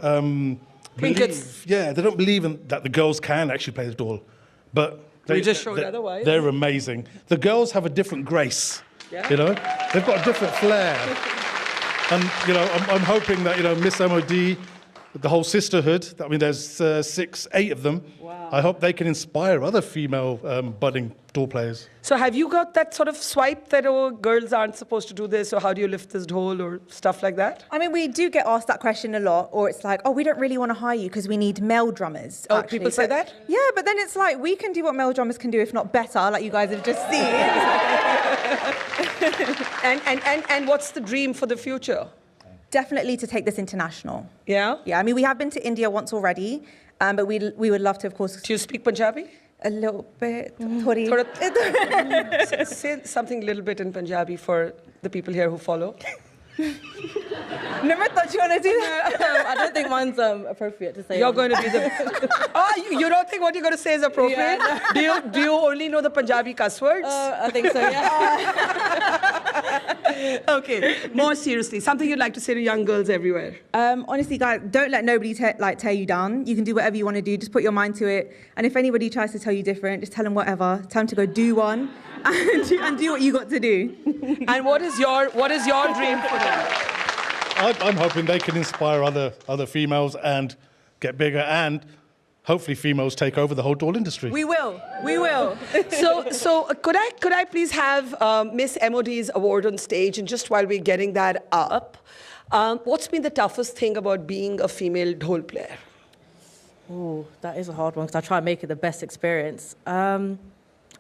believe, they don't believe that the girls can actually play the dhol. But We just showed otherwise. They're amazing. The girls have a different grace. Yeah. You know, they've got a different flair. And, I'm hoping that, Miss MOD, the whole sisterhood, I mean, there's 8 of them. Wow. I hope they can inspire other female budding dhol players. So have you got that sort of swipe that, girls aren't supposed to do this, or how do you lift this dhol, or stuff like that? I mean, we do get asked that question a lot, or it's like, oh, we don't really want to hire you because we need male drummers. Oh, actually. people say that? Yeah, but then it's like, we can do what male drummers can do, if not better, like you guys have just seen. And what's the dream for the future? Definitely to take this international. Yeah? Yeah, I mean, we have been to India once already, but we would love to, of course. Do you speak Punjabi? A little bit. Say something a little bit in Punjabi for the people here who follow. Never thought you want to do that. I don't think mine's appropriate to say. You're going to be the... you don't think what you're going to say is appropriate? Yeah, Do you only know the Punjabi cuss words? I think so, yeah. Okay, more seriously, something you'd like to say to young girls everywhere? Honestly, guys, don't let nobody tear you down. You can do whatever you want to do. Just put your mind to it. And if anybody tries to tell you different, just tell them whatever. Tell them to go do one and do what you got to do. And what is your dream for them? I'm hoping they can inspire other females and get bigger, and hopefully females take over the whole dhol industry. We will. So could I please have Miss MOD's award on stage? And just while we're getting that up, what's been the toughest thing about being a female dhol player? Oh, that is a hard one because I try and make it the best experience.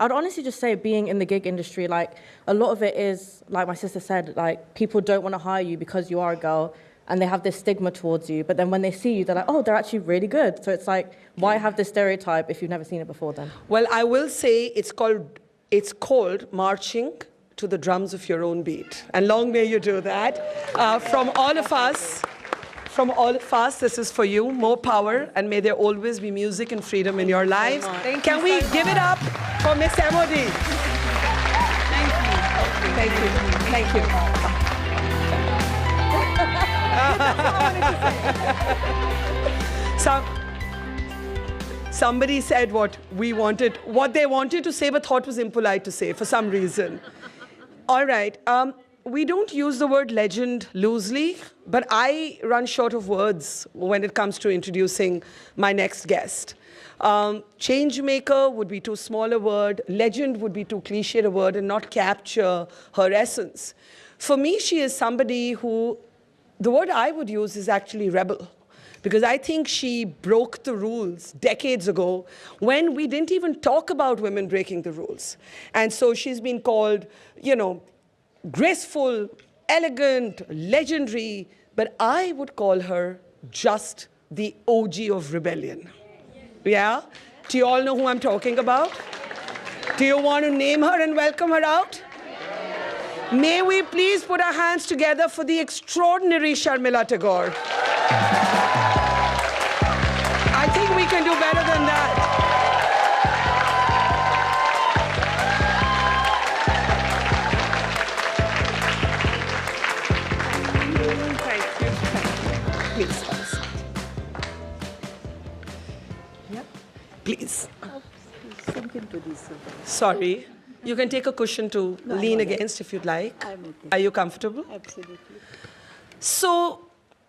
I'd honestly just say being in the gig industry, like a lot of it is, like my sister said, like people don't want to hire you because you are a girl and they have this stigma towards you. But then when they see you, they're like, oh, they're actually really good. So it's like, why have this stereotype if you've never seen it before then? Well, I will say it's called marching to the drums of your own beat. And long may you do that. From all of us, this is for you. More power, and may there always be music and freedom in your lives. Can we give it up for Miss MOD. Thank you. Thank you. Somebody said what they wanted to say but thought was impolite to say for some reason. All right. We don't use the word legend loosely, but I run short of words when it comes to introducing my next guest. Changemaker would be too small a word, legend would be too cliched a word and not capture her essence. For me, she is somebody who, the word I would use is actually rebel. Because I think she broke the rules decades ago when we didn't even talk about women breaking the rules. And so she's been called, graceful, elegant, legendary, but I would call her just the OG of rebellion. Yeah? Do you all know who I'm talking about? Do you want to name her and welcome her out? May we please put our hands together for the extraordinary Sharmila Tagore. I think we can do better than that. Please. Yep. Please. Sink into this. Sorry. You can take a cushion to lean against if you'd like. I'm okay. Are you comfortable? Absolutely. So,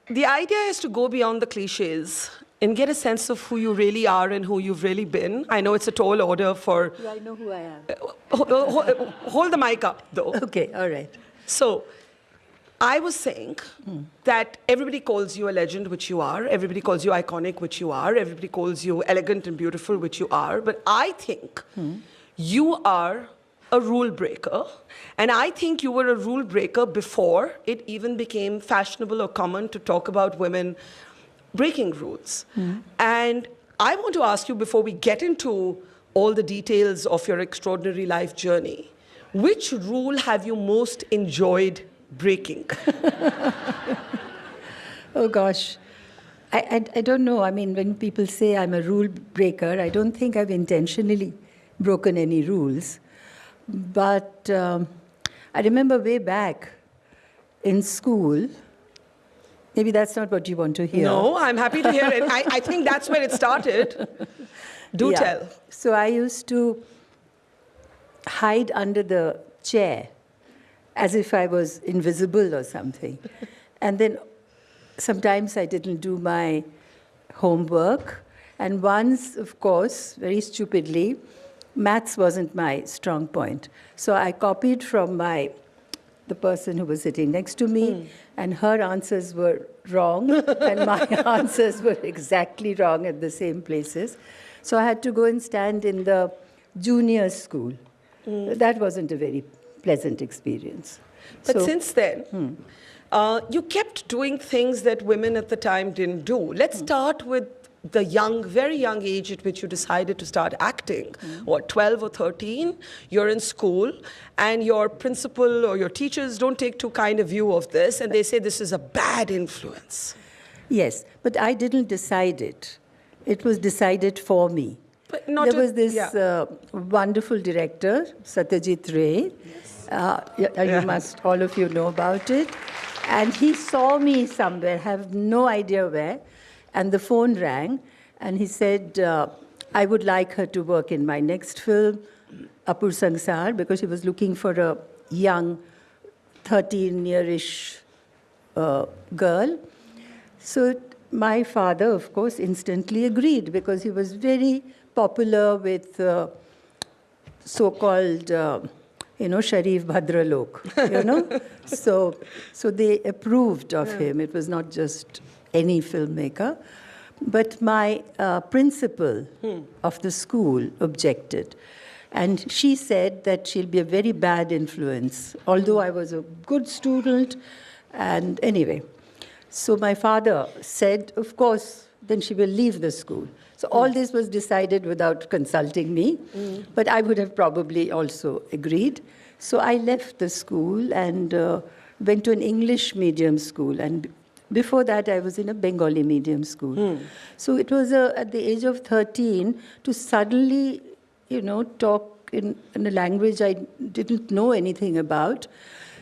the idea is to go beyond the cliches and get a sense of who you really are and who you've really been. I know it's a tall order for... Do I know who I am? Hold the mic up, though. Okay, all right. So, I was saying that everybody calls you a legend, which you are. Everybody calls you iconic, which you are. Everybody calls you elegant and beautiful, which you are. But I think you are a rule breaker. And I think you were a rule breaker before it even became fashionable or common to talk about women breaking rules. And I want to ask you, before we get into all the details of your extraordinary life journey, which rule have you most enjoyed breaking? Oh, gosh. I don't know. I mean, when people say I'm a rule breaker, I don't think I've intentionally broken any rules. But I remember way back in school, maybe that's not what you want to hear. No, I'm happy to hear it. I think that's where it started. Do tell. So I used to hide under the chair as if I was invisible or something. And then sometimes I didn't do my homework. And once, of course, very stupidly, maths wasn't my strong point. So I copied from the person who was sitting next to me, and her answers were wrong, and my answers were exactly wrong at the same places. So I had to go and stand in the junior school. That wasn't a very pleasant experience. But since then, you kept doing things that women at the time didn't do. Let's start with the very young age at which you decided to start acting. What, 12 or 13? You're in school, and your principal or your teachers don't take too kind a view of this, and they say this is a bad influence. Yes, but I didn't decide it. It was decided for me. But not there was this wonderful director, Satyajit Ray. You must, all of you know about it. And he saw me somewhere, have no idea where, and the phone rang, and he said, I would like her to work in my next film, Apur Sansar, because he was looking for a young 13-year-ish girl. So my father, of course, instantly agreed, because he was very popular with so-called, Sharif Bhadralok, So they approved of him. It was not just any filmmaker. But my principal of the school objected. And she said that she'll be a very bad influence, although I was a good student. And anyway, so my father said, of course, then she will leave the school. So all this was decided without consulting me, but I would have probably also agreed. So I left the school and went to an English medium school. And before that, I was in a Bengali medium school. So it was at the age of 13 to suddenly, talk in a language I didn't know anything about.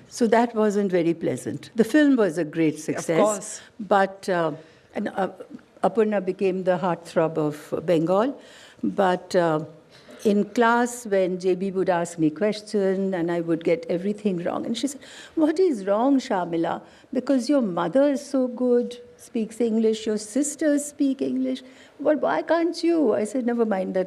So that wasn't very pleasant. The film was a great success. Of course. But Aparna became the heartthrob of Bengal. But in class, when JB would ask me questions and I would get everything wrong, and she said, "What is wrong, Shamila? Because your mother is so good, speaks English, your sisters speak English. But why can't you?" I said, "Never mind,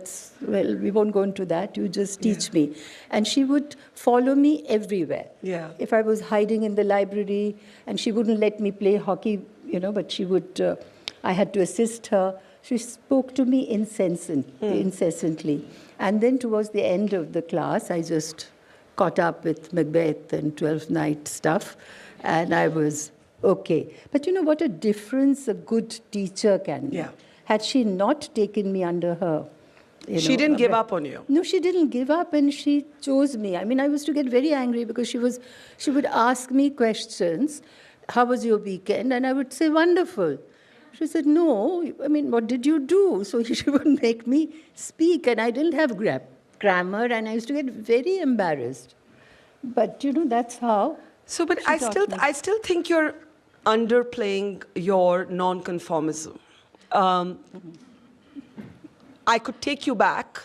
we won't go into that. You just teach me." And she would follow me everywhere. Yeah. If I was hiding in the library and she wouldn't let me play hockey, but she would, I had to assist her. She spoke to me incessantly. And then towards the end of the class, I just caught up with Macbeth and 12th Night stuff, and I was okay. But you know what a difference a good teacher can make. Yeah. Had she not taken me under her... She didn't give up on you. No, she didn't give up, and she chose me. I mean, I used to get very angry because she would ask me questions. How was your weekend? And I would say, wonderful. She said, no, I mean, what did you do? So she would make me speak, and I didn't have grammar, and I used to get very embarrassed. But, that's how. So, but I still think you're underplaying your non-conformism. I could take you back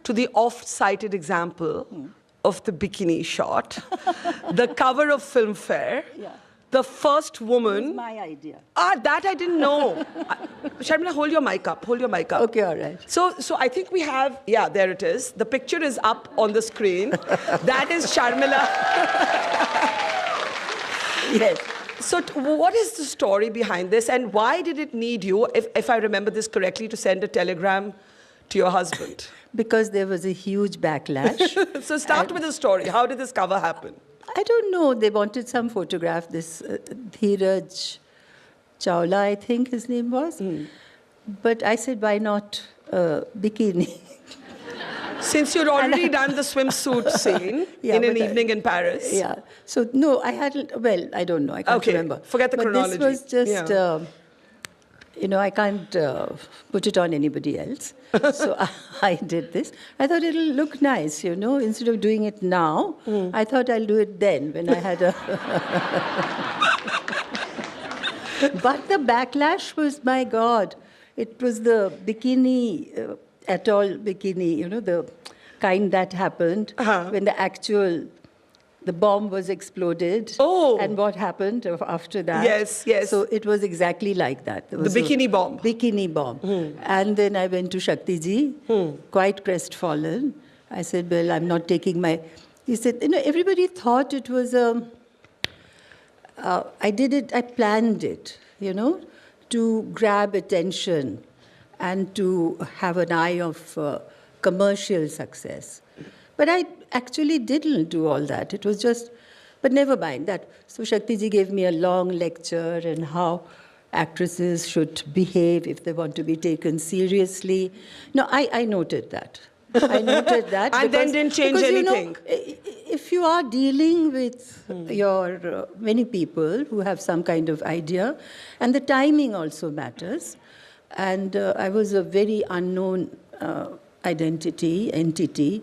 to the oft-cited example of the bikini shot, the cover of Filmfare. Yeah. The first woman... It was my idea. That I didn't know. Sharmila, hold your mic up. Hold your mic up. Okay, all right. So I think we have... Yeah, there it is. The picture is up on the screen. That is Sharmila. Yes. So what is the story behind this, and why did it need you, if I remember this correctly, to send a telegram to your husband? Because there was a huge backlash. So start with the story. How did this cover happen? I don't know. They wanted some photograph. This Dheeraj Chawla, I think his name was. But I said, why not bikini? Since you'd already done the swimsuit scene in an evening in Paris. Yeah. So, no, I hadn't, well, I don't know. I can't remember. Forget the chronology. This was just, I can't put it on anybody else. So I did this. I thought it'll look nice, instead of doing it now. I thought I'll do it then when I had a... But the backlash was, my God, it was the bikini, atoll bikini, the kind that happened when the bomb was exploded. Oh. And what happened after that. Yes, yes. So it was exactly like that. There was the bikini bomb. Bikini bomb. And then I went to Shakti Ji, quite crestfallen. I said, well, I'm not taking my... He said, everybody thought it was I planned it, to grab attention and to have an eye of commercial success. But I actually didn't do all that. It was just, but never mind that. So Shakti Ji gave me a long lecture on how actresses should behave if they want to be taken seriously. No, I noted that. I noted that. And then didn't change anything. If you are dealing with your many people who have some kind of idea, and the timing also matters. And I was a very unknown entity.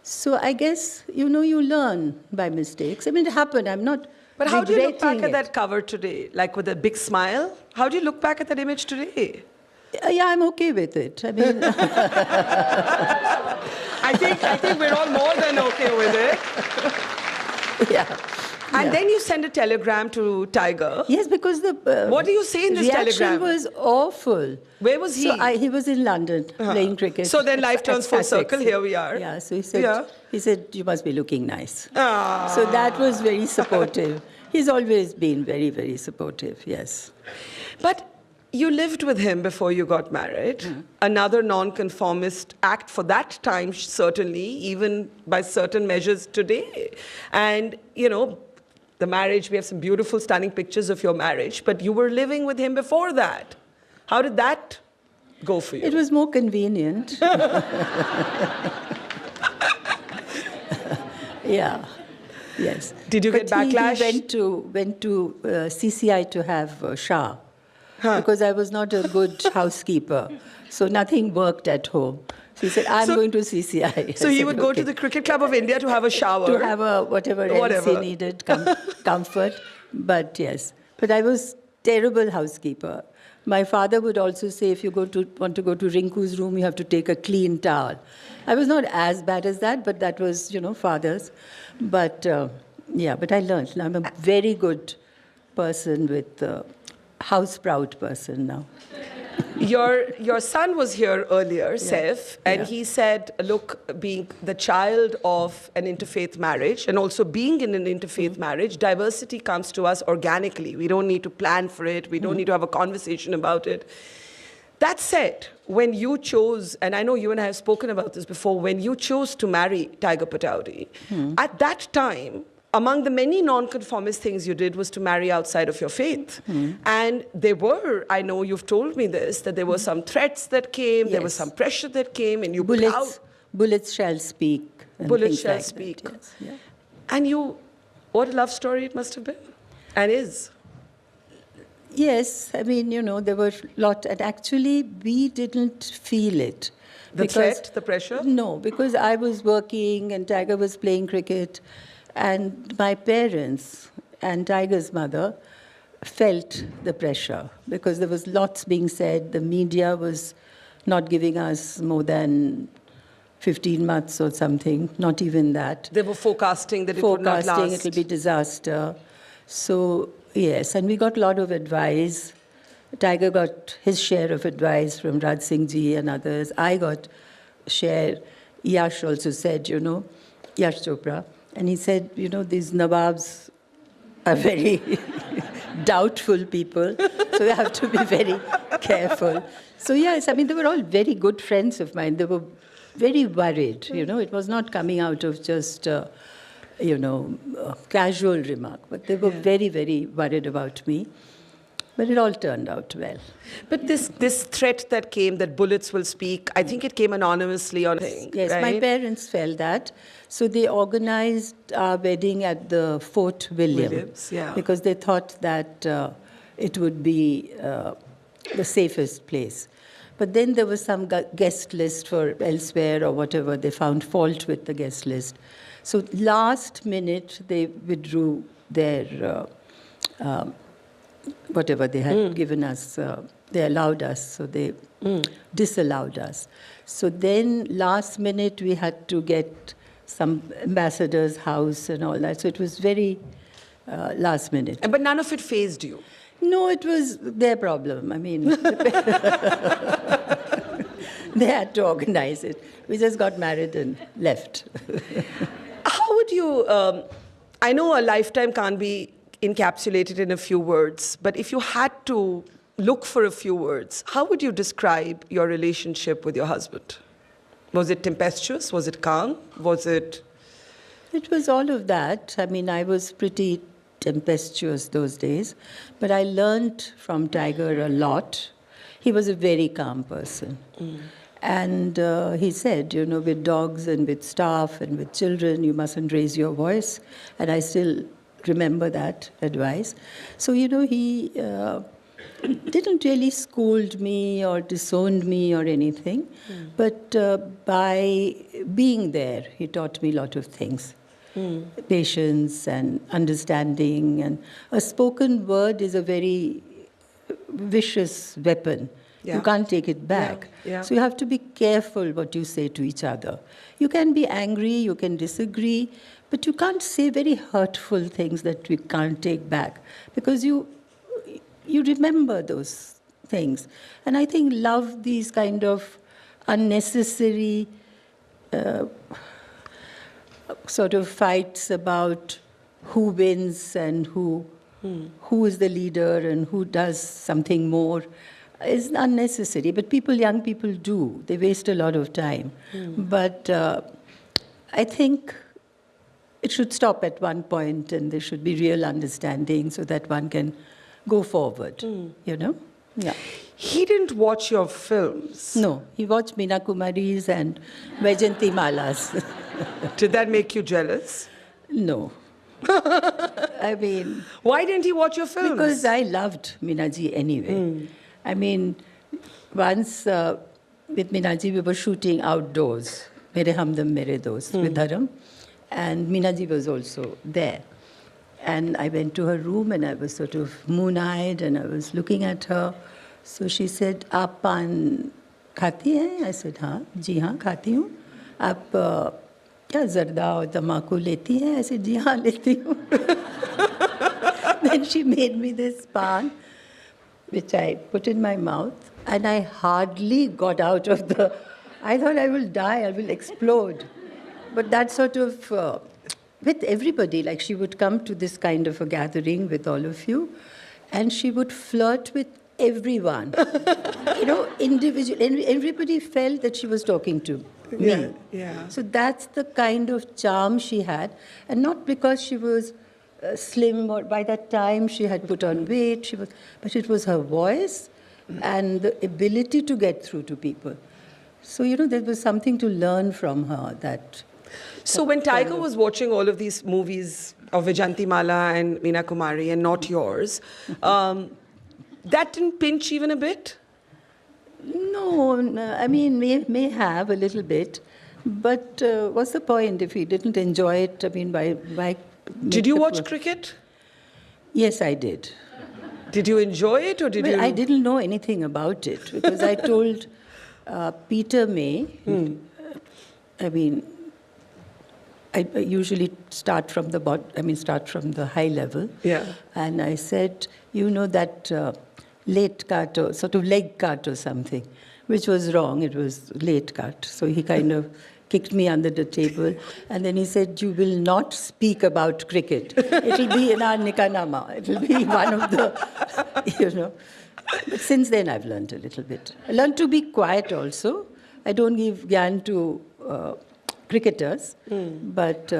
So I guess, you learn by mistakes. I mean, it happened. I'm not But how do you look back regretting at that cover today? Like with a big smile? How do you look back at that image today? Yeah, I'm okay with it. I mean... I think we're all more than okay with it. Yeah. And then you send a telegram to Tiger. Yes, because the... what do you say in this reaction telegram? was awful. Where was he? So he was in London playing cricket. So then life turns full circle. Here we are. Yeah, so he said, you must be looking nice. Ah. So that was very supportive. He's always been very, very supportive, yes. But you lived with him before you got married. Another non-conformist act for that time, certainly, even by certain measures today. And, the marriage, we have some beautiful, stunning pictures of your marriage, but you were living with him before that. How did that go for you? It was more convenient. Yeah, yes. Did you get backlash? He went to CCI to have Shah, because I was not a good housekeeper. So nothing worked at home. He said, I'm going to CCI. So he would go to the Cricket Club of India to have a shower. To have a whatever else he needed, comfort. But yes, but I was terrible housekeeper. My father would also say, if you want to go to Rinku's room, you have to take a clean towel. I was not as bad as that, but that was, father's. But yeah, but I learned. I'm a very good person with house-proud person now. Your son was here earlier, Saif, and he said, look, being the child of an interfaith marriage and also being in an interfaith marriage, diversity comes to us organically. We don't need to plan for it. We don't need to have a conversation about it. That said, when you chose, and I know you and I have spoken about this before, when you chose to marry Tiger Pataudi, at that time, among the many non-conformist things you did was to marry outside of your faith. And there were, I know you've told me this, that there were some threats that came, there was some pressure that came, and you... Bullets shall speak. Bullets shall speak. Yes. Yeah. And you, what a love story it must have been, and is. Yes, I mean, there were a lot, and actually we didn't feel it. The threat, the pressure? No, because I was working and Tiger was playing cricket. And my parents and Tiger's mother felt the pressure because there was lots being said. The media was not giving us more than 15 months or something, not even that. They were forecasting that it would not last. Forecasting it will be disaster. So, yes, and we got a lot of advice. Tiger got his share of advice from Raj Singh ji and others. I got share. Yash also said, Yash Chopra. And he said, these Nawabs are very doubtful people, so you have to be very careful. So yes, I mean, they were all very good friends of mine. They were very worried, It was not coming out of just, a casual remark, but they were very, very worried about me. But it all turned out well. But this threat that came, that bullets will speak, I think it came anonymously on Yes, right? My parents felt that. So they organized our wedding at the Fort Williams, because they thought that it would be the safest place. But then there was some guest list for elsewhere or whatever. They found fault with the guest list. So last minute, they withdrew their... whatever they had given us, they allowed us, so they disallowed us. So then last minute we had to get some ambassador's house and all that. So it was very last minute. But none of it fazed you? No, it was their problem. I mean, they had to organize it. We just got married and left. How would you, I know a lifetime can't be encapsulated in a few words, but if you had to look for a few words, how would you describe your relationship with your husband? Was it tempestuous? Was it calm? Was it... It was all of that. I mean, I was pretty tempestuous those days, but I learned from Tiger a lot. He was a very calm person. And he said, with dogs and with staff and with children, you mustn't raise your voice. And I still remember that advice. So, he didn't really scold me or disowned me or anything. But by being there, he taught me a lot of things. Patience and understanding. And a spoken word is a very vicious weapon. You can't take it back. So you have to be careful what you say to each other. You can be angry, you can disagree, but you can't say very hurtful things that we can't take back because you remember those things. And I think love these kind of unnecessary sort of fights about who wins and who is the leader and who does something more is unnecessary. But young people do. They waste a lot of time. But I think it should stop at one point and there should be real understanding so that one can go forward, Yeah. He didn't watch your films? No, he watched Meena Kumari's and Vaijayanti Mala's. Did that make you jealous? No. I mean... Why didn't he watch your films? Because I loved Meena ji anyway. I mean, once with Minaji, we were shooting outdoors. Mere Hamdam Mere Dost with Dharam. And Minaji was also there. And I went to her room and I was sort of moon-eyed and I was looking at her. So she said, "Aap pan khati hai?" I said, "Haan, ji haan, khati hu." "Aap kya zarda aur tamaku leti hai?" I said, "Ji haan, leti hu." Then she made me this pan, which I put in my mouth, and I hardly got out of the... I thought I will die, I will explode. But that sort of, with everybody, like she would come to this kind of a gathering with all of you, and she would flirt with everyone. Individually. Everybody felt that she was talking to me. Yeah. So that's the kind of charm she had. And not because she was slim, or by that time she had put on weight, but it was her voice and the ability to get through to people. So, there was something to learn from her. So when Tiger was watching all of these movies of Vijanti Mala and Meena Kumari and not yours, that didn't pinch even a bit? No, I mean, may have a little bit, but what's the point if he didn't enjoy it? I mean, why did you watch cricket? Yes, I did. Did you enjoy it or did you? I didn't know anything about it because I told Peter May, I mean, I usually start from the high level. Yeah. And I said, that late cut or sort of leg cut or something, which was wrong. It was late cut. So he kind of kicked me under the table. And then he said, "You will not speak about cricket. It will be in our Nikanama. It will be one of the, But since then, I've learned a little bit. I learned to be quiet also. I don't give gyan to cricketers, but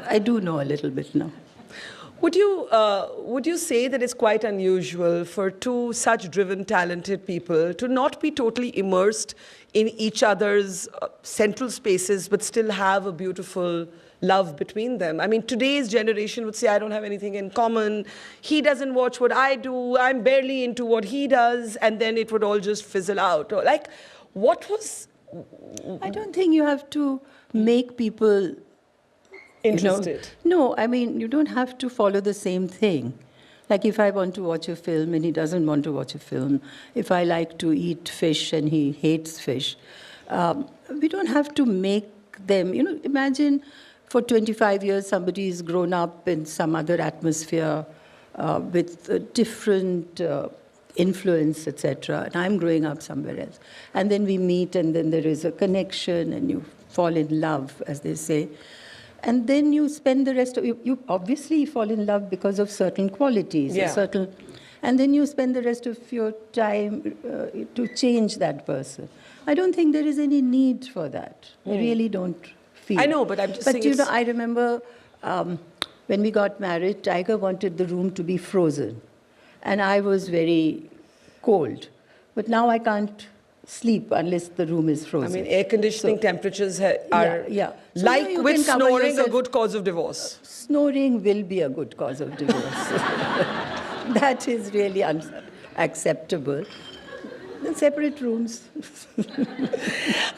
I do know a little bit now. Would you say that it's quite unusual for two such driven, talented people to not be totally immersed in each other's central spaces, but still have a beautiful love between them? I mean, today's generation would say, "I don't have anything in common. He doesn't watch what I do. I'm barely into what he does," and then it would all just fizzle out. Or like, what was? I don't think you have to make people interested. No, I mean, you don't have to follow the same thing. Like if I want to watch a film and he doesn't want to watch a film, if I like to eat fish and he hates fish, we don't have to make them, imagine for 25 years somebody has grown up in some other atmosphere with a different influence, etc. And I'm growing up somewhere else. And then we meet and then there is a connection and you fall in love, as they say. And then you spend the rest of you obviously fall in love because of certain qualities, and then you spend the rest of your time to change that person. I don't think there is any need for that. I really don't feel. I know, but I'm just saying. But I remember when we got married, Tiger wanted the room to be frozen, and I was very cold. But now I can't sleep unless the room is frozen. I mean, air conditioning temperatures are So like with snoring a good cause of divorce. Snoring will be a good cause of divorce. That is really unacceptable. Then separate rooms.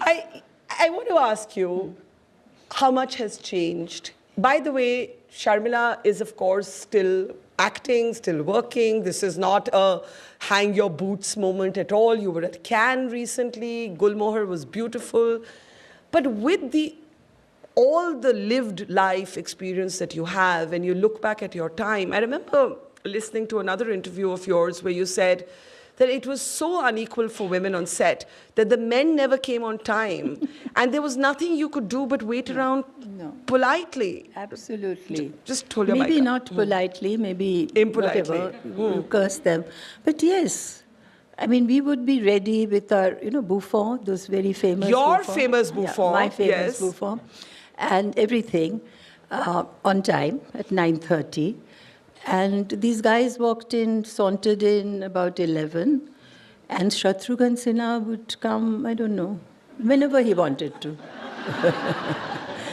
I want to ask you, how much has changed? By the way, Sharmila is, of course, still acting, still working. This is not a hang your boots moment at all. You were at Cannes recently. Gulmohar was beautiful. But with all the lived life experience that you have, and you look back at your time, I remember listening to another interview of yours where you said that it was so unequal for women on set that the men never came on time and there was nothing you could do but wait around politely. Absolutely. Just hold your mic Maybe up. not politely, maybe impolitely. Whatever, you curse them. But yes, I mean, we would be ready with our, Buffon, those very famous Your Buffon. famous Buffon. My famous Buffon. And everything on time at 9:30. And these guys walked in, sauntered in about 11. And Shatrughan Sinha would come, I don't know, whenever he wanted to.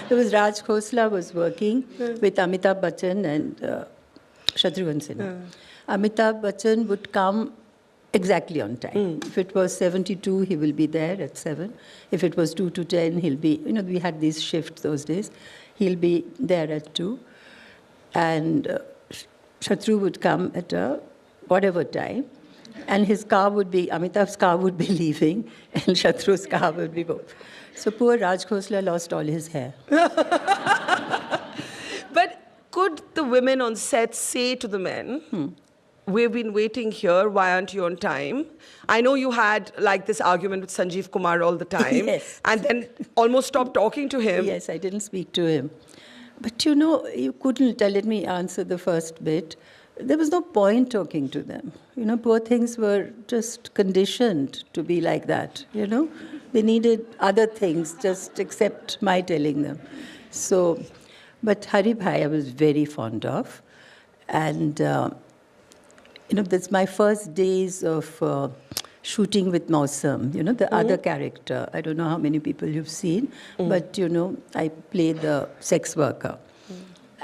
There was Raj Khosla was working with Amitabh Bachchan and Shatrughan Sinha. Amitabh Bachchan would come Exactly on time. If it was 7 to 2, he will be there at 7. If it was 2 to 10, he'll be, we had these shifts those days. He'll be there at 2. And Shatru would come at whatever time. And his car would be, Amitabh's car would be leaving, and Shatru's car would be going. So poor Raj Khosla lost all his hair. But could the women on set say to the men, we've been waiting here, why aren't you on time? I know you had like this argument with Sanjeev Kumar all the time. Yes. And then almost stopped talking to him. Yes, I didn't speak to him. But you couldn't let me answer the first bit. There was no point talking to them. Poor things were just conditioned to be like that, They needed other things, just except my telling them. So, but Hari Bhai I was very fond of. And, that's my first days of shooting with Mausam, the other character. I don't know how many people you've seen, but, I played the sex worker.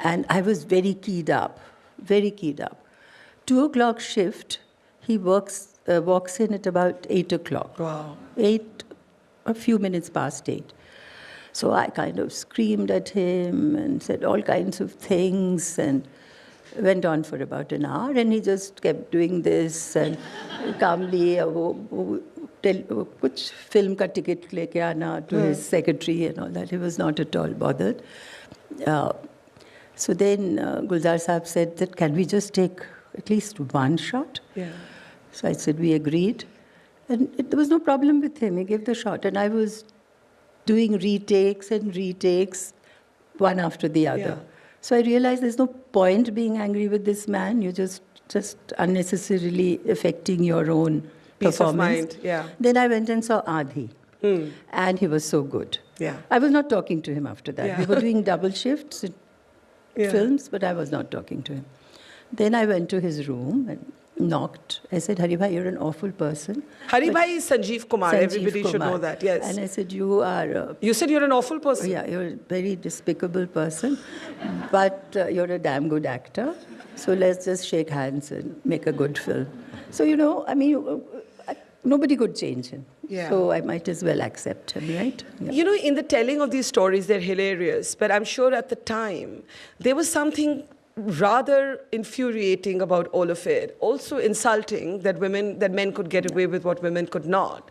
And I was very keyed up. 2 o'clock shift, he walks in at about 8 o'clock. Wow. A few minutes past 8. So I kind of screamed at him and said all kinds of things and went on for about an hour. And he just kept doing this and calmly, which film ka ticket leke aana to his secretary and all that. He was not at all bothered. So then Gulzar Saab said that, can we just take at least one shot? Yeah. So I said, we agreed. And there was no problem with him. He gave the shot. And I was doing retakes, one after the other. Yeah. So I realized there's no point being angry with this man. You're just unnecessarily affecting your own Peace of performance. mind, yeah. Then I went and saw Adhi. And he was so good. Yeah. I was not talking to him after that. Yeah. We were doing double shifts in films, but I was not talking to him. Then I went to his room and knocked. I said, Hari Bhai, you're an awful person. Hari Bhai is Sanjeev Kumar. Sanjeev Everybody should Kumar. know that, yes. And I said, you are... you said you're an awful person. Yeah, you're a very despicable person, but you're a damn good actor. So let's just shake hands and make a good film. So, nobody could change him. Yeah. So I might as well accept him, right? Yeah. In the telling of these stories, they're hilarious. But I'm sure at the time, there was something rather infuriating about all of it. Also insulting that men could get away with what women could not.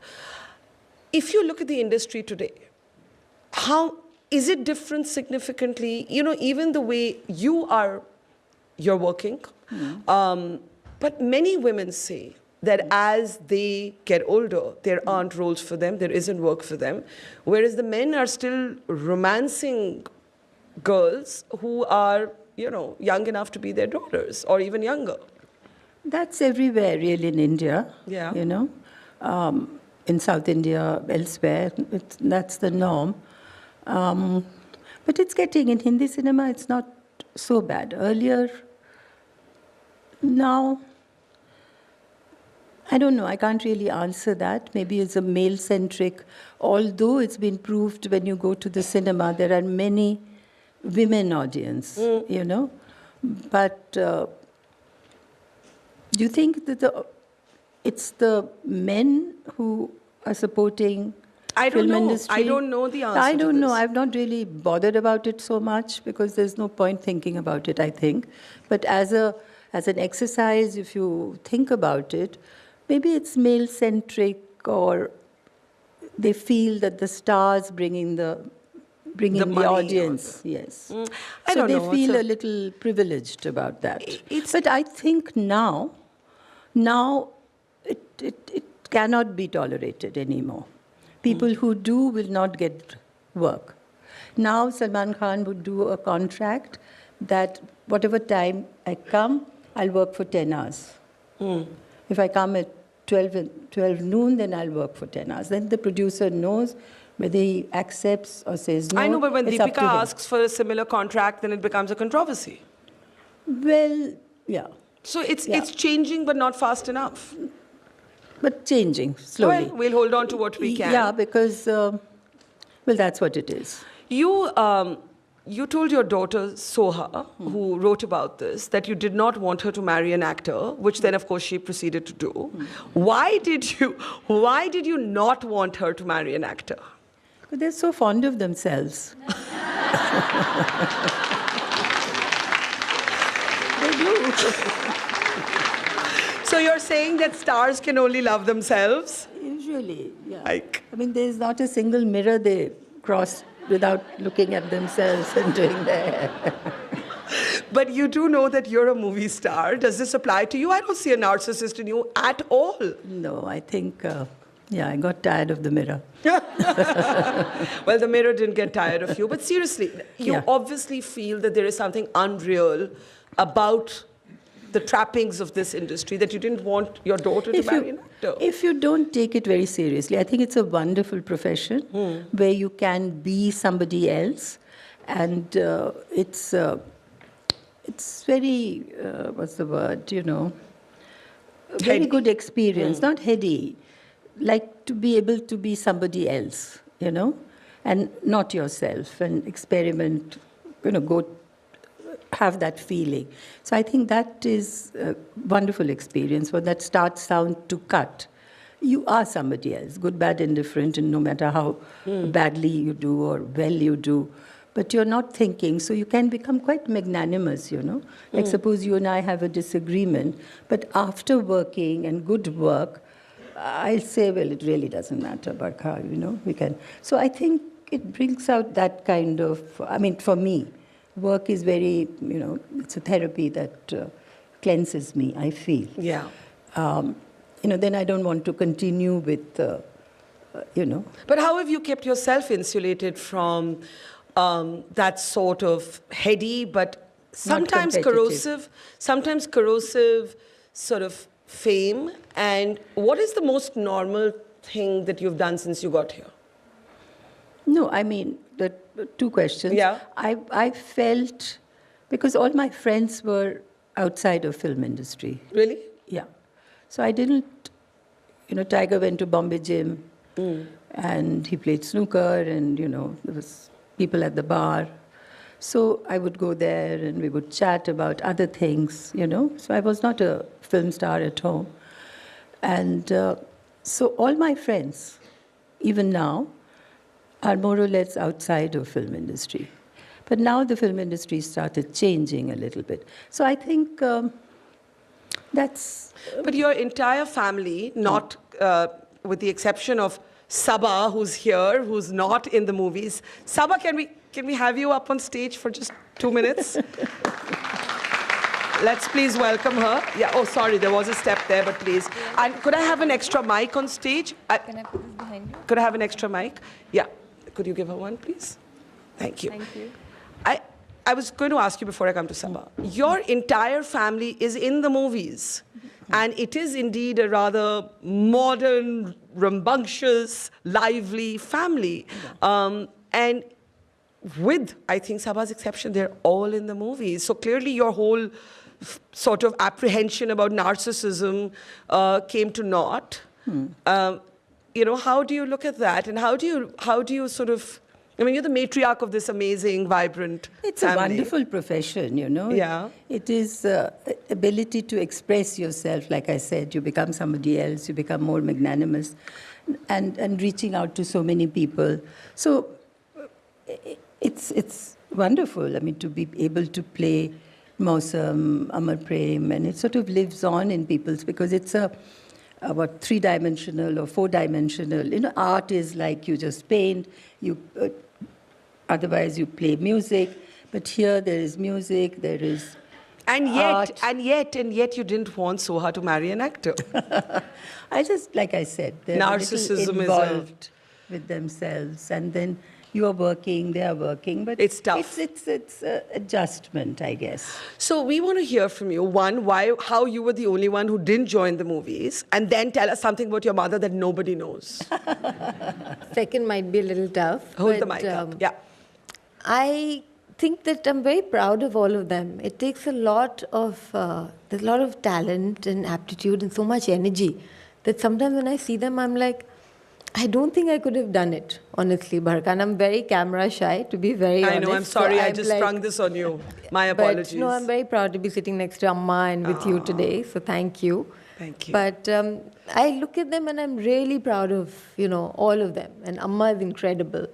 If you look at the industry today, how is it different significantly? Even the way you're working. But many women say that as they get older, there aren't roles for them, there isn't work for them, whereas the men are still romancing girls who are, young enough to be their daughters or even younger. That's everywhere, really, in India. Yeah. In South India, elsewhere, that's the norm. But it's getting, in Hindi cinema, it's not so bad. Earlier, now, I don't know, I can't really answer that. Maybe it's a male-centric, although it's been proved when you go to the cinema, there are many women audience, But do you think that it's the men who are supporting film industry? I don't know the answer I to don't know. this. I've not really bothered about it so much because there's no point thinking about it, I think. But as an exercise, if you think about it, maybe it's male-centric or they feel that the stars bringing the audience, yes. I don't know. So they feel a little privileged about that. But I think now it cannot be tolerated anymore. People who do will not get work. Now Salman Khan would do a contract that whatever time I come, I'll work for 10 hours. If I come at 12 noon, then I'll work for 10 hours. Then the producer knows whether he accepts or says no. I know, but when it's up Deepika to him. asks for a similar contract, then it becomes a controversy. Well, yeah. So it's changing, but not fast enough. But changing slowly. Well, we'll hold on to what we can. Yeah, because, that's what it is. You you told your daughter Soha, who wrote about this, that you did not want her to marry an actor, which then, of course, she proceeded to do. Why did you not want her to marry an actor? Because they're so fond of themselves. They do. So you're saying that stars can only love themselves? Usually, yeah. I mean, there's not a single mirror they cross without looking at themselves and doing their hair. But you do know that you're a movie star. Does this apply to you? I don't see a narcissist in you at all. No, I think, I got tired of the mirror. Well, the mirror didn't get tired of you. But seriously, you obviously feel that there is something unreal about the trappings of this industry, that you didn't want your daughter to marry an actor. If you don't take it very seriously, I think it's a wonderful profession where you can be somebody else. And it's very, what's the word, very good experience, not heady. Like to be able to be somebody else, and not yourself, and experiment, go have that feeling. So I think that is a wonderful experience. For that start, sound to cut, you are somebody else, good, bad, indifferent, and no matter how badly you do or well you do, but you're not thinking, so you can become quite magnanimous, Like suppose you and I have a disagreement, but after working and good work, I'll say, well, it really doesn't matter, but how, we can. So I think it brings out that kind of, for me, work is very, it's a therapy that cleanses me, I feel. Yeah. Then I don't want to continue with, But how have you kept yourself insulated from that sort of heady, but sometimes corrosive sort of fame? And what is the most normal thing that you've done since you got here? No, the two questions. Yeah. I felt, because all my friends were outside of film industry. Really? Yeah. So I didn't, Tiger went to Bombay Gym and he played snooker and, there was people at the bar. So I would go there and we would chat about other things, So I was not a film star at home. And so all my friends, even now, are more or less outside of film industry. But now the film industry started changing a little bit. So I think that's... But your entire family, not with the exception of Sabah, who's here, who's not in the movies. Sabah, can we have you up on stage for just 2 minutes? Let's please welcome her. Yeah, oh, sorry, there was a step there, but please. And could I have an extra mic on stage? Can I put this behind you? Could I have an extra mic? Yeah. Could you give her one, please? Thank you. Thank you. I was going to ask you before I come to Sabah. Your entire family is in the movies. And it is indeed a rather modern, rambunctious, lively family. And with, I think, Sabah's exception, they're all in the movies. So clearly your whole sort of apprehension about narcissism came to naught. How do you look at that? And how do you sort of, you're the matriarch of this amazing, vibrant It's family. a wonderful profession, Yeah. It is ability to express yourself, like I said. You become somebody else, you become more magnanimous, and reaching out to so many people. So it's wonderful, to be able to play Mausam, Amar Prem, and it sort of lives on in people's, because it's a three-dimensional or four-dimensional. Art is like you just paint, otherwise you play music, but here there is music, there is art. And yet you didn't want Soha to marry an actor. I just, like I said, they're narcissism involved with themselves, and then you are working, they are working, but it's tough. It's adjustment, I guess. So we want to hear from you. One, how you were the only one who didn't join the movies, and then tell us something about your mother that nobody knows. Second might be a little tough. Hold the mic up. Yeah. I think that I'm very proud of all of them. It takes there's a lot of talent and aptitude and so much energy that sometimes when I see them, I'm like, I don't think I could have done it, honestly, Bharka. And I'm very camera shy, to be very honest. I know, I'm sorry, I I'm just like- sprung this on you. My apologies. But no, I'm very proud to be sitting next to Amma and with you today, so thank you. Thank you. But I look at them and I'm really proud of, all of them. And Amma is incredible.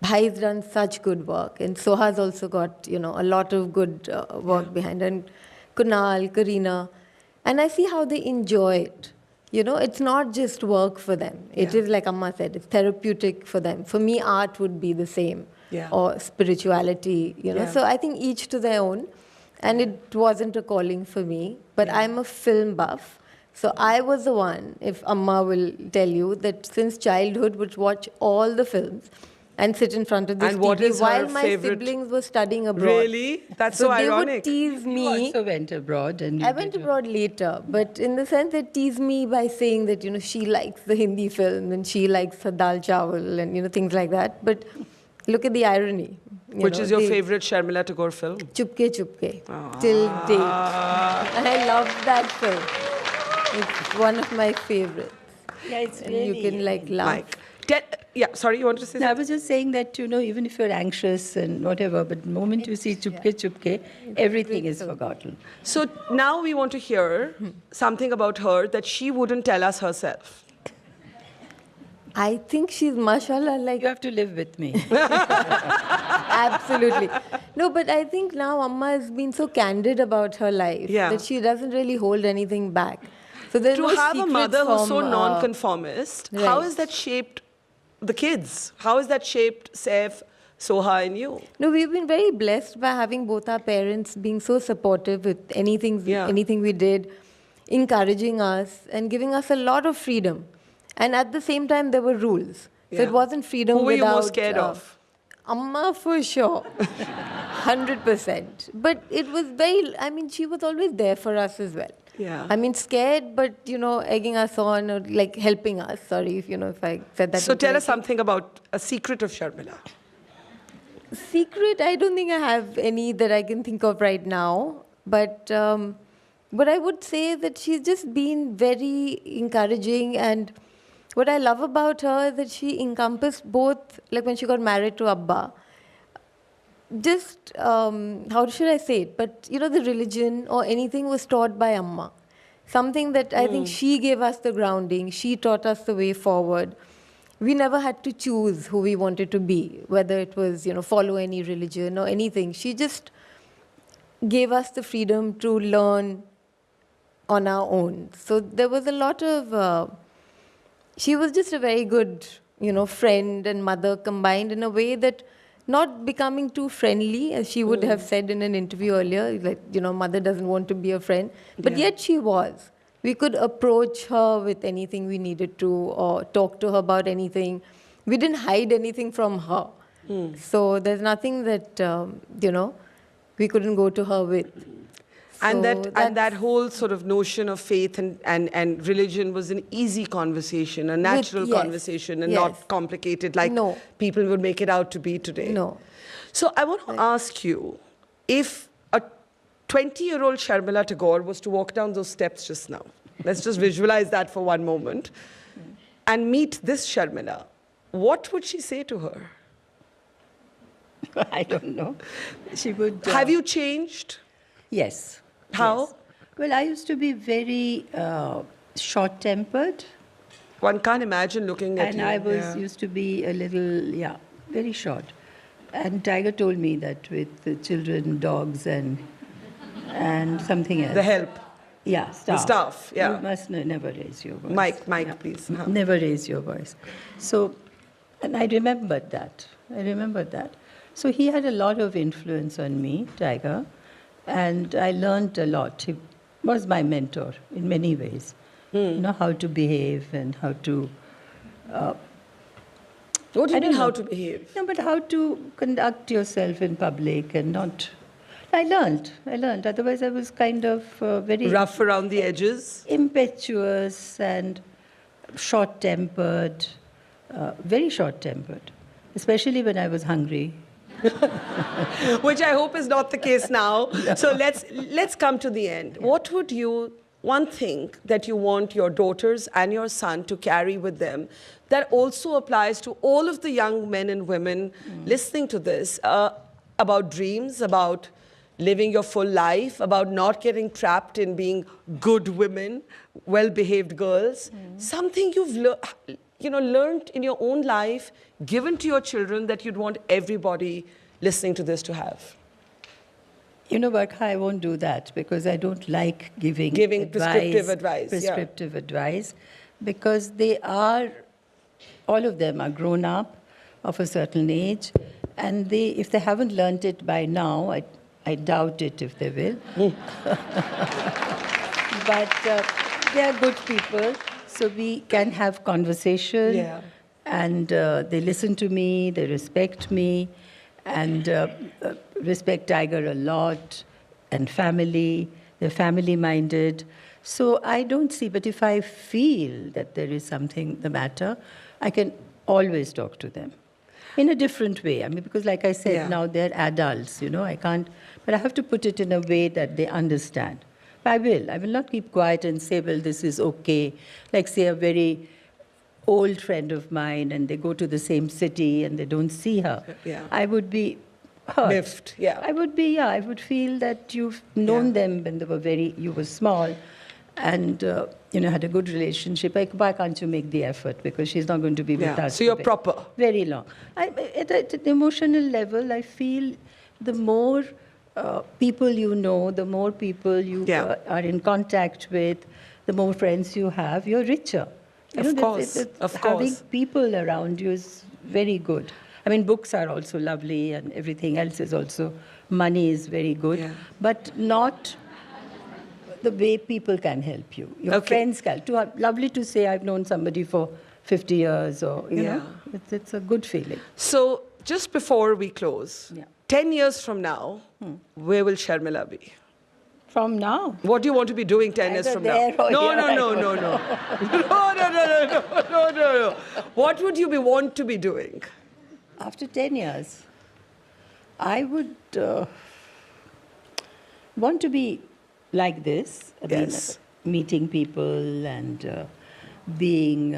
Bhai's done such good work. And Soha's also got, a lot of good work behind. And Kunal, Karina. And I see how they enjoy it. It's not just work for them. It is, like Amma said, it's therapeutic for them. For me, art would be the same. Yeah. Or spirituality, Yeah. So I think each to their own. And it wasn't a calling for me. But I'm a film buff. So I was the one, if Amma will tell you, that since childhood would watch all the films and sit in front of this And what TV is her while my favorite- siblings were studying abroad. Really? That's so they ironic. would tease me. You also went abroad and I went abroad later, but in the sense they tease me by saying that, she likes the Hindi film and she likes her dal chawal and, things like that. But look at the irony. Which is your favorite Sharmila Tagore film? Chupke Chupke, till date. And I love that film. It's one of my favorites. Yeah, it's And really... you can laugh. Yeah, sorry, you wanted to say No, I something? was just saying that, even if you're anxious and whatever, but the moment you see Chupke Chupke, everything is forgotten. So now we want to hear something about her that she wouldn't tell us herself. I think she's mashallah like... You have to live with me. Absolutely. No, but I think now Amma has been so candid about her life that she doesn't really hold anything back. So there's To no have a secret mother who's so from, non-conformist, how right. has that shaped the kids? How has that shaped Saif, Soha and you? No, we've been very blessed by having both our parents being so supportive with anything we did, encouraging us and giving us a lot of freedom. And at the same time, there were rules. So it wasn't freedom Who were you without... most scared of? Amma for sure. 100%. But it was very... she was always there for us as well. Yeah. Scared, but, egging us on or helping us. Sorry if I said that. So tell us something about a secret of Sharmila. Secret, I don't think I have any that I can think of right now. But what I would say is that she's just been very encouraging. And what I love about her is that she encompassed both, like when she got married to Abba, just, how should I say it? But, the religion or anything was taught by Amma. Something that I think she gave us the grounding. She taught us the way forward. We never had to choose who we wanted to be, whether it was, follow any religion or anything. She just gave us the freedom to learn on our own. So there was a lot of... she was just a very good, friend and mother combined in a way that not becoming too friendly, as she would have said in an interview earlier, like, mother doesn't want to be a friend. But yet she was. We could approach her with anything we needed to or talk to her about anything. We didn't hide anything from her. So there's nothing that, we couldn't go to her with. And So that whole sort of notion of faith and religion was an easy conversation, a natural yes, conversation, and yes. not complicated like people would make it out to be today. No. So I want to ask you, if a 20-year-old Sharmila Tagore was to walk down those steps just now, let's just visualize that for one moment, and meet this Sharmila, what would she say to her? I don't know. She would... Have you changed? Yes. How? Yes. Well, I used to be very short-tempered. One can't imagine looking at you. And I was used to be a little, very short. And Tiger told me that with the children, dogs, and something else. The help. Yeah, staff. The staff, yeah. You must never raise your voice. Mike, please. Never raise your voice. So, and I remembered that. So he had a lot of influence on me, Tiger. And I learned a lot. He was my mentor in many ways. How to behave and how to... what do you mean, how to behave? No, but how to conduct yourself in public and not... I learned. Otherwise, I was kind of very... rough around the edges? Impetuous and short-tempered, very short-tempered, especially when I was hungry. Which I hope is not the case now. So let's come to the end. What would you one thing that you want your daughters and your son to carry with them that also applies to all of the young men and women listening to this about dreams, about living your full life, about not getting trapped in being good women, well-behaved girls, something you've learned in your own life, given to your children that you'd want everybody listening to this to have? You know, Barkha, I won't do that because I don't like giving prescriptive advice. Prescriptive advice, because they are, all of them are grown up of a certain age, and if they haven't learnt it by now, I doubt it if they will. But they are good people, so we can have conversation, and they listen to me, they respect me, and respect Tiger a lot, and family, they're family-minded. So I don't see, but if I feel that there is something the matter, I can always talk to them in a different way. I mean, because like I said, now they're adults, I can't, but I have to put it in a way that they understand. But I will not keep quiet and say, well, this is okay. Like, say, a very old friend of mine, and they go to the same city and they don't see her. I would be hurt. Miffed, I would feel that you've known them when you were small, and had a good relationship. Why can't you make the effort? Because she's not going to be with us. So you're proper. Very long. At the emotional level, I feel the more people you know, the more people you are in contact with, the more friends you have, you're richer. Of course. Having people around you is very good. I mean, books are also lovely, and everything else is also, money is very good, but not the way people can help you. Your friends can. Lovely to say, I've known somebody for 50 years, or, you know, it's a good feeling. So, just before we close, 10 years from now, where will Sharmila be? From now? What do you want to be doing 10 years from now? No. No. What would you want to be doing? After 10 years, I would want to be like this. I mean, meeting people and being,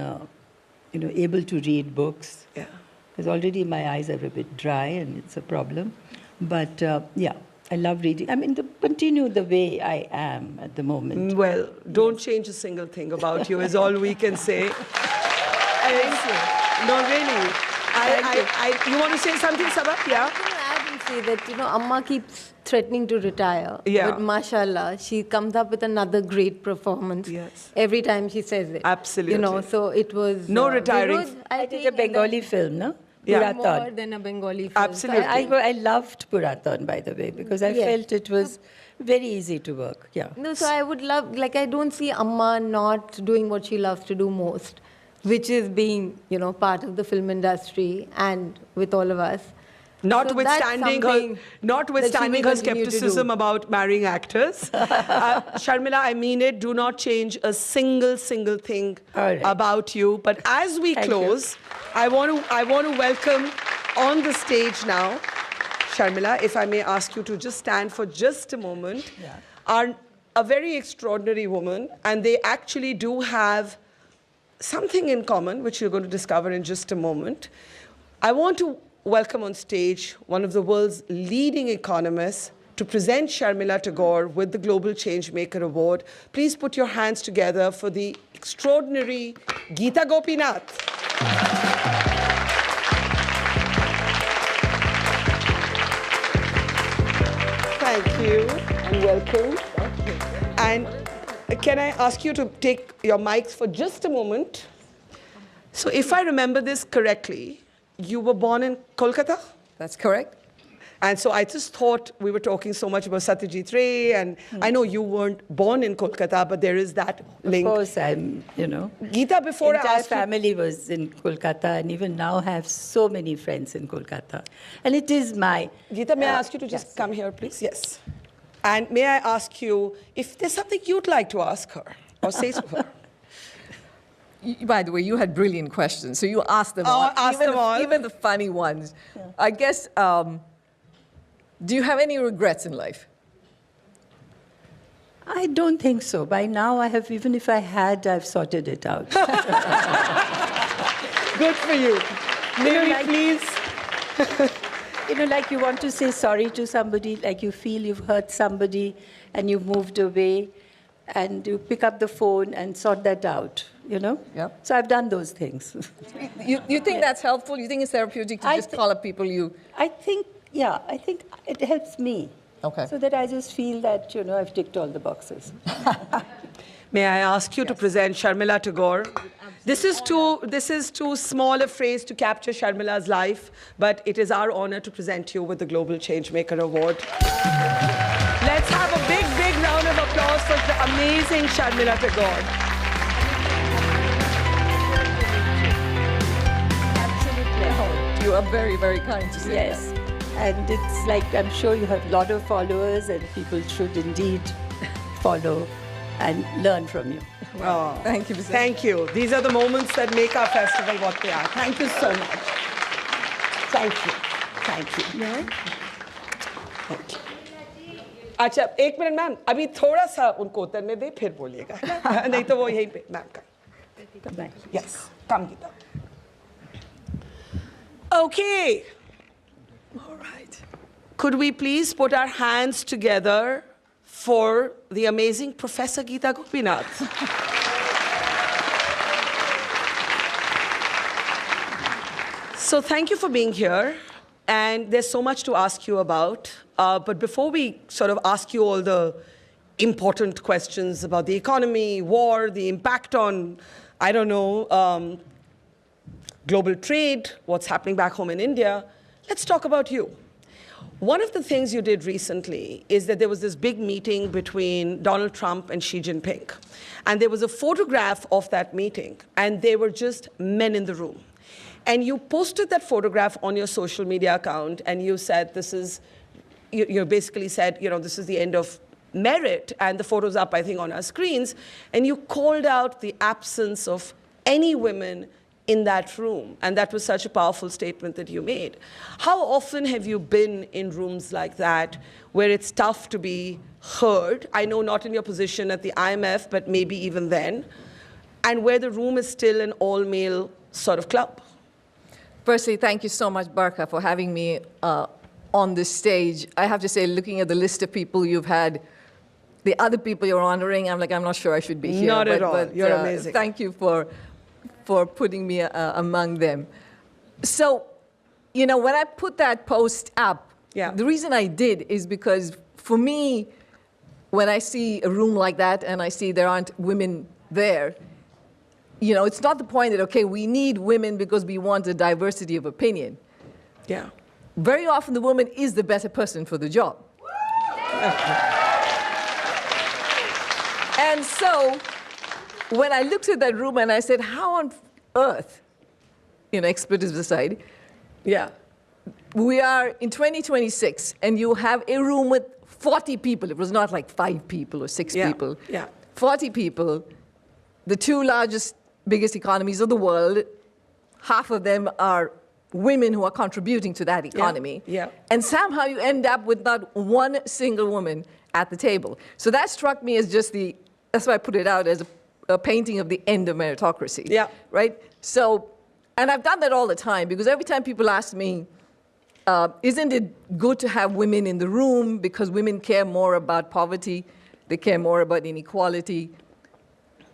able to read books. Because already my eyes are a bit dry, and it's a problem. But I love reading. I mean, continue the way I am at the moment. Well, don't change a single thing about you is all we can say. Thank you. No, really. You want to say something, Sabah? Yeah? I'm going to add and say that, Amma keeps threatening to retire. But mashallah, she comes up with another great performance every time she says it. Absolutely. So it was... No retiring. I did a Bengali film, no? More than a Bengali film. Absolutely. I loved Puraton, by the way, because I felt it was very easy to work. No, so I would love, I don't see Amma not doing what she loves to do most, which is being, part of the film industry and with all of us. Notwithstanding her skepticism about marrying actors. Sharmila, I mean it. Do not change a single thing about you. But as we close, I want to welcome on the stage now, Sharmila, if I may ask you to just stand for just a moment, are a very extraordinary woman, and they actually do have something in common, which you're going to discover in just a moment. I want to welcome on stage one of the world's leading economists to present Sharmila Tagore with the Global Changemaker Award. Please put your hands together for the extraordinary Geeta Gopinath. Thank you and welcome. And can I ask you to take your mics for just a moment? So if I remember this correctly, you were born in Kolkata? That's correct. And so I just thought we were talking so much about Satyajit Ray, and I know you weren't born in Kolkata, but there is that link. Of course, I'm, Geeta, before I ask you... entire family was in Kolkata, and even now have so many friends in Kolkata. And it is my... Geeta, may I ask you to just come here, please? Yes. And may I ask you if there's something you'd like to ask her or say to her? By the way, you had brilliant questions, so you asked them all. Even the funny ones. Yeah. I guess, do you have any regrets in life? I don't think so. By now, I have, even if I had, I've sorted it out. Good for you. Mary, please. Like you want to say sorry to somebody, like you feel you've hurt somebody and you've moved away, and you pick up the phone and sort that out, Yeah. So I've done those things. You think that's helpful? You think it's therapeutic to just call up people you... I think it helps me. Okay. So that I just feel that, I've ticked all the boxes. May I ask you to present Sharmila Tagore? This is too small a phrase to capture Sharmila's life, but it is our honor to present you with the Global Changemaker Award. Let's have a big, big round of applause for the amazing Sharmila Tagore. Absolutely. You are very, very kind to say that. Yes. And it's like, I'm sure you have a lot of followers, and people should indeed follow and learn from you. Oh, thank you. Thank you. These are the moments that make our festival what they are. Thank you so much. Thank you. Thank you. Thank you. अच्छा एक minute ma'am अभी थोड़ा सा उनको उतरने दे फिर बोलिएगा नहीं तो वो यहीं पे मैम का yes come Geeta Okay. All right. Could we please put our hands together for the amazing Professor Geeta Gopinath? So thank you for being here. And there's so much to ask you about. But before we sort of ask you all the important questions about the economy, war, the impact on, I don't know, global trade, what's happening back home in India, let's talk about you. One of the things you did recently is that there was this big meeting between Donald Trump and Xi Jinping. And there was a photograph of that meeting, and they were just men in the room. And you posted that photograph on your social media account, and you said this is, you basically said, this is the end of merit, and the photo's up, I think, on our screens. And you called out the absence of any women in that room. And that was such a powerful statement that you made. How often have you been in rooms like that where it's tough to be heard? I know not in your position at the IMF, but maybe even then. And where the room is still an all-male sort of club. Firstly, thank you so much, Barkha, for having me on this stage. I have to say, looking at the list of people you've had, the other people you're honoring, I'm not sure I should be here. Not at all. You're amazing. Thank you for putting me among them. So, when I put that post up, the reason I did is because, for me, when I see a room like that and I see there aren't women there, it's not the point that, okay, we need women because we want a diversity of opinion. Yeah. Very often the woman is the better person for the job. And so, when I looked at that room and I said, how on earth, expletives aside, we are in 2026 and you have a room with 40 people. It was not like 5 people or 6 people. 40 people, the 2 biggest economies of the world, half of them are women who are contributing to that economy. And somehow you end up with not one single woman at the table. So that struck me as just that's why I put it out as a painting of the end of meritocracy. Right? So, and I've done that all the time, because every time people ask me, isn't it good to have women in the room because women care more about poverty, they care more about inequality,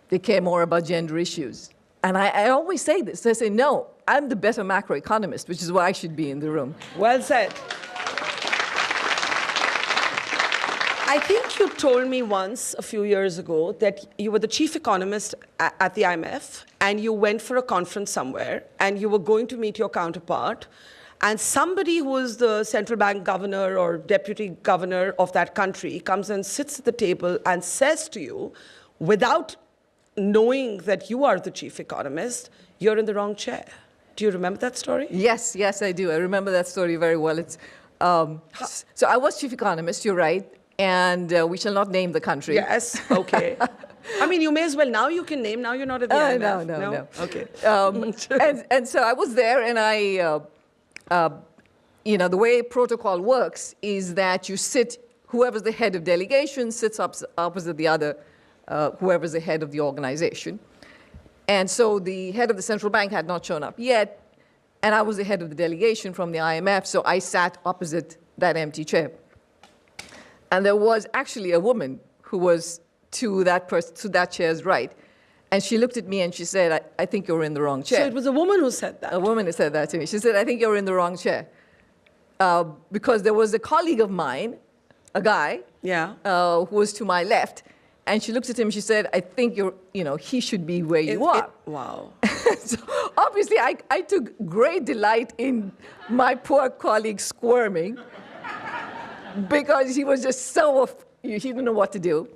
they care more about gender issues. And I always say this. I say, no, I'm the better macroeconomist, which is why I should be in the room. Well said. I think you told me once, a few years ago, that you were the chief economist at the IMF, and you went for a conference somewhere, and you were going to meet your counterpart, and somebody who is the central bank governor or deputy governor of that country comes and sits at the table and says to you, without knowing that you are the chief economist, you're in the wrong chair. Do you remember that story? Yes, I do. I remember that story very well. It's so I was chief economist, you're right, and we shall not name the country. Yes, okay. I mean, you may as well. Now you can name. Now you're not at the IMF. No. Okay. And so I was there, and I, the way protocol works is that you sit whoever's the head of delegation sits opposite the other, whoever's the head of the organization. And so the head of the central bank had not shown up yet, and I was the head of the delegation from the IMF, so I sat opposite that empty chair. And there was actually a woman who was to that chair's right. And she looked at me and she said, I think you're in the wrong chair. So it was a woman who said that? A woman who said that to me. She said, I think you're in the wrong chair. Because there was a colleague of mine, a guy, who was to my left, and she looked at him, she said, I think he should be where you are. Wow. So obviously, I took great delight in my poor colleague squirming because he was just he didn't know what to do.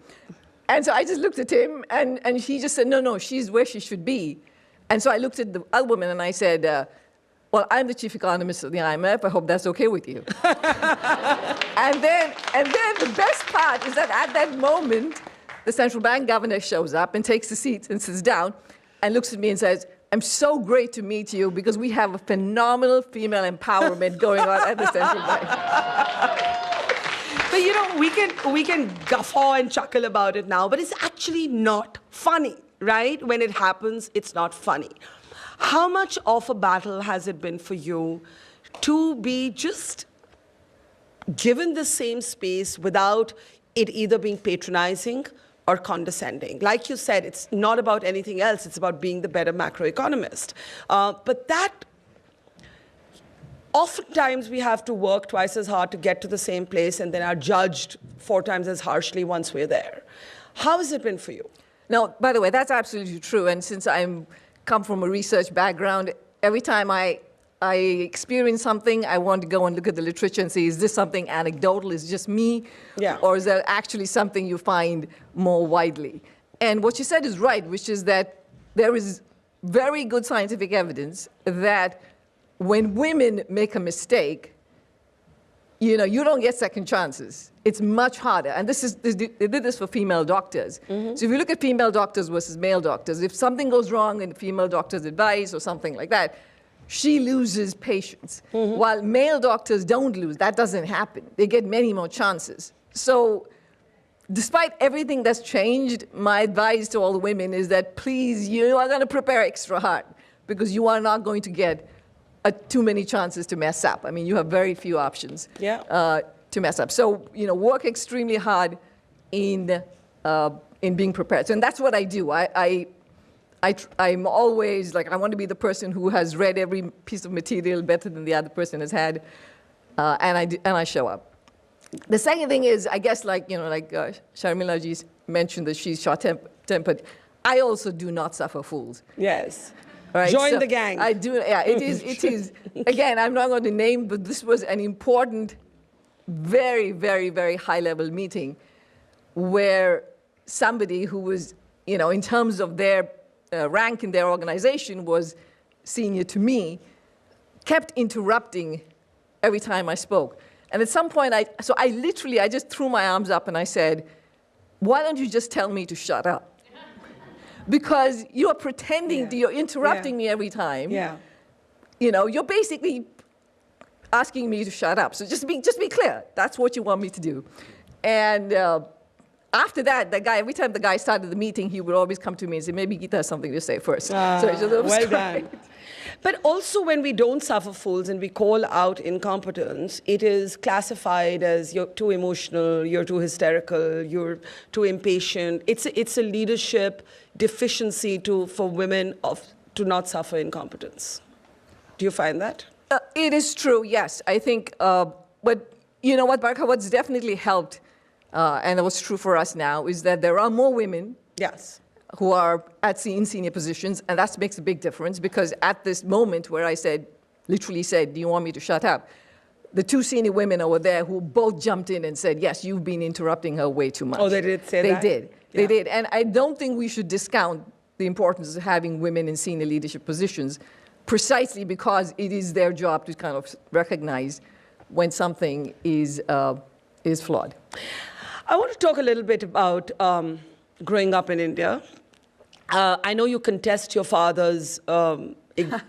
And so I just looked at him, and he just said, no, she's where she should be. And so I looked at the other woman, and I said, well, I'm the chief economist of the IMF. I hope that's okay with you. and then the best part is that at that moment, the central bank governor shows up and takes a seat and sits down and looks at me and says, I'm so great to meet you because we have a phenomenal female empowerment going on at the central bank. But we can guffaw and chuckle about it now, but it's actually not funny, right? When it happens, it's not funny. How much of a battle has it been for you to be just given the same space without it either being patronizing or condescending? Like you said, it's not about anything else. It's about being the better macroeconomist. But that, oftentimes we have to work twice as hard to get to the same place and then are judged 4 times as harshly once we're there. How has it been for you? Now, by the way, that's absolutely true. And since I come from a research background, every time I experience something, I want to go and look at the literature and say, is this something anecdotal? Is it just me? Yeah. Or is there actually something you find more widely? And what you said is right, which is that there is very good scientific evidence that when women make a mistake, you don't get second chances. It's much harder. And they did this for female doctors. Mm-hmm. So if you look at female doctors versus male doctors, if something goes wrong in the female doctor's advice or something like that, she loses patients. Mm-hmm. While male doctors don't lose. That doesn't happen. They get many more chances. So despite everything that's changed, my advice to all the women is that please, you are going to prepare extra hard because you are not going to get too many chances to mess up. I mean, you have very few options to mess up. So, work extremely hard in being prepared. So, and that's what I do. I'm always I want to be the person who has read every piece of material better than the other person has had, and I show up. The second thing is, I guess, Sharmila ji mentioned that she's short-tempered. I also do not suffer fools. Yes. Right? Join the gang. I do. Yeah, it is. Again, I'm not going to name, but this was an important, very, very, very high-level meeting where somebody who was, in terms of their rank in their organization was senior to me, kept interrupting every time I spoke. And at some point, I just threw my arms up and I said, why don't you just tell me to shut up? Because you're pretending, you're interrupting me every time. Yeah. You're basically asking me to shut up. So just be clear. That's what you want me to do. And after that, every time the guy started the meeting, he would always come to me and say, maybe Geeta has something to say first. Well done. But also when we don't suffer fools and we call out incompetence, it is classified as you're too emotional, you're too hysterical, you're too impatient. It's a leadership deficiency for women to not suffer incompetence. Do you find that? It is true, yes. I think, but you know what, Barkha, what's definitely helped, and what's true for us now, is that there are more women. Yes. Who are in senior positions, and that makes a big difference because at this moment where I literally said, do you want me to shut up? The 2 senior women over there who both jumped in and said, yes, you've been interrupting her way too much. Oh, they did say that? They did. They did. And I don't think we should discount the importance of having women in senior leadership positions precisely because it is their job to kind of recognize when something is flawed. I want to talk a little bit about growing up in India. I know you contest your father's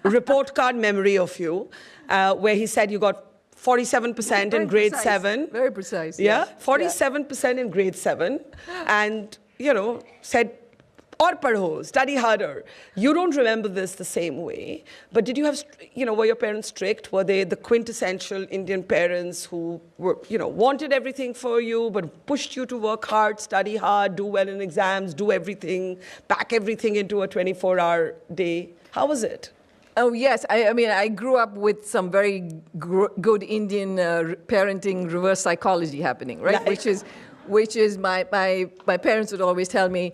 report card memory of you, where he said you got 47% in Very grade precise. 7. Very precise. Yeah, yes. 47% in grade 7. And, said, aur padho, study harder. You don't remember this the same way. But did you have, were your parents strict? Were they the quintessential Indian parents who were, wanted everything for you, but pushed you to work hard, study hard, do well in exams, do everything, pack everything into a 24-hour day? How was it? Oh, yes. I mean, I grew up with some very good Indian parenting reverse psychology happening, right? Like? Which is my parents would always tell me,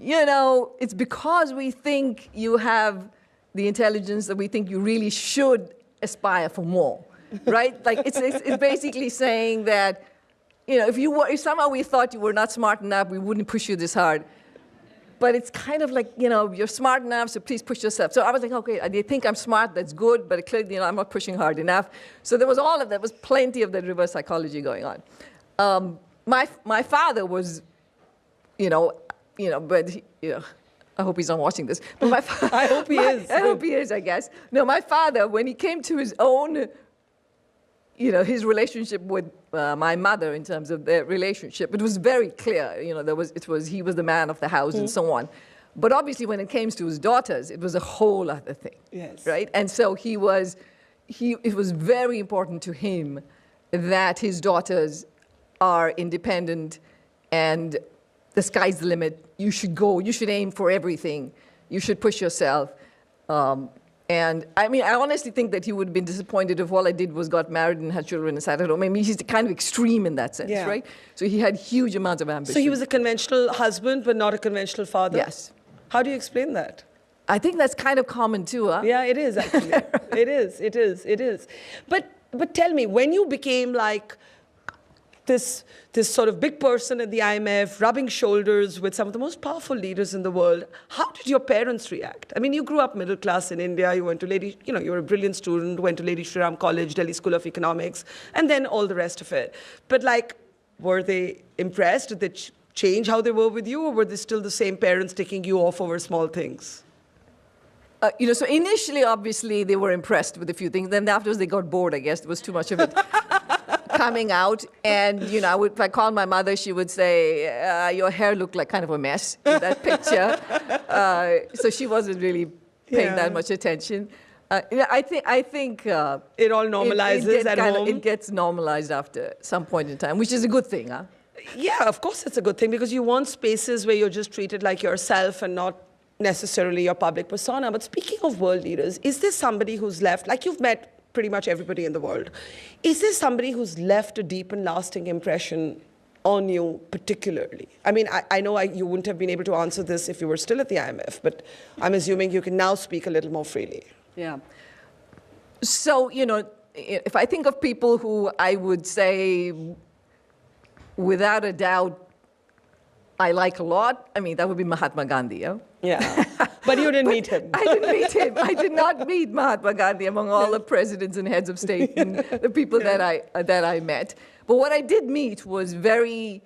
it's because we think you have the intelligence that we think you really should aspire for more, right? Like it's basically saying that, if somehow we thought you were not smart enough, we wouldn't push you this hard. But it's kind of like, you're smart enough, so please push yourself. So I was like, okay, they think I'm smart, that's good, but clearly, I'm not pushing hard enough. So there was all of that, was plenty of that reverse psychology going on. My father was, but I hope he's not watching this. But my I hope he is. I hope he is, I guess. No, my father, when he came to his own, his relationship with my mother in terms of their relationship, it was very clear. He was the man of the house and so on. But obviously, when it came to his daughters, it was a whole other thing. Yes. Right? And so it was very important to him that his daughters are independent and the sky's the limit. You should go. You should aim for everything. You should push yourself. And I mean, I honestly think that he would have been disappointed if all I did was got married and had children and sat at home. I mean, he's kind of extreme in that sense, right? So he had huge amounts of ambition. So he was a conventional husband, but not a conventional father? Yes. How do you explain that? I think that's kind of common too, huh? Yeah, it is actually. It is. But tell me, when you became like this sort of big person at the IMF, rubbing shoulders with some of the most powerful leaders in the world, how did your parents react? I mean, you grew up middle class in India, you went to you were a brilliant student, went to Lady Shri Ram College, Delhi School of Economics, and then all the rest of it. But were they impressed? Did they change how they were with you, or were they still the same parents taking you off over small things? So initially, obviously, they were impressed with a few things. Then afterwards, they got bored, I guess. There was too much of it coming out. And, if I called my mother, she would say, your hair looked like kind of a mess in that picture. So she wasn't really paying that much attention. I think it all normalizes at home. It gets normalized after some point in time, which is a good thing, huh? Yeah, of course it's a good thing, because you want spaces where you're just treated like yourself and not necessarily your public persona. But speaking of world leaders, is there somebody who's left, like you've met pretty much everybody in the world, is there somebody who's left a deep and lasting impression on you particularly? I mean, I know you wouldn't have been able to answer this if you were still at the IMF, but I'm assuming you can now speak a little more freely. Yeah. So, if I think of people who I would say, without a doubt, I like a lot, I mean, that would be Mahatma Gandhi, yeah? Yeah, but you didn't meet him. I didn't meet him. I did not meet Mahatma Gandhi among all the presidents and heads of state and the people that I met. But what I did meet was very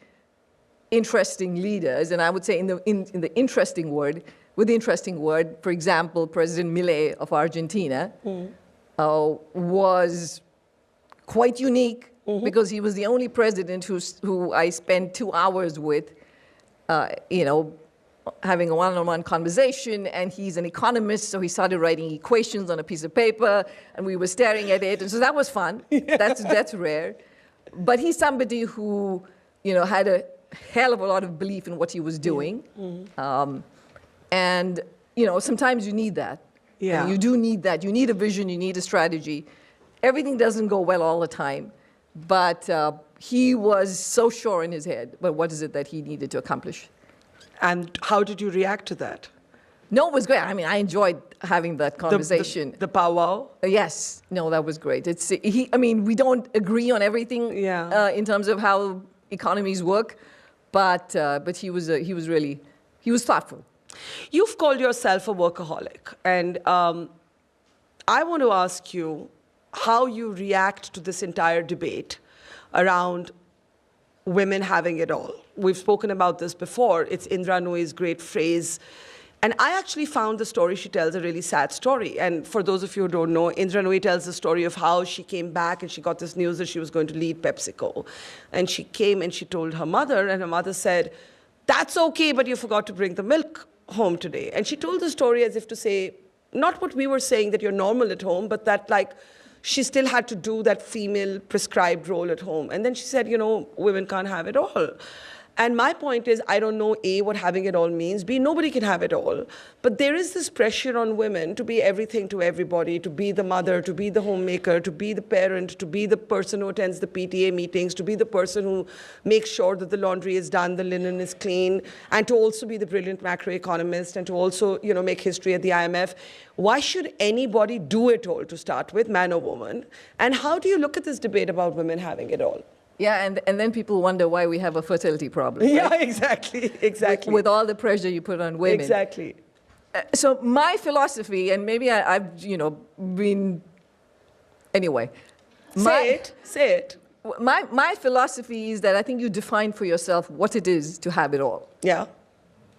interesting leaders, and I would say in the interesting word, for example, President Milei of Argentina was quite unique because he was the only president who I spent 2 hours with, having a one-on-one conversation, and he's an economist, so he started writing equations on a piece of paper, and we were staring at it, and so that was fun. That's rare. But he's somebody who, had a hell of a lot of belief in what he was doing. And, sometimes you need that. Yeah. And you do need that. You need a vision, you need a strategy. Everything doesn't go well all the time, but he was so sure in his head about what is it that he needed to accomplish. And how did you react to that? No, it was great. I mean, I enjoyed having that conversation. The powwow? Yes. No, that was great. We don't agree on everything in terms of how economies work, but he was thoughtful. You've called yourself a workaholic, and I want to ask you how you react to this entire debate around women having it all. We've spoken about this before. It's Indra Nooyi's great phrase, And I actually found the story she tells a really sad story. And for those of you who don't know, Indra Nooyi tells the story of how she came back and she got this news that she was going to lead PepsiCo. And she came and she told her mother, and her mother said, "That's okay, but you forgot to bring the milk home today." And she told the story as if to say, not what we were saying, that you're normal at home, but that like she still had to do that female prescribed role at home. And then she said, you know, women can't have it all. And my point is, I don't know, A, what having it all means, B, nobody can have it all. But there is this pressure on women to be everything to everybody, to be the mother, to be the homemaker, to be the parent, to be the person who attends the PTA meetings, to be the person who makes sure that the laundry is done, the linen is clean, and to also be the brilliant macroeconomist, and to also, you know, make history at the IMF. Why should anybody do it all to start with, man or woman? And how do you look at this debate about women having it all? Yeah, and then people wonder why we have a fertility problem. Yeah, right? exactly. With all the pressure you put on women. Exactly. So my philosophy, and maybe I've, been, anyway. Say it. My philosophy is that I think you define for yourself what it is to have it all. Yeah.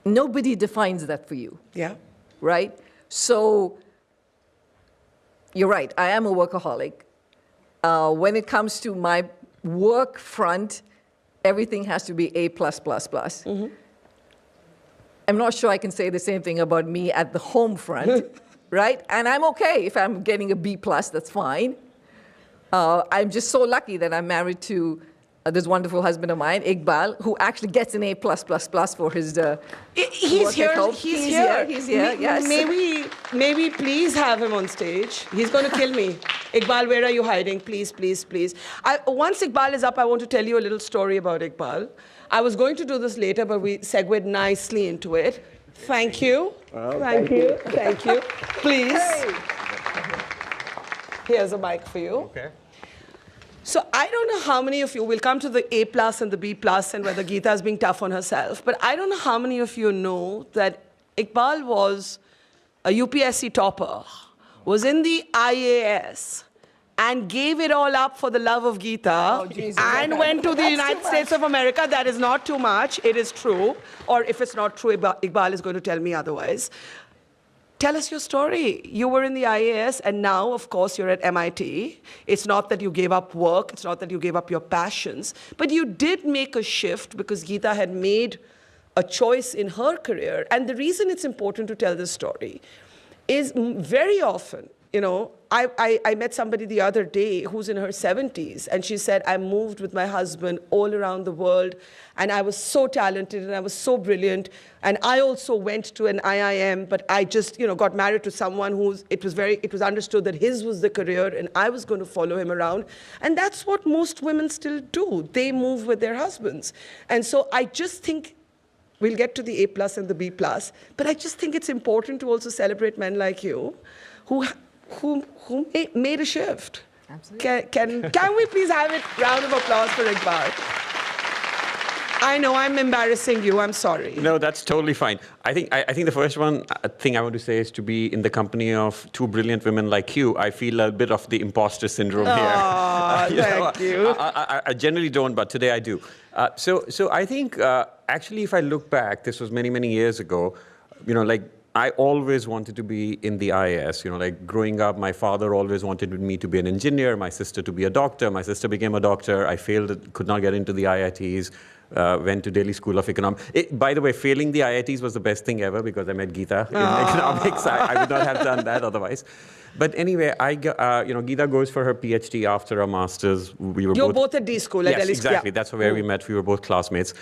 Nobody defines that for you. Yeah. Right? So you're right, I am a workaholic. When it comes to my work front, everything has to be A+++. Mm-hmm. I'm not sure I can say the same thing about me at the home front, right? And I'm okay if I'm getting a B+, that's fine. I'm just so lucky that I'm married to this wonderful husband of mine, Iqbal, who actually gets an A++ for his He's work here. at home. He's here. He's here. Yes. May we please have him on stage? He's going to kill me. Iqbal, where are you hiding? Please, please, please. Once Iqbal is up, I want to tell you a little story about Iqbal. I was going to do this later, but we segued nicely into it. Thank you. Well, thank you. Thank you. Please. Hey. Here's a mic for you. Okay. So I don't know how many of you will come to the A+ and the B+ and whether Geeta is being tough on herself, but I don't know how many of you know that Iqbal was a UPSC topper, was in the IAS, and gave it all up for the love of Geeta, and went to the United States of America. That is not too much. It is true. Or if it's not true, Iqbal is going to tell me otherwise. Tell us your story. You were in the IAS, and now, of course, you're at MIT. It's not that you gave up work. It's not that you gave up your passions. But you did make a shift because Geeta had made a choice in her career. And the reason it's important to tell this story is very often, I met somebody the other day who's in her 70s, and she said, I moved with my husband all around the world, and I was so talented, and I was so brilliant, and I also went to an IIM, but I just, got married to someone it was understood that his was the career, and I was going to follow him around. And that's what most women still do. They move with their husbands. And so I just think, we'll get to the A+ and the B+, but I just think it's important to also celebrate men like you who made a shift. Absolutely. Can we please have a round of applause for Iqbal? I know I'm embarrassing you. I'm sorry. No, that's totally fine. I think the first thing I want to say is to be in the company of two brilliant women like you. I feel a bit of the imposter syndrome here. Thank you. I generally don't, but today I do. So I think actually, if I look back, this was many, many years ago. I always wanted to be in the IAS. Growing up, my father always wanted me to be an engineer, my sister to be a doctor. My sister became a doctor. I failed, could not get into the IITs, went to Delhi School of Economics. By the way, failing the IITs was the best thing ever because I met Geeta in economics. I would not have done that otherwise. But anyway, Geeta goes for her PhD after a master's. You're both at D School, at Delhi School. Exactly. That's where we met. We were both classmates.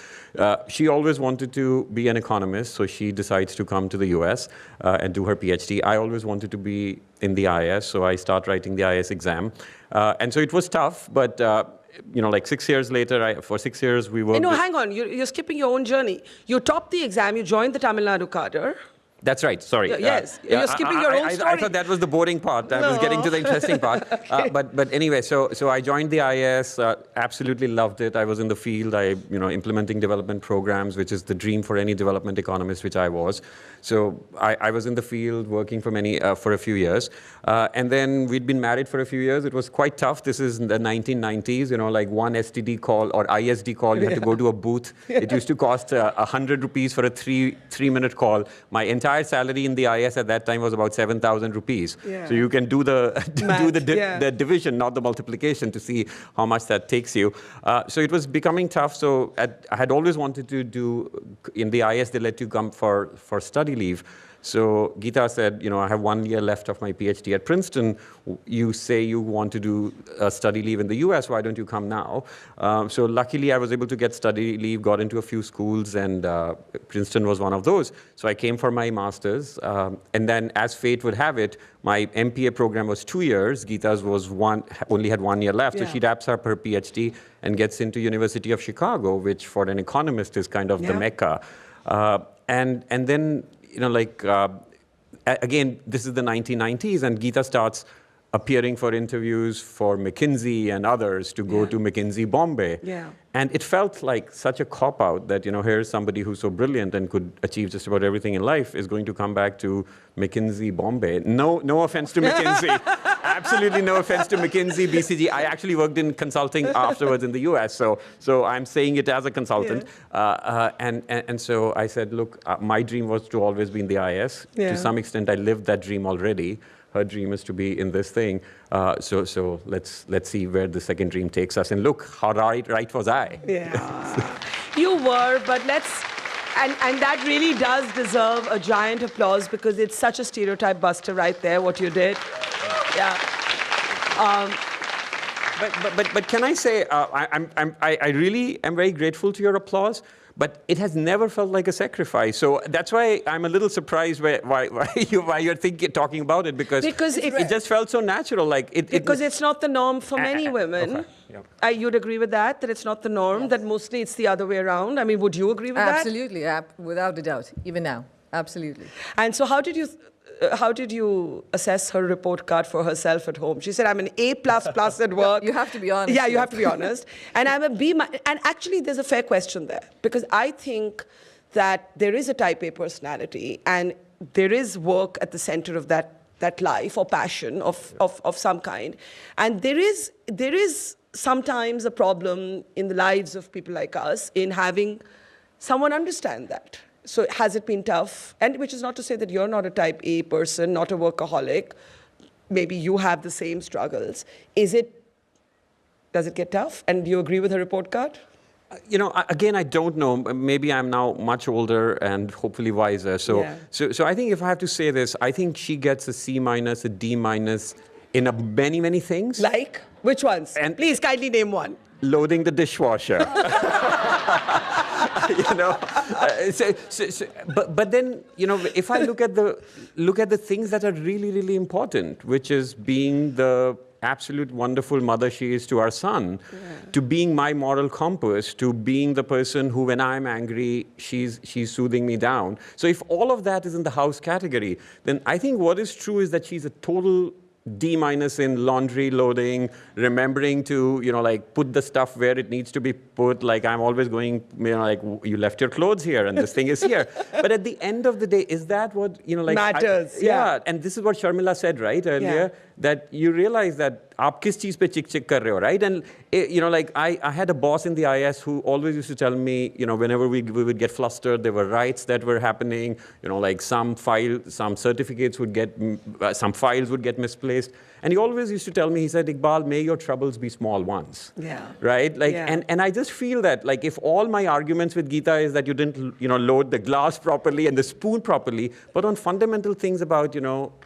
She always wanted to be an economist, so she decides to come to the US and do her PhD. I always wanted to be in the IS, so I start writing the IS exam. And so it was tough, but 6 years later, for 6 years we worked. No, hang on. You're skipping your own journey. You topped the exam. You joined the Tamil Nadu cadre. That's right. Sorry. Yes. You're skipping your own story. I thought that was the boring part. I was getting to the interesting part. Okay. But anyway, so I joined the IS. Absolutely loved it. I was in the field. Implementing development programs, which is the dream for any development economist, which I was. So I was in the field working for a few years. And then we'd been married for a few years. It was quite tough. This is in the 1990s. One STD call or ISD call, you had to go to a booth. It used to cost 100 rupees for a three-minute call. My entire entire salary in the IS at that time was about 7,000 rupees. Yeah. So you can do the Math, the division, not the multiplication, to see how much that takes you. So it was becoming tough. So I had always wanted to do, in the IS, they let you come for study leave. So Geeta said, I have 1 year left of my PhD at Princeton. You say you want to do a study leave in the US, why don't you come now? So luckily I was able to get study leave, got into a few schools, and Princeton was one of those. So I came for my master's, and then as fate would have it, my MPA program was 2 years. Geeta's was only had 1 year left. Yeah. So she wraps up her PhD and gets into University of Chicago, which for an economist is kind of the Mecca. And then, again, this is the 1990s, and Geeta starts appearing for interviews for McKinsey and others to go to McKinsey Bombay. Yeah. And it felt like such a cop-out that, here's somebody who's so brilliant and could achieve just about everything in life is going to come back to McKinsey Bombay. No offense to McKinsey. Absolutely no offense to McKinsey, BCG. I actually worked in consulting afterwards in the US, so I'm saying it as a consultant. And so I said, look, my dream was to always be in the IS. Yeah. To some extent, I lived that dream already. Her dream is to be in this thing. So let's see where the second dream takes us. And look, how right was I? Yeah. You were, but and that really does deserve a giant applause because it's such a stereotype buster right there, what you did. Yeah. But can I say, I really am very grateful to your applause, but it has never felt like a sacrifice. So that's why I'm a little surprised why you're talking about it, because it just felt so natural. Because it's not the norm for many women. Okay. Yeah. You'd agree with that it's not the norm, that mostly it's the other way around. I mean, would you agree with that? Absolutely, without a doubt, even now, absolutely. And so how did you assess her report card for herself at home? She said, I'm an A++ at work. You have to be honest. Yeah, you have to be honest. And I'm a B-. And actually, there's a fair question there. Because I think that there is a type A personality, and there is work at the center of that life or passion of some kind. And there is sometimes a problem in the lives of people like us in having someone understand that. So has it been tough? And which is not to say that you're not a type A person, not a workaholic. Maybe you have the same struggles. Does it get tough? And do you agree with her report card? Again, I don't know. Maybe I'm now much older and hopefully wiser. So I think if I have to say this, I think she gets a C-, a D- in many things. Like? Which ones? And please kindly name one. Loading the dishwasher. But then, if I look at the things that are really, really important, which is being the absolute wonderful mother she is to our son, to being my moral compass, to being the person who, when I'm angry, she's soothing me down. So if all of that is in the house category, then I think what is true is that she's a total D- in laundry loading, remembering to, put the stuff where it needs to be put. Like I'm always going, you left your clothes here and this thing is here. But at the end of the day, is that what, matters? Yeah. And this is what Sharmila said, right, earlier, that you realize that aap kis cheez pe chick kar rahe ho, right? And, I had a boss in the IS who always used to tell me, whenever we would get flustered, there were riots that were happening, some certificates would get, some files would get misplaced. And he always used to tell me, he said, Iqbal, may your troubles be small ones. Yeah. Right? And I just feel that, if all my arguments with Geeta is that you didn't, load the glass properly and the spoon properly, but on fundamental things about,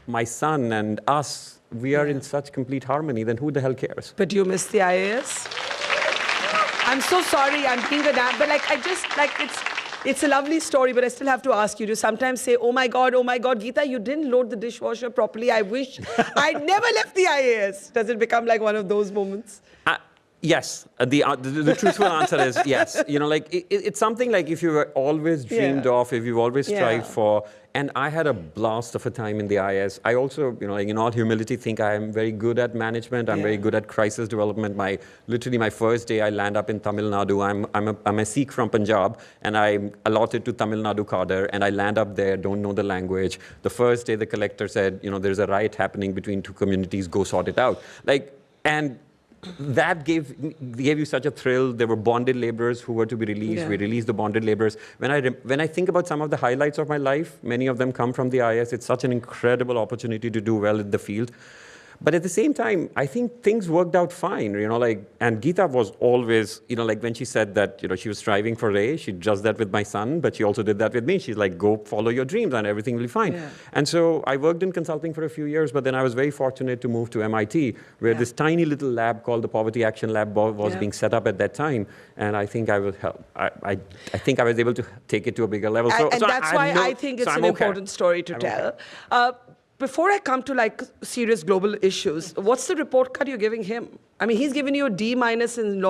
my son and us, we are in such complete harmony, then who the hell cares? But do you miss the IAS? I'm so sorry, I'm being a damn, but it's a lovely story, but I still have to ask you to sometimes say, oh my God, Geeta, you didn't load the dishwasher properly. I wish I'd never left the IAS. Does it become like one of those moments? Yes. The truthful answer is yes. It's something like if you were always dreamed of, if you've always strived for. And I had a blast of a time in the IS. I also, in all humility, think I am very good at management. I'm very good at crisis development. Literally my first day, I land up in Tamil Nadu. I'm a Sikh from Punjab, and I'm allotted to Tamil Nadu cadre, and I land up there, don't know the language. The first day, the collector said, there's a riot happening between two communities, go sort it out. And that gave you such a thrill. There were bonded laborers who were to be released. Yeah. We released the bonded laborers. When I think about some of the highlights of my life, many of them come from the IS. It's such an incredible opportunity to do well in the field. But at the same time, I think things worked out fine, and Geeta was always, when she said that, she was striving for Ray, she does that with my son, but she also did that with me. She's like, go follow your dreams and everything will be fine. Yeah. And so I worked in consulting for a few years, but then I was very fortunate to move to MIT, where this tiny little lab called the Poverty Action Lab was being set up at that time. And I think I was think I was able to take it to a bigger level. And that's why I think it's an important story to tell. Before I come to serious global issues, what's the report card you're giving him? I mean, he's given you a D- in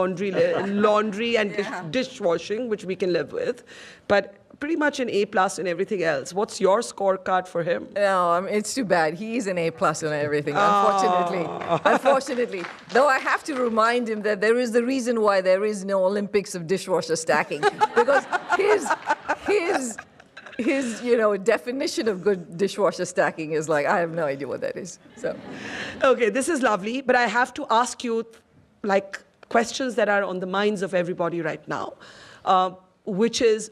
laundry and dishwashing, which we can live with, but pretty much an A+ in everything else. What's your scorecard for him? No, it's too bad. He's an A+ on everything, unfortunately. Unfortunately. Though I have to remind him that there is the reason why there is no Olympics of dishwasher stacking. Because his definition of good dishwasher stacking is I have no idea what that is. So, okay, this is lovely, but I have to ask you questions that are on the minds of everybody right now, which is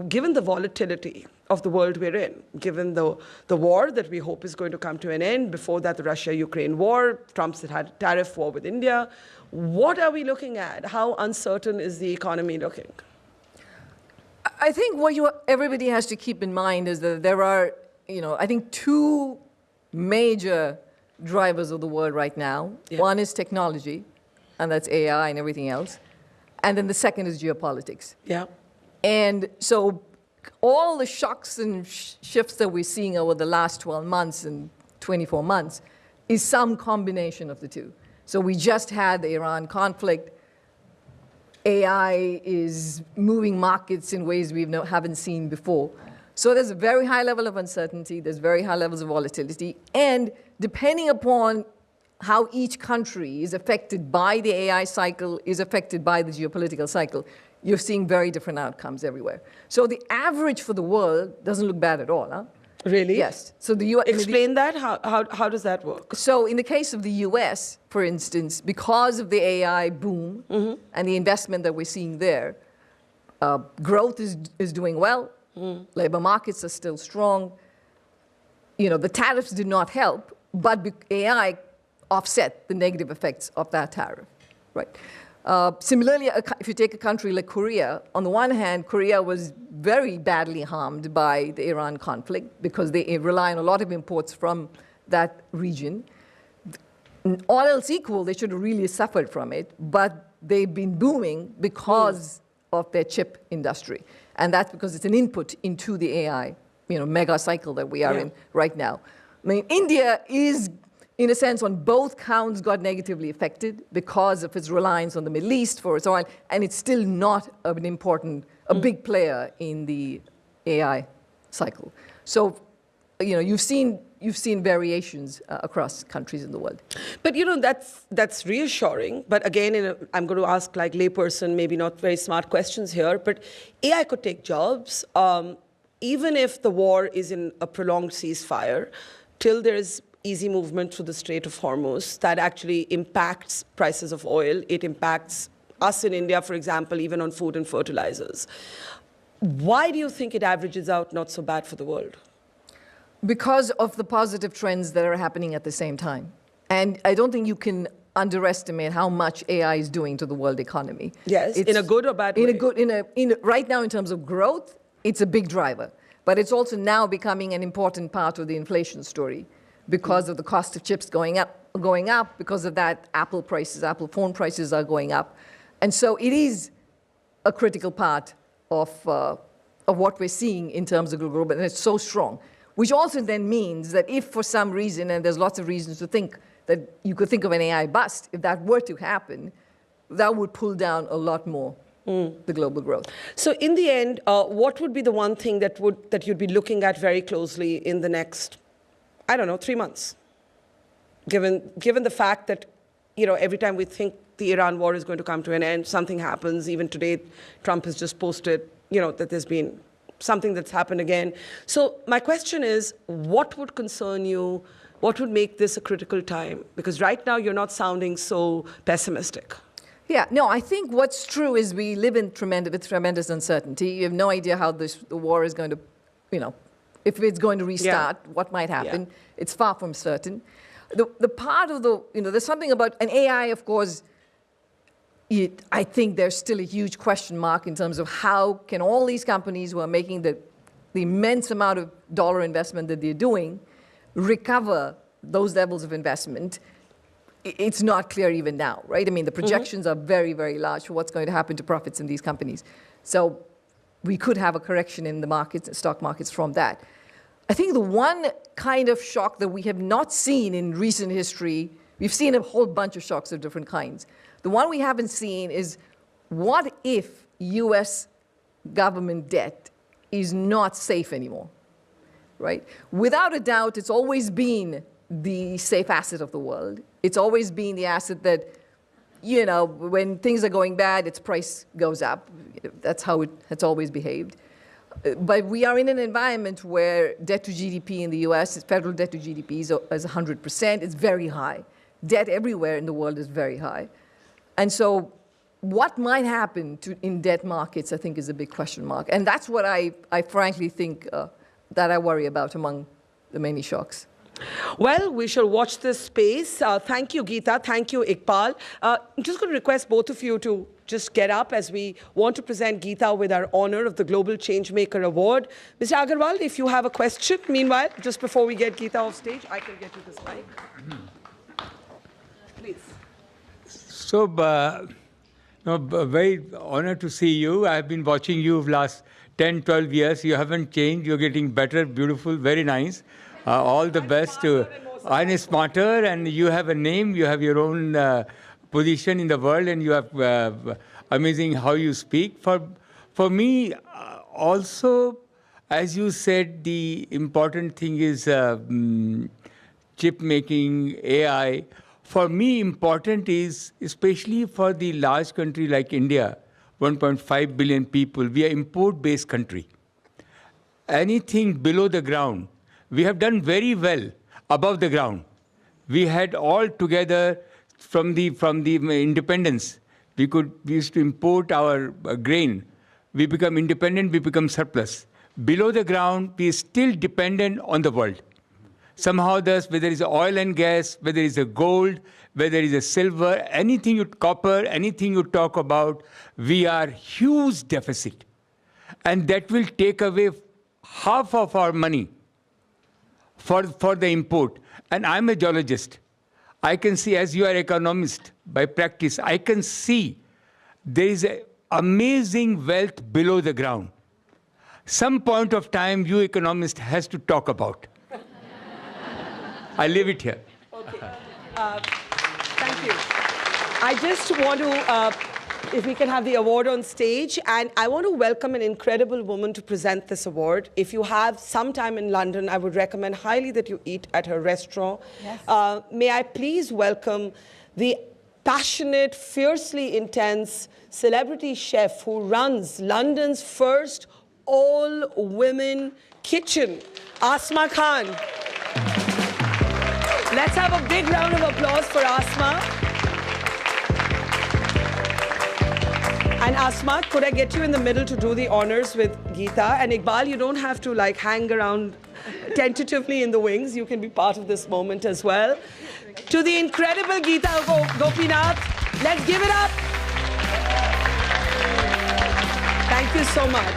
given the volatility of the world we're in, given the war that we hope is going to come to an end, before that the Russia-Ukraine war, Trump's had a tariff war with India, what are we looking at? How uncertain is the economy looking? I think what everybody has to keep in mind is that there are, I think two major drivers of the world right now. Yeah. One is technology, and that's AI and everything else. And then the second is geopolitics. Yeah. And so all the shocks and shifts that we're seeing over the last 12 months and 24 months is some combination of the two. So we just had the Iran conflict. AI is moving markets in ways we haven't seen before. So there's a very high level of uncertainty, there's very high levels of volatility, and depending upon how each country is affected by the AI cycle, is affected by the geopolitical cycle, you're seeing very different outcomes everywhere. So the average for the world doesn't look bad at all, huh? Really? Yes. So the US explain that. How does that work? So in the case of the US, for instance, because of the AI boom and the investment that we're seeing there, growth is doing well. Labor markets are still strong. The tariffs did not help, but AI offset the negative effects of that tariff, right? Similarly, if you take a country like Korea, on the one hand, Korea was very badly harmed by the Iran conflict because they rely on a lot of imports from that region. All else equal, they should have really suffered from it, but they've been booming because of their chip industry. And that's because it's an input into the AI, mega cycle that we are in right now. I mean, India is, in a sense, on both counts got negatively affected because of its reliance on the Middle East for its oil, and it's still not a big player in the AI cycle. So, you've seen variations across countries in the world. But that's reassuring. But again, I'm going to ask layperson, maybe not very smart questions here. But AI could take jobs, even if the war is in a prolonged ceasefire, till there is easy movement through the Strait of Hormuz. That actually impacts prices of oil. It impacts us in India, for example, even on food and fertilizers. Why do you think it averages out not so bad for the world? Because of the positive trends that are happening at the same time. And I don't think you can underestimate how much AI is doing to the world economy. Yes, in a good or bad way? Right now, in terms of growth, it's a big driver. But it's also now becoming an important part of the inflation story because of the cost of chips going up. Because of that, Apple phone prices are going up. And so it is a critical part of what we're seeing in terms of global growth, and it's so strong. Which also then means that if for some reason, and there's lots of reasons to think that you could think of an AI bust, if that were to happen, that would pull down a lot more the global growth. So in the end, what would be the one thing that you'd be looking at very closely in the next, 3 months? Given the fact that, every time we think the Iran war is going to come to an end, something happens. Even today, Trump has just posted, that there's been something that's happened again. So my question is, what would concern you what would make this a critical time? Because right now you're not sounding so pessimistic. Yeah, no, I think what's true is we live in tremendous uncertainty. You have no idea how the war is going to, if it's going to restart, what might happen. Yeah. It's far from certain. The part of there's something about an AI, of course, I think there's still a huge question mark in terms of how can all these companies who are making the immense amount of dollar investment that they're doing recover those levels of investment. It's not clear even now, right? I mean, the projections are very, very large for what's going to happen to profits in these companies. So we could have a correction in the markets, stock markets from that. I think the one kind of shock that we have not seen in recent history, we've seen a whole bunch of shocks of different kinds. The one we haven't seen is, what if US government debt is not safe anymore, right? Without a doubt, it's always been the safe asset of the world. It's always been the asset that, when things are going bad, its price goes up. That's how it's always behaved. But we are in an environment where debt to GDP in the US, federal debt to GDP is 100%. It's very high. Debt everywhere in the world is very high. And so what might happen in debt markets, I think, is a big question mark. And that's what I frankly think that I worry about among the many shocks. Well, we shall watch this space. Thank you, Geeta. Thank you, Iqbal. I'm just going to request both of you to just get up as we want to present Geeta with our honor of the Global Changemaker Award. Mr. Agarwal, if you have a question, meanwhile, just before we get Geeta off stage, I can get you this mic. Please. So, very honored to see you. I've been watching you last 10, 12 years. You haven't changed. You're getting better, beautiful, very nice. All the best. And smarter, and you have a name. You have your own position in the world, and you have amazing how you speak. For me, also, as you said, the important thing is chip making, AI. For me, important is, especially for the large country like India, 1.5 billion people, we are import-based country. Anything below the ground, we have done very well above the ground. We had all together from the independence. We used to import our grain. We become independent, we become surplus. Below the ground, we are still dependent on the world. Somehow, whether it's oil and gas, whether it's a gold, whether it's a silver, anything copper, anything you talk about, we are huge deficit. And that will take away half of our money for the import. And I'm a geologist. I can see, as you are economist by practice, I can see there is an amazing wealth below the ground. Some point of time, you economist has to talk about. I leave it here. Okay. Thank you. I just want to, if we can have the award on stage, and I want to welcome an incredible woman to present this award. If you have some time in London, I would recommend highly that you eat at her restaurant. Yes. May I please welcome the passionate, fiercely intense celebrity chef who runs London's first all-women kitchen, Asma Khan. Let's have a big round of applause for Asma. And Asma, could I get you in the middle to do the honors with Geeta? And Iqbal, you don't have to hang around tentatively in the wings. You can be part of this moment as well. To the incredible Geeta Gopinath, let's give it up. Thank you so much.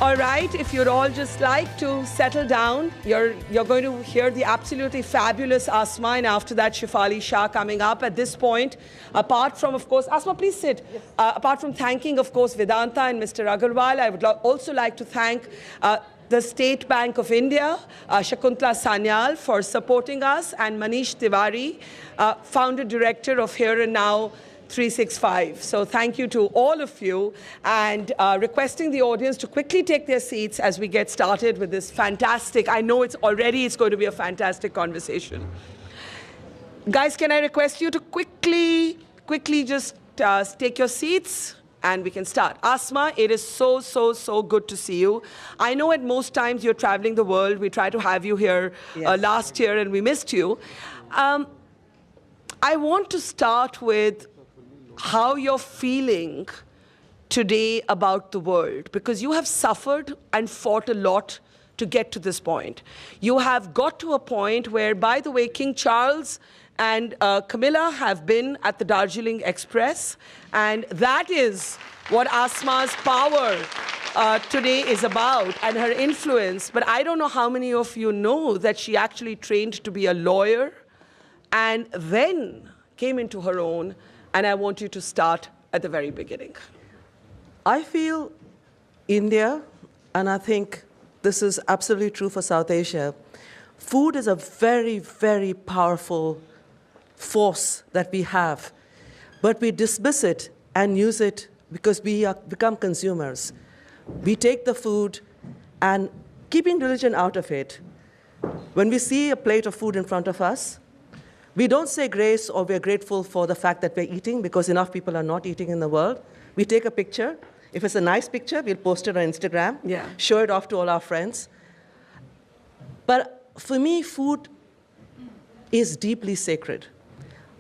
All right, if you'd all just like to settle down, you're going to hear the absolutely fabulous Asma, and after that, Shefali Shah coming up. At this point, apart from, of course, Asma, please sit. Yes. Apart from thanking, of course, Vedanta and Mr. Agarwal, I would also like to thank the State Bank of India, Shakuntala Sanyal, for supporting us, and Manish Tiwari, founder director of Here and Now 365. So thank you to all of you, and requesting the audience to quickly take their seats as we get started with this fantastic, I know it's going to be a fantastic conversation. Guys, can I request you to quickly just take your seats and we can start. Asma, it is so good to see you. I know at most times you're traveling the world. We tried to have you here last year and we missed you. I want to start with how you're feeling today about the world, because you have suffered and fought a lot to get to this point. You have got to a point where, by the way, King Charles and Camilla have been at the Darjeeling Express, and that is what Asma's power today is about, and her influence. But I don't know how many of you know that she actually trained to be a lawyer and then came into her own, and I want you to start at the very beginning. I feel India, and I think this is absolutely true for South Asia, food is a very, very powerful force that we have, but we dismiss it and use it because we become consumers. We take the food, and keeping religion out of it, when we see a plate of food in front of us, we don't say grace or we're grateful for the fact that we're eating, because enough people are not eating in the world. We take a picture. If it's a nice picture, we'll post it on Instagram, show it off to all our friends. But for me, food is deeply sacred.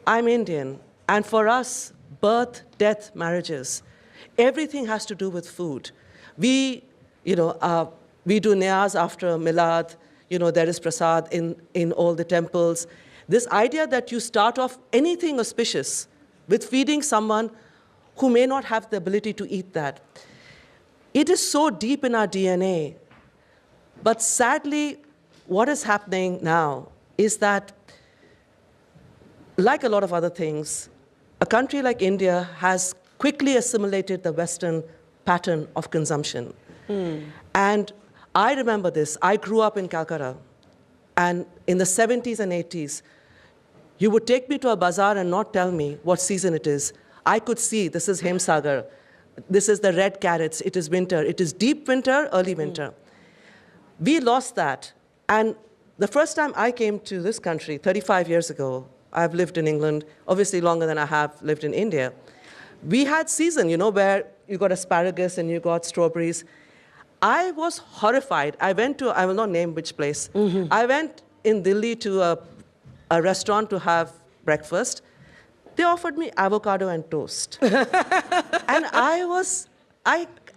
I'm Indian, and for us, birth, death, marriages, everything has to do with food. We do niyaz after milad. There is prasad in all the temples. This idea that you start off anything auspicious with feeding someone who may not have the ability to eat that. It is so deep in our DNA. But sadly, what is happening now is that, like a lot of other things, a country like India has quickly assimilated the Western pattern of consumption. And I remember this. I grew up in Calcutta. And in the 70s and 80s, you would take me to a bazaar and not tell me what season it is. I could see this is Hemsagar, this is the red carrots, it is winter, it is deep winter, early winter. We lost that. And the first time I came to this country, 35 years ago, I've lived in England, obviously longer than I have lived in India. We had season, where you got asparagus and you got strawberries. I was horrified. I will not name which place. I went in Delhi to a restaurant to have breakfast. They offered me avocado and toast. And I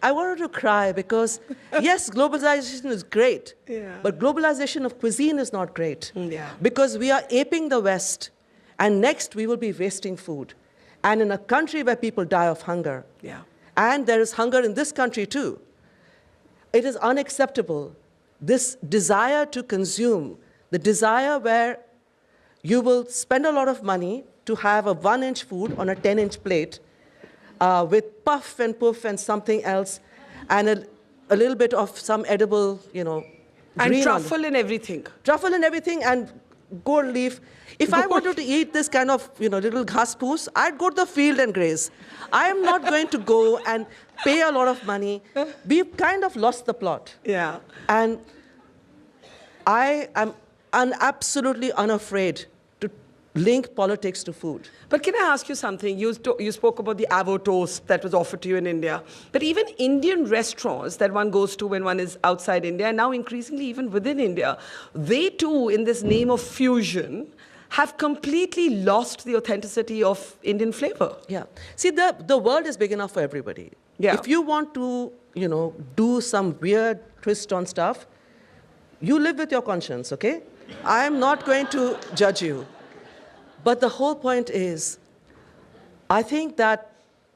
wanted to cry because, yes, globalization is great, but globalization of cuisine is not great. Because we are aping the West, and next we will be wasting food. And in a country where people die of hunger, and there is hunger in this country too, it is unacceptable. This desire to consume, the desire where you will spend a lot of money to have a 1-inch food on a 10-inch plate with puff and poof and something else, and a little bit of some edible, and truffle and everything. Truffle and everything, and gold leaf. If I wanted to eat this kind of, little ghas poos, I'd go to the field and graze. I am not going to go and pay a lot of money. We've kind of lost the plot. And I am absolutely unafraid to link politics to food. But can I ask you something? You spoke about the avo toast that was offered to you in India. But even Indian restaurants that one goes to when one is outside India, and now increasingly even within India, they too, in this name of fusion, have completely lost the authenticity of Indian flavor. See, the world is big enough for everybody. If you want to, do some weird twist on stuff, you live with your conscience, okay? I'm not going to judge you. But the whole point is, I think that,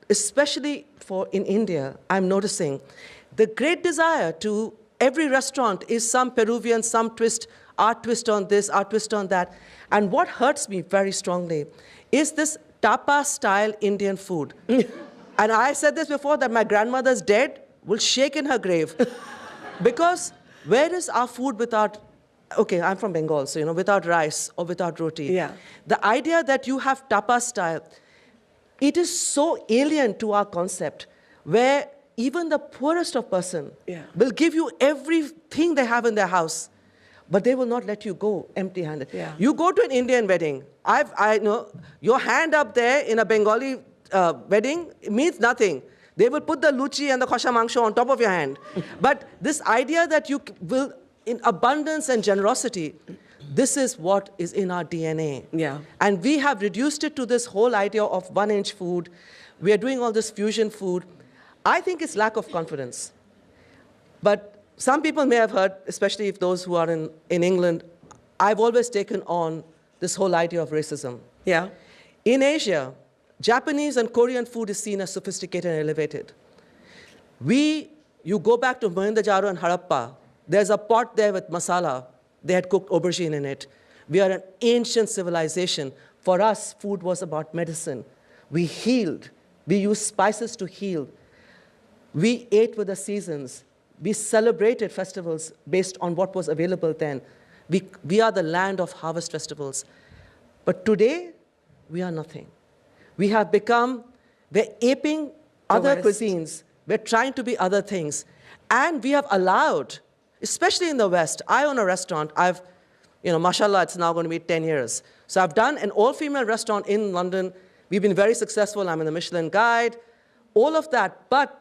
especially in India, I'm noticing the great desire to every restaurant is some Peruvian, some twist, art twist on this, art twist on that. And what hurts me very strongly is this tapa-style Indian food. And I said this before, that my grandmother's dead will shake in her grave. Because where is our food without, okay, I'm from Bengal, so, without rice or without roti. The idea that you have tapa style, it is so alien to our concept, where even the poorest of person will give you everything they have in their house, but they will not let you go empty-handed. You go to an Indian wedding, I know your hand up there in a Bengali wedding, it means nothing. They will put the luchi and the kosha mangsho on top of your hand. But this idea that you will, in abundance and generosity, this is what is in our DNA. Yeah. And we have reduced it to this whole idea of 1-inch food. We are doing all this fusion food. I think it's lack of confidence. But some people may have heard, especially if those who are in England, I've always taken on this whole idea of racism. Yeah. In Asia, Japanese and Korean food is seen as sophisticated and elevated. You go back to Mohenjo-daro and Harappa, there's a pot there with masala. They had cooked aubergine in it. We are an ancient civilization. For us, food was about medicine. We healed. We used spices to heal. We ate with the seasons. We celebrated festivals based on what was available then. We are the land of harvest festivals. But today, we are nothing. We have become, we're aping other cuisines. We're trying to be other things. And we have allowed, especially in the West, I own a restaurant. Mashallah, it's now going to be 10 years. So I've done an all-female restaurant in London. We've been very successful. I'm in the Michelin Guide, all of that. But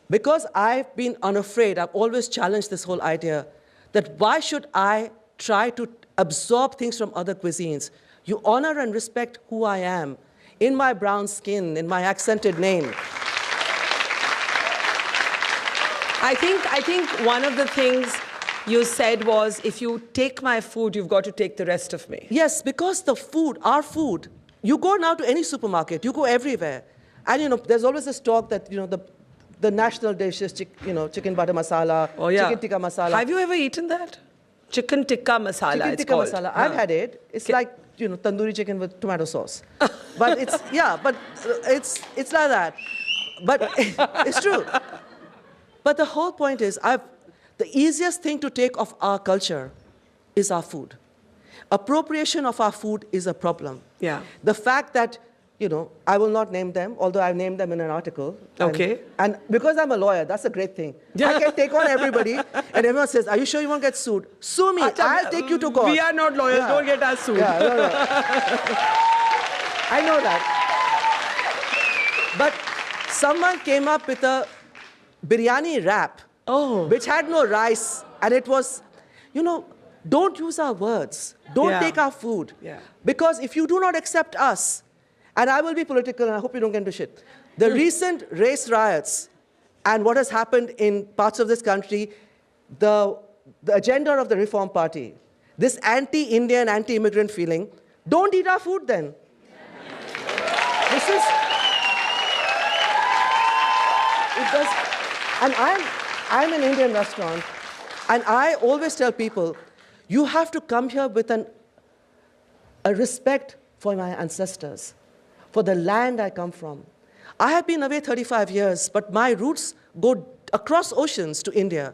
because I've been unafraid, I've always challenged this whole idea that why should I try to absorb things from other cuisines? You honor and respect who I am, in my brown skin, in my accented name. I think one of the things you said was, if you take my food, you've got to take the rest of me. Yes, because the food, our food, you go now to any supermarket, you go everywhere. And there's always this talk that, the national dishes, chicken butter masala, chicken tikka masala. Have you ever eaten that? Chicken tikka masala, Chicken it's tikka called. masala. I've had it. It's like, tandoori chicken with tomato sauce. But it's like that. But it's true. But the whole point is, the easiest thing to take of our culture is our food. Appropriation of our food is a problem. Yeah. The fact that, I will not name them, although I've named them in an article. Okay. And because I'm a lawyer, that's a great thing. I can take on everybody, and everyone says, are you sure you won't get sued? Sue me, I'll take you to court. We are not lawyers, don't get us sued. Yeah, no. I know that. But someone came up with a biryani wrap, which had no rice, and it was, don't use our words. Don't take our food. Yeah. Because if you do not accept us, and I will be political, and I hope you don't get into shit. The recent race riots and what has happened in parts of this country, the agenda of the Reform Party, this anti-Indian, anti-immigrant feeling, don't eat our food then. This is... It does... And I'm an Indian restaurant, and I always tell people, you have to come here with a respect for my ancestors, for the land I come from. I have been away 35 years, but my roots go across oceans to India.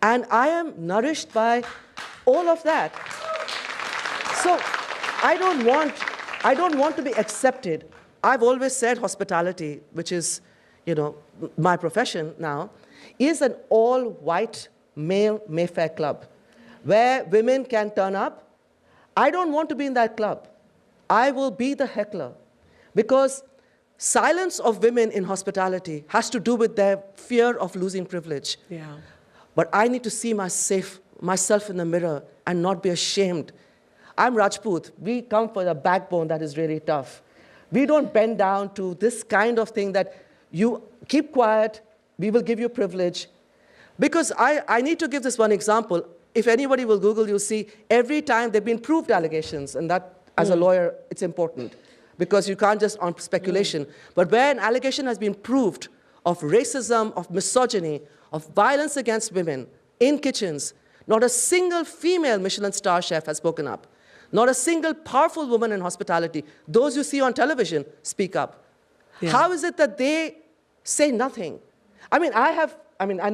And I am nourished by all of that. So I don't want to be accepted. I've always said hospitality, which is, my profession now, is an all-white male Mayfair club where women can turn up. I don't want to be in that club. I will be the heckler. Because silence of women in hospitality has to do with their fear of losing privilege. Yeah. But I need to see myself in the mirror and not be ashamed. I'm Rajput. We come for a backbone that is really tough. We don't bend down to this kind of thing that you keep quiet, we will give you privilege. Because I need to give this one example. If anybody will Google, you'll see every time there have been proved allegations, and that, as a lawyer, it's important. Because you can't just on speculation. But where an allegation has been proved of racism, of misogyny, of violence against women in kitchens, not a single female Michelin star chef has spoken up. Not a single powerful woman in hospitality. Those you see on television speak up. Yeah. How is it that they say nothing? And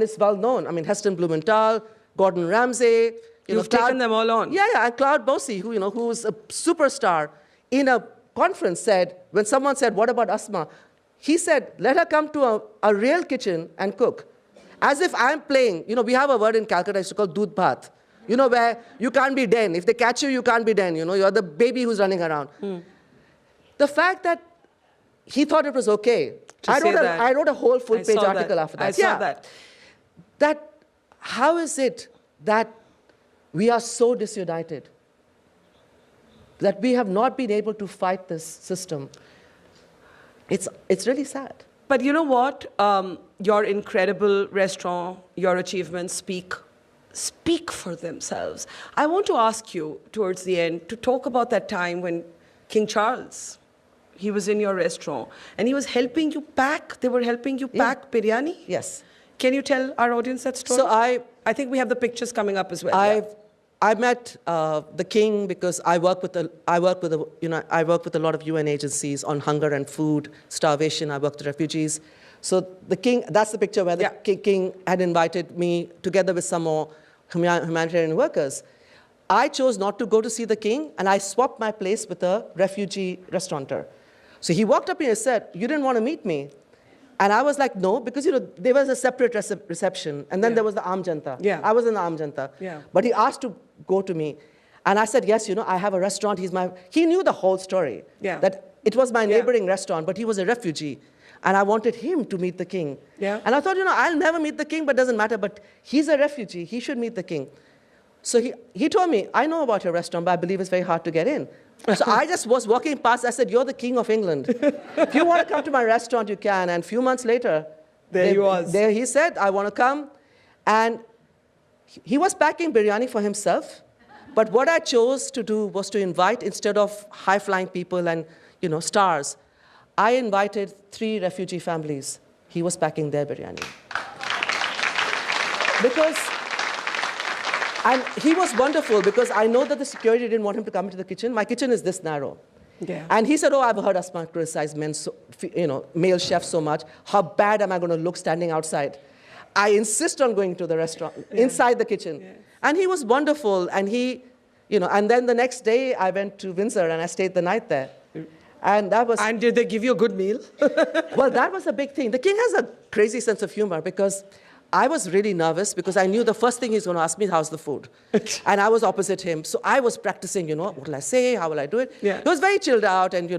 it's well known. Heston Blumenthal, Gordon Ramsay. You've taken them all on. Yeah, and Claude Bosi, who's a superstar, in a conference said, when someone said, what about Asma? He said, let her come to a real kitchen and cook. As if I'm playing, we have a word in Calcutta, it's called doodh bhat. Where you can't be den. If they catch you, you can't be den. You're the baby who's running around. The fact that he thought it was okay. To I say wrote, that. I wrote a whole full-page saw article that. after that. I saw that. That, how is it that we are so disunited? That we have not been able to fight this system. It's really sad. But you know what? Your incredible restaurant, your achievements speak for themselves. I want to ask you towards the end to talk about that time when King Charles, he was in your restaurant and he was helping you pack. They were helping you pack biryani. Yes. Can you tell our audience that story? So I think we have the pictures coming up as well. I met the king because I work with a lot of UN agencies on hunger and food, starvation. I work with refugees. So the king, that's the picture where the king had invited me together with some more humanitarian workers. I chose not to go to see the king, and I swapped my place with a refugee restaurateur. So he walked up to me and said, "You didn't want to meet me?" And I was like, no, because there was a separate reception, and then there was the Aam Janta. I was in the Aam Janta. But he asked to go to me. And I said, yes, I have a restaurant. He knew the whole story. That it was my neighboring restaurant, but he was a refugee. And I wanted him to meet the king. And I thought, I'll never meet the king, but it doesn't matter. But he's a refugee. He should meet the king. So he told me, I know about your restaurant, but I believe it's very hard to get in. So I just was walking past. I said, you're the king of England. If you want to come to my restaurant, you can. And a few months later, there he said, I want to come. And he was packing biryani for himself. But what I chose to do was to invite, instead of high-flying people and stars, I invited 3 refugee families. He was packing their biryani. And he was wonderful because I know that the security didn't want him to come into the kitchen. My kitchen is this narrow. And he said, oh, I've heard Asma criticize men, male chefs so much. How bad am I going to look standing outside? I insist on going to the restaurant, inside the kitchen. And he was wonderful. And and then the next day I went to Windsor and I stayed the night there. And that was. And did they give you a good meal? Well, that was a big thing. The king has a crazy sense of humor because I was really nervous because I knew the first thing he's going to ask me, how's the food? And I was opposite him. So I was practicing, what will I say? How will I do it? He was very chilled out and,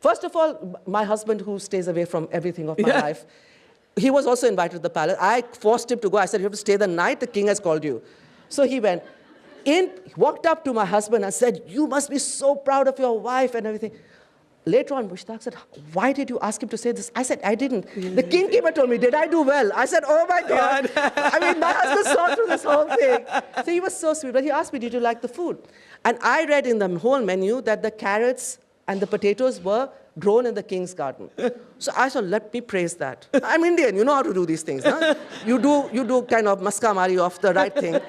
first of all, my husband who stays away from everything of my life, he was also invited to the palace. I forced him to go. I said, you have to stay the night. The king has called you. So he went in, walked up to my husband and said, you must be so proud of your wife and everything. Later on, Mushtaq said, why did you ask him to say this? I said, I didn't. The king came and told me, did I do well? I said, oh my God. My husband saw through this whole thing. So he was so sweet. But he asked me, did you like the food? And I read in the whole menu that the carrots and the potatoes were grown in the king's garden. So I said, let me praise that. I'm Indian, you know how to do these things. Huh? You do kind of maska mari of the right thing.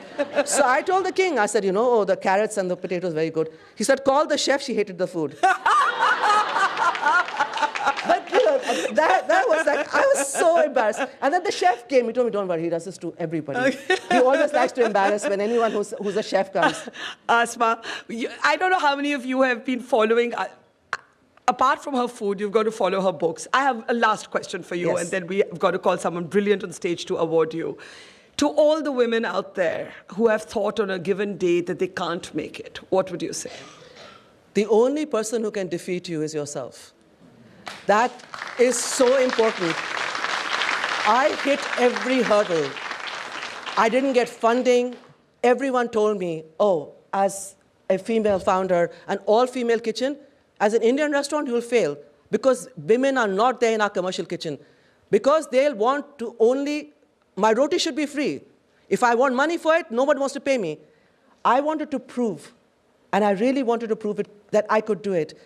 So I told the king, I said, oh, the carrots and the potatoes very good. He said, call the chef, she hated the food. But that was like, I was so embarrassed. And then the chef came, he told me, don't worry, he does this to everybody. He always likes to embarrass when anyone who's a chef comes. Asma, I don't know how many of you have been following. Apart from her food, you've got to follow her books. I have a last question for you, and then we've got to call someone brilliant on stage to award you. To all the women out there who have thought on a given day that they can't make it, what would you say? The only person who can defeat you is yourself. That is so important. I hit every hurdle. I didn't get funding. Everyone told me, oh, as a female founder, an all-female kitchen, as an Indian restaurant, you'll fail because women are not there in our commercial kitchen. Because they'll want to only, my roti should be free. If I want money for it, nobody wants to pay me. I wanted to prove, and I really wanted to prove it, that I could do it.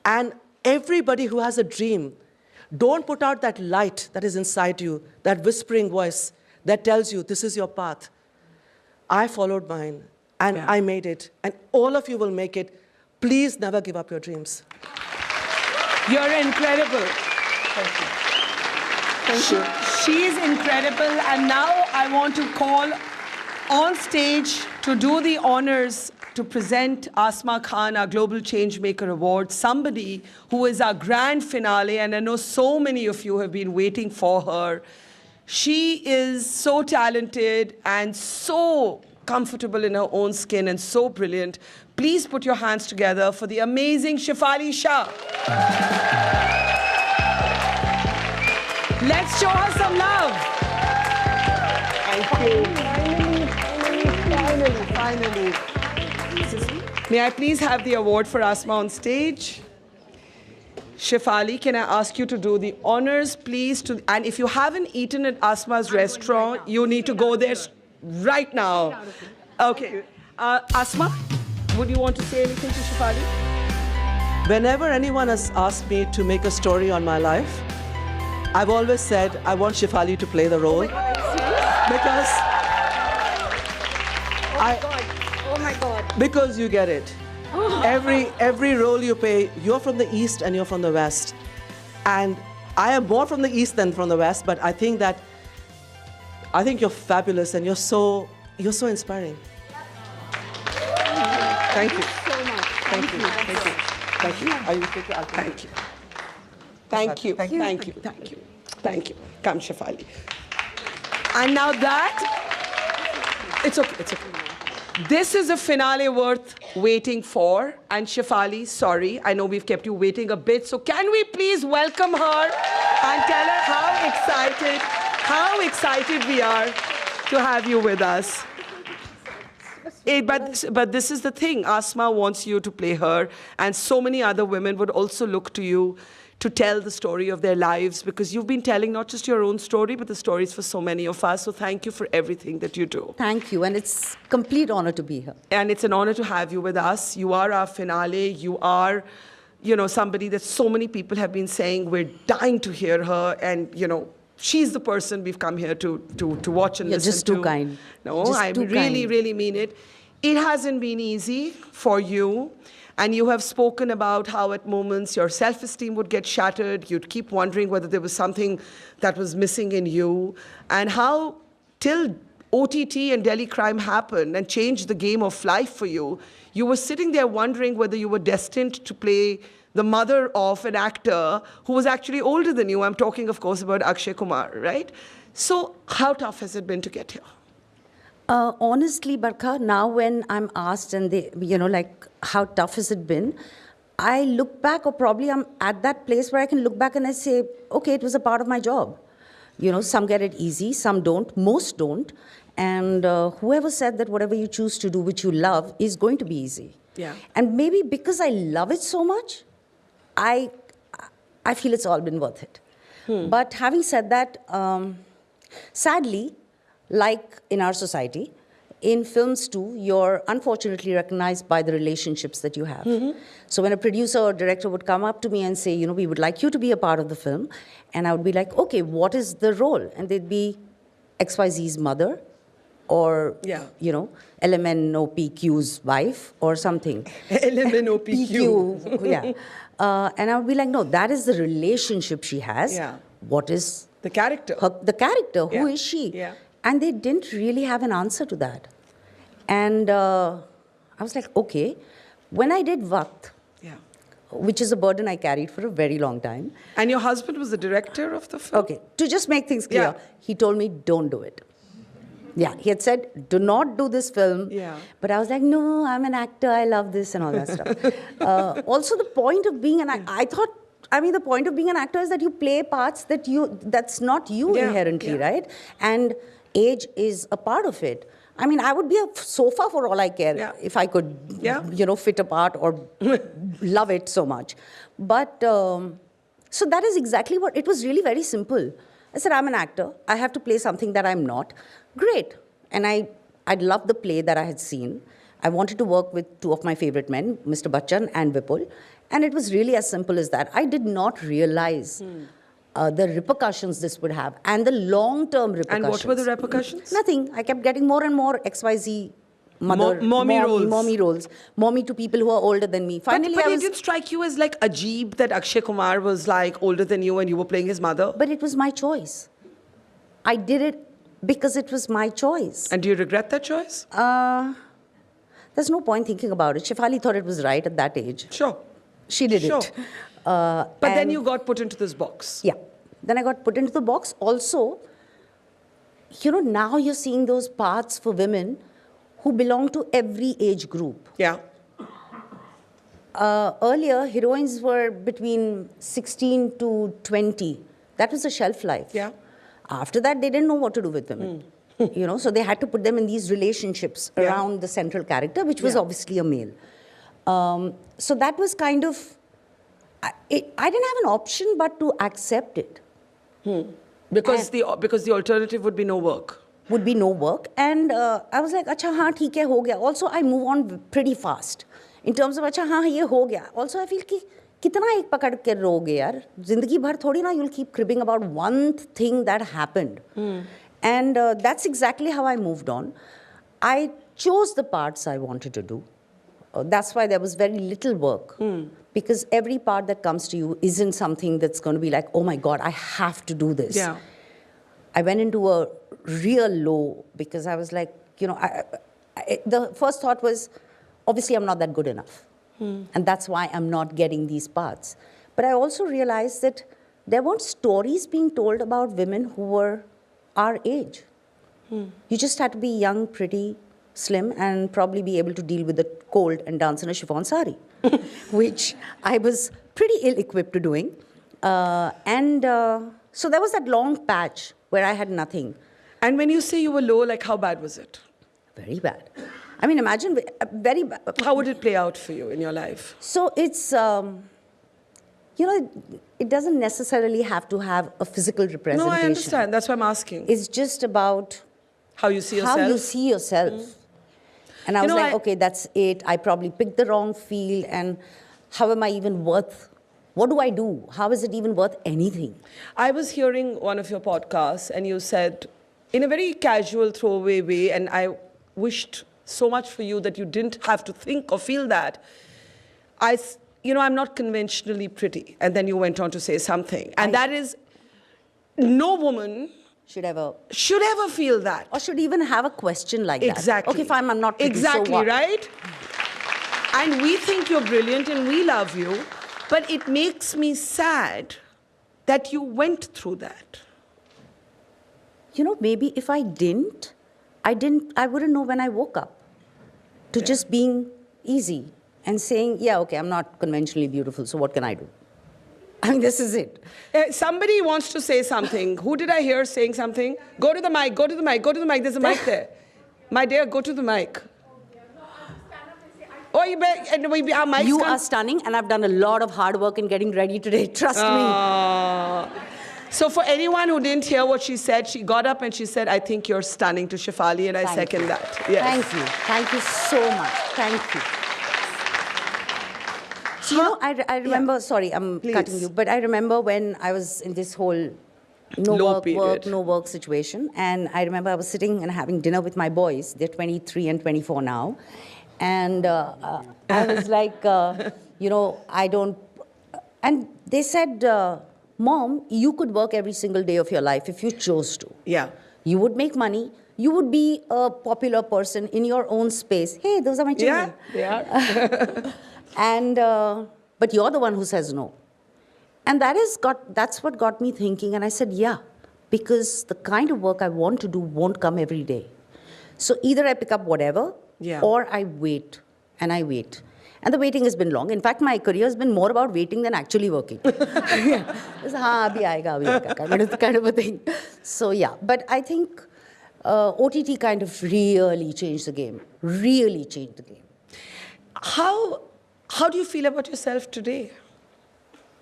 And everybody who has a dream, don't put out that light that is inside you, that whispering voice that tells you this is your path. I followed mine, and I made it. And all of you will make it. Please never give up your dreams. You're incredible. Thank you. Thank you. She's incredible. And now I want to call on stage to do the honors to present Asma Khan, our Global Changemaker Award, somebody who is our grand finale, and I know so many of you have been waiting for her. She is so talented and so comfortable in her own skin and so brilliant. Please put your hands together for the amazing Shefali Shah. Let's show her some love. Finally. May I please have the award for Asma on stage? Shefali, can I ask you to do the honors, please? And if you haven't eaten at Asma's restaurant, you need to go there right now. Okay. Asma, would you want to say anything to Shefali? Whenever anyone has asked me to make a story on my life, I've always said I want Shefali to play the role. Because Oh my God. Because you get it. Every role you play, you're from the East and you're from the West. And I am more from the East than from the West, but I think you're fabulous and you're so inspiring. Thank you. So much. Thank you. Thank you. Thank you. Are you taking? Thank you. Thank you. Thank you. Thank you. Thank you. Come, Shefali. And now that, it's okay. It's okay. This is a finale worth waiting for. And Shefali, sorry, I know we've kept you waiting a bit. So can we please welcome her and tell her how excited we are to have you with us. But this is the thing. Asma wants you to play her. And so many other women would also look to you to tell the story of their lives, because you've been telling not just your own story, but the stories for so many of us. So thank you for everything that you do. Thank you, and it's a complete honor to be here. And it's an honor to have you with us. You are our finale. You are, somebody that so many people have been saying, we're dying to hear her. And, she's the person we've come here to watch and listen to. You're just too kind. No, just I too really, kind. really mean it. It hasn't been easy for you. And you have spoken about how at moments your self-esteem would get shattered. You'd keep wondering whether there was something that was missing in you. And how till OTT and Delhi Crime happened and changed the game of life for you, you were sitting there wondering whether you were destined to play the mother of an actor who was actually older than you. I'm talking, of course, about Akshay Kumar, right? So how tough has it been to get here? Honestly, Barkha, now when I'm asked and they, how tough has it been, I look back, or probably I'm at that place where I can look back and I say, okay, it was a part of my job. Some get it easy, some don't, most don't. And whoever said that whatever you choose to do, which you love, is going to be easy. Yeah. And maybe because I love it so much, I feel it's all been worth it. But having said that, sadly, like in our society, in films too, you're unfortunately recognized by the relationships that you have. So when a producer or director would come up to me and say, we would like you to be a part of the film, and I would be like, okay, what is the role? And they'd be XYZ's mother, or, LMNOPQ's wife, or something. LMNOPQ. Yeah. And I would be like, no, that is the relationship she has. Yeah. What is the character? The character. Who is she? Yeah. And they didn't really have an answer to that. And I was like, okay. When I did Waqt, which is a burden I carried for a very long time. And your husband was the director of the film? Okay. To just make things clear, he told me, don't do it. Yeah, he had said, do not do this film. Yeah. But I was like, no, I'm an actor. I love this and all that stuff. Also, the point of being an actor, the point of being an actor is that you play parts that's not you inherently, right? And age is a part of it. I would be a sofa for all I care if I could, fit a part or love it so much. But, so that is exactly what, it was really very simple. I said, I'm an actor. I have to play something that I'm not. Great. And I'd loved the play that I had seen. I wanted to work with two of my favorite men, Mr. Bachchan and Vipul. And it was really as simple as that. I did not realize the repercussions this would have and the long-term repercussions. And what were the repercussions? Nothing. I kept getting more and more XYZ mommy roles. Mommy to people who are older than me. Finally, but it didn't strike you as like Ajeeb that Akshay Kumar was like older than you and you were playing his mother? But it was my choice. I did it because it was my choice. And do you regret that choice? There's no point thinking about it. Shefali thought it was right at that age. Sure. She did it. But then you got put into this box. Yeah. Then I got put into the box. Also, now you're seeing those parts for women who belong to every age group. Yeah. Earlier, heroines were between 16 to 20. That was the shelf life. Yeah. After that, they didn't know what to do with women. So they had to put them in these relationships around the central character, which was obviously a male. So that was kind of, I didn't have an option but to accept it. Because the alternative would be no work. Would be no work. And I was like, acha, haan, theek hai, ho gaya. Also, I move on pretty fast. In terms of, acha, haan, ye ho gaya. Also, I feel ki, kitna ek pakad ke roge yaar. Zindagi bhar thodi na, you'll keep cribbing about one thing that happened. And that's exactly how I moved on. I chose the parts I wanted to do. That's why there was very little work. Because every part that comes to you isn't something that's going to be like, oh my God, I have to do this. Yeah. I went into a real low because I was like, the first thought was, obviously I'm not that good enough. And that's why I'm not getting these parts. But I also realized that there weren't stories being told about women who were our age. You just had to be young, pretty, slim, and probably be able to deal with the cold and dance in a chiffon sari, which I was pretty ill-equipped to doing. So there was that long patch where I had nothing. And when you say you were low, like how bad was it? Very bad. I mean, imagine, very bad. How would it play out for you in your life? So it's, it doesn't necessarily have to have a physical representation. No, I understand. That's why I'm asking. It's just about how you see yourself. How you see yourself. And I was like, okay, that's it. I probably picked the wrong field. And how am I even worth? What do I do? How is it even worth anything? I was hearing one of your podcasts, and you said, in a very casual, throwaway way, and I wished so much for you that you didn't have to think or feel that. I'm not conventionally pretty. And then you went on to say something. And that is, no woman should ever feel that. Or should even have a question like that. Exactly. Okay, fine, I'm not pretty, exactly, so what? Right? And we think you're brilliant and we love you, but it makes me sad that you went through that. Maybe if I didn't, I wouldn't know when I woke up to just being easy and saying, yeah, okay, I'm not conventionally beautiful, so what can I do? I mean, this is it. Somebody wants to say something. Who did I hear saying something? Go to the mic, go to the mic, go to the mic. There's a mic there. My dear, go to the mic. Oh, you are stunning, and I've done a lot of hard work in getting ready today. Trust me. So for anyone who didn't hear what she said, she got up and she said, I think you're stunning to Shefali, and I second that. Yes. Thank you. Thank you so much. Thank you. I remember, sorry, I'm cutting you, but I remember when I was in this whole no work situation, and I remember I was sitting and having dinner with my boys. They're 23 and 24 now. And I was like, I don't, and they said, Mom, you could work every single day of your life if you chose to. Yeah. You would make money. You would be a popular person in your own space. Hey, those are my children. Yeah, they are. And, but you're the one who says no. And that's what got me thinking. And I said, yeah, because the kind of work I want to do won't come every day. So either I pick up whatever, or I wait, and I wait. And the waiting has been long. In fact, my career has been more about waiting than actually working. It's abhi aayega, kind of a thing. So yeah, but I think OTT kind of really changed the game. Really changed the game. How do you feel about yourself today?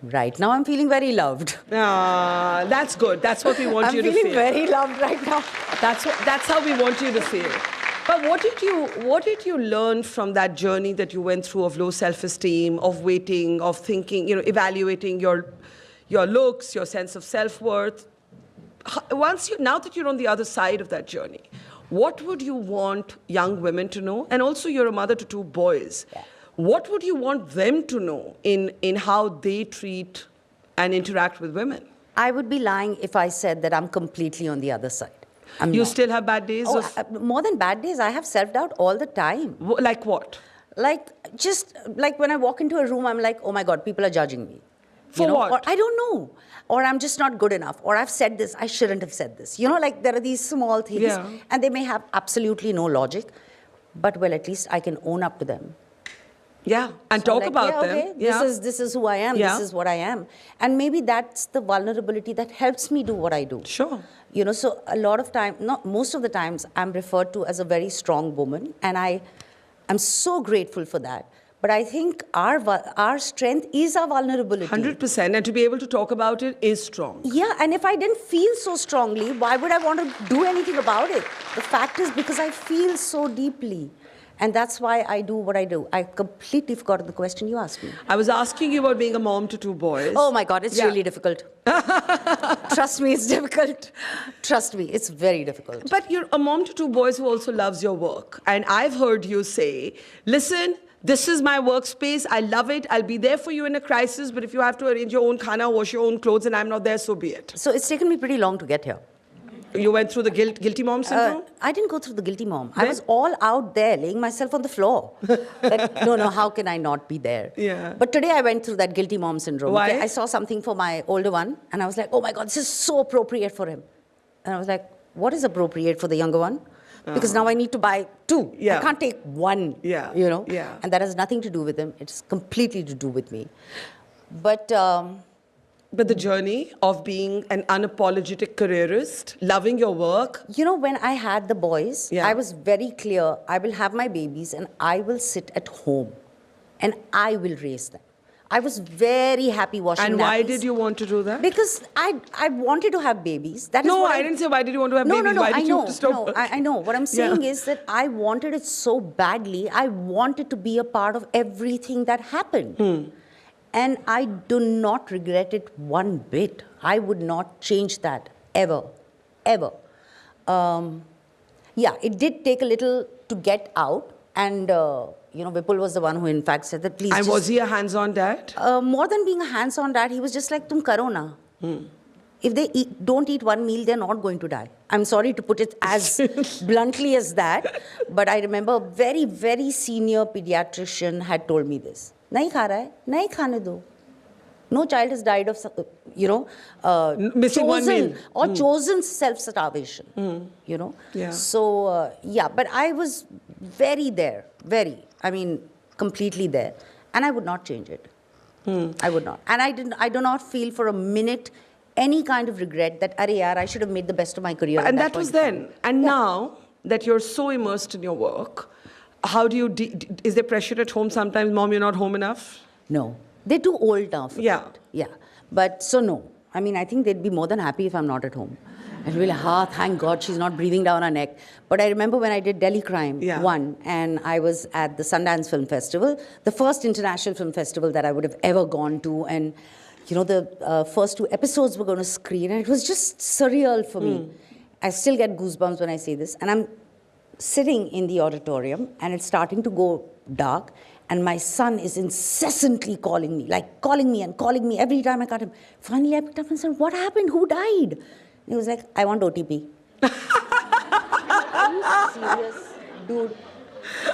Right now, I'm feeling very loved. That's good. That's what we want you to feel. I'm feeling very loved right now. That's how we want you to feel. But what did you learn from that journey that you went through of low self-esteem, of waiting, of thinking, evaluating your looks, your sense of self-worth? Now that you're on the other side of that journey, what would you want young women to know? And also, you're a mother to 2 boys. Yeah. What would you want them to know in how they treat and interact with women? I would be lying if I said that I'm completely on the other side. You still have bad days? More than bad days, I have self-doubt all the time. Like what? Like when I walk into a room, I'm like, oh my God, people are judging me. For what? Or I don't know. Or I'm just not good enough. Or I've said this, I shouldn't have said this. There are these small things. And they may have absolutely no logic. But, well, at least I can own up to them. Yeah, and So I'm talk like, about yeah, them. okay, Yeah. this is who I am. Yeah. This is what I am. And maybe that's the vulnerability that helps me do what I do. Sure. You know, so a lot of time, not most of the times, I'm referred to as a very strong woman, and I'm so grateful for that. But I think our strength is our vulnerability. 100%. And to be able to talk about it is strong. Yeah, and if I didn't feel so strongly, why would I want to do anything about it? The fact is because I feel so deeply. And that's why I do what I do. I completely forgot the question you asked me. I was asking you about being a mom to 2 boys. Oh my God, it's really difficult. Trust me, it's difficult. Trust me, it's very difficult. But you're a mom to 2 boys who also loves your work. And I've heard you say, listen, this is my workspace. I love it. I'll be there for you in a crisis. But if you have to arrange your own khana, wash your own clothes, and I'm not there, so be it. So it's taken me pretty long to get here. You went through the guilty mom syndrome? I didn't go through the guilty mom. I was all out there, laying myself on the floor. No, how can I not be there? Yeah. But today I went through that guilty mom syndrome. Why? Okay? I saw something for my older one, and I was like, oh my God, this is so appropriate for him. And I was like, what is appropriate for the younger one? Because now I need to buy 2. Yeah. I can't take 1, Yeah. you know? Yeah. And that has nothing to do with him. It's completely to do with me. But the journey of being an unapologetic careerist, loving your work. You know, when I had the boys, I was very clear, I will have my babies and I will sit at home and I will raise them. I was very happy washing And why nappies. did you want to do that? Because I wanted to have babies. That is No, what I didn't say why did you want to have babies. No, Why I did you know. want to stop No, working? I know. What I'm saying is that I wanted it so badly. I wanted to be a part of everything that happened. And I do not regret it one bit. I would not change that, ever, ever. Yeah, it did take a little to get out. And, you know, Vipul was the one who, in fact, said that, please And was he a hands-on dad? More than being a hands-on dad, he was just like, tum karo na. If they don't eat 1 meal, they're not going to die. I'm sorry to put it as bluntly as that. But I remember a very, very senior pediatrician had told me this. Nahi kha raha hai, nahi khane do. No child has died of, you know, missing 1 meal. Or chosen self-starvation, you know. Yeah. So, yeah, but I was very there, I mean, completely there. And I would not change it. I would not. And I do not feel for a minute any kind of regret that, arey yaar, I should have made the best of my career. And that was then. And now that you're so immersed in your work, how do you, is there pressure at home sometimes? Mom, you're not home enough? No. They're too old now for that. Yeah. But so no. I mean, I think they'd be more than happy if I'm not at home. And be like, thank God she's not breathing down her neck. But I remember when I did Delhi Crime 1, and I was at the Sundance Film Festival, the first international film festival that I would have ever gone to. And, you know, the first 2 episodes were going to screen, and it was just surreal for me. I still get goosebumps when I say this. And I'm sitting in the auditorium, and it's starting to go dark. And my son is incessantly calling me, like calling me and calling me every time I cut him. Finally, I picked up and said, what happened? Who died? And he was like, I want OTP. Are you serious? Dude.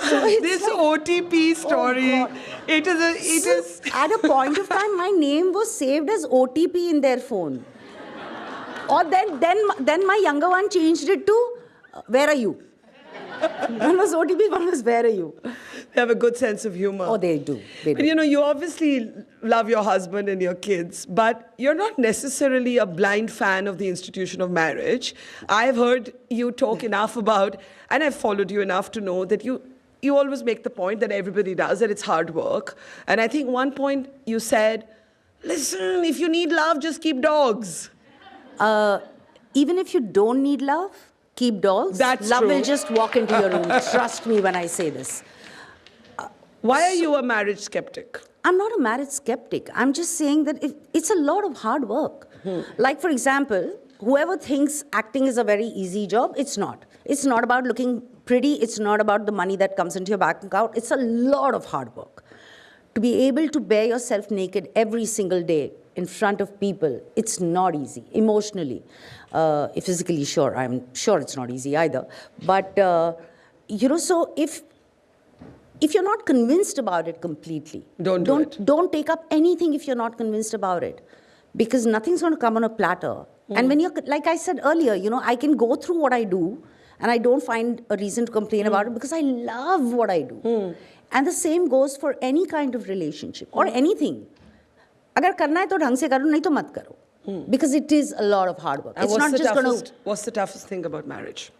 So this OTP story, it is. At a point of time, my name was saved as OTP in their phone. Or then my younger one changed it to, where are you? One was OTP, one was where are you? They have a good sense of humor. Oh, they do. But you know, you obviously love your husband and your kids, but you're not necessarily a blind fan of the institution of marriage. I've heard you talk enough about, and I've followed you enough to know that you always make the point that everybody does, that it's hard work. And I think one point you said, listen, if you need love, just keep dogs. Even if you don't need love, keep dogs. That's love true. will just walk into your room. Trust me when I say this. Why are you a marriage skeptic? I'm not a marriage skeptic. I'm just saying that it's a lot of hard work. Like, for example, whoever thinks acting is a very easy job, it's not. It's not about looking pretty. It's not about the money that comes into your bank account. It's a lot of hard work. To be able to bear yourself naked every single day in front of people, it's not easy, emotionally. Physically, sure, I'm sure it's not easy either. But, you know, so if you're not convinced about it completely, don't take up anything if you're not convinced about it. Because nothing's going to come on a platter. And when you're, like I said earlier, you know, I can go through what I do, And I don't find a reason to complain about it because I love what I do. And the same goes for any kind of relationship or anything. अगर करना है तो ढंग से करो, नहीं तो मत करो. Because it is a lot of hard work. And It's not just going to... What's the toughest thing about marriage?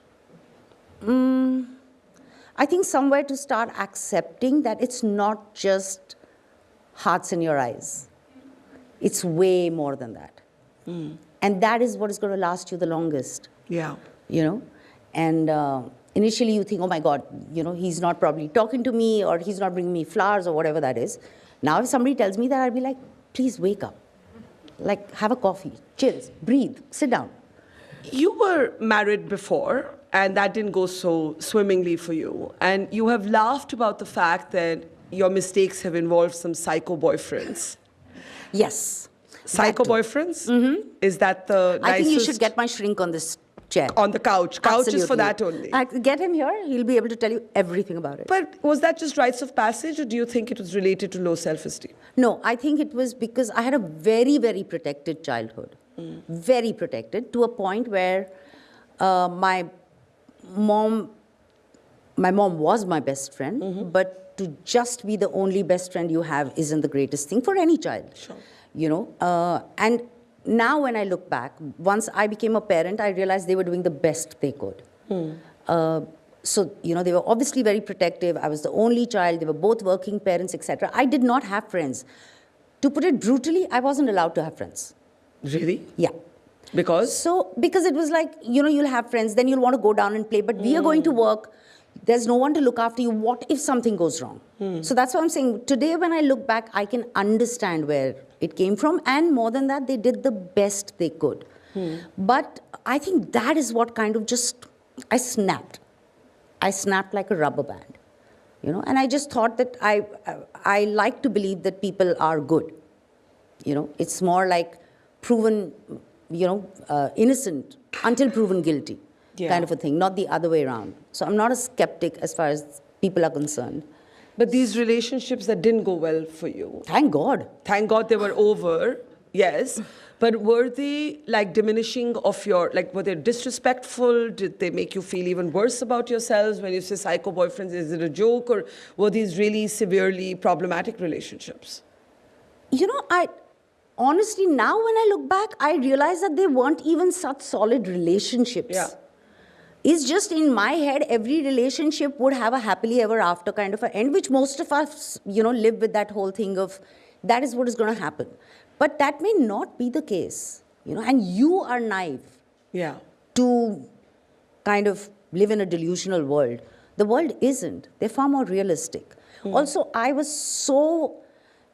I think somewhere to start accepting that it's not just hearts in your eyes. It's way more than that. And that is what is going to last you the longest. Yeah. You know? And initially you think, oh my God, you know, he's not probably talking to me or he's not bringing me flowers or whatever that is. Now if somebody tells me that, I'll be like, please wake up. Like, have a coffee, chill, breathe, sit down. You were married before, and that didn't go so swimmingly for you. And you have laughed about the fact that your mistakes have involved some psycho boyfriends. Yes. Psycho boyfriends? Mm-hmm. Is that the nicest? I think you should get my shrink on this chair. On the couch. Couch is for that only. Get him here. He'll be able to tell you everything about it. But was that just rites of passage, or do you think it was related to low self-esteem? No, I think it was because I had a very, very protected childhood. Very protected, to a point where my mom was my best friend, but to just be the only best friend you have isn't the greatest thing for any child. Sure. You know, and now when I look back, once I became a parent, I realized they were doing the best they could. So, you know, they were obviously very protective. I was the only child. They were both working parents, etc. I did not have friends. To put it brutally, I wasn't allowed to have friends. Really? Yeah. Because? So, because it was like, you know, you'll have friends, then you'll want to go down and play, but we are going to work. There's no one to look after you. What if something goes wrong? So that's what I'm saying. Today, when I look back, I can understand where it came from. And more than that, they did the best they could. But I think that is what kind of just, I snapped. I snapped like a rubber band, you know. And I just thought that I like to believe that people are good. You know, it's more like proven, you know, innocent until proven guilty. Kind of a thing, not the other way around. So I'm not a skeptic as far as people are concerned. But these relationships that didn't go well for you. Thank God. Thank God they were over, yes. But were they like diminishing of your, like were they disrespectful? Did they make you feel even worse about yourselves when you say psycho boyfriends? Is it a joke, or were these really severely problematic relationships? You know, honestly, now when I look back, I realize that they weren't even such solid relationships. Yeah. It's just in my head, every relationship would have a happily ever after kind of an end, which most of us, you know, live with that whole thing of that is what is going to happen. But that may not be the case, you know, and you are naive to kind of live in a delusional world. The world isn't. They're far more realistic. Also, I was so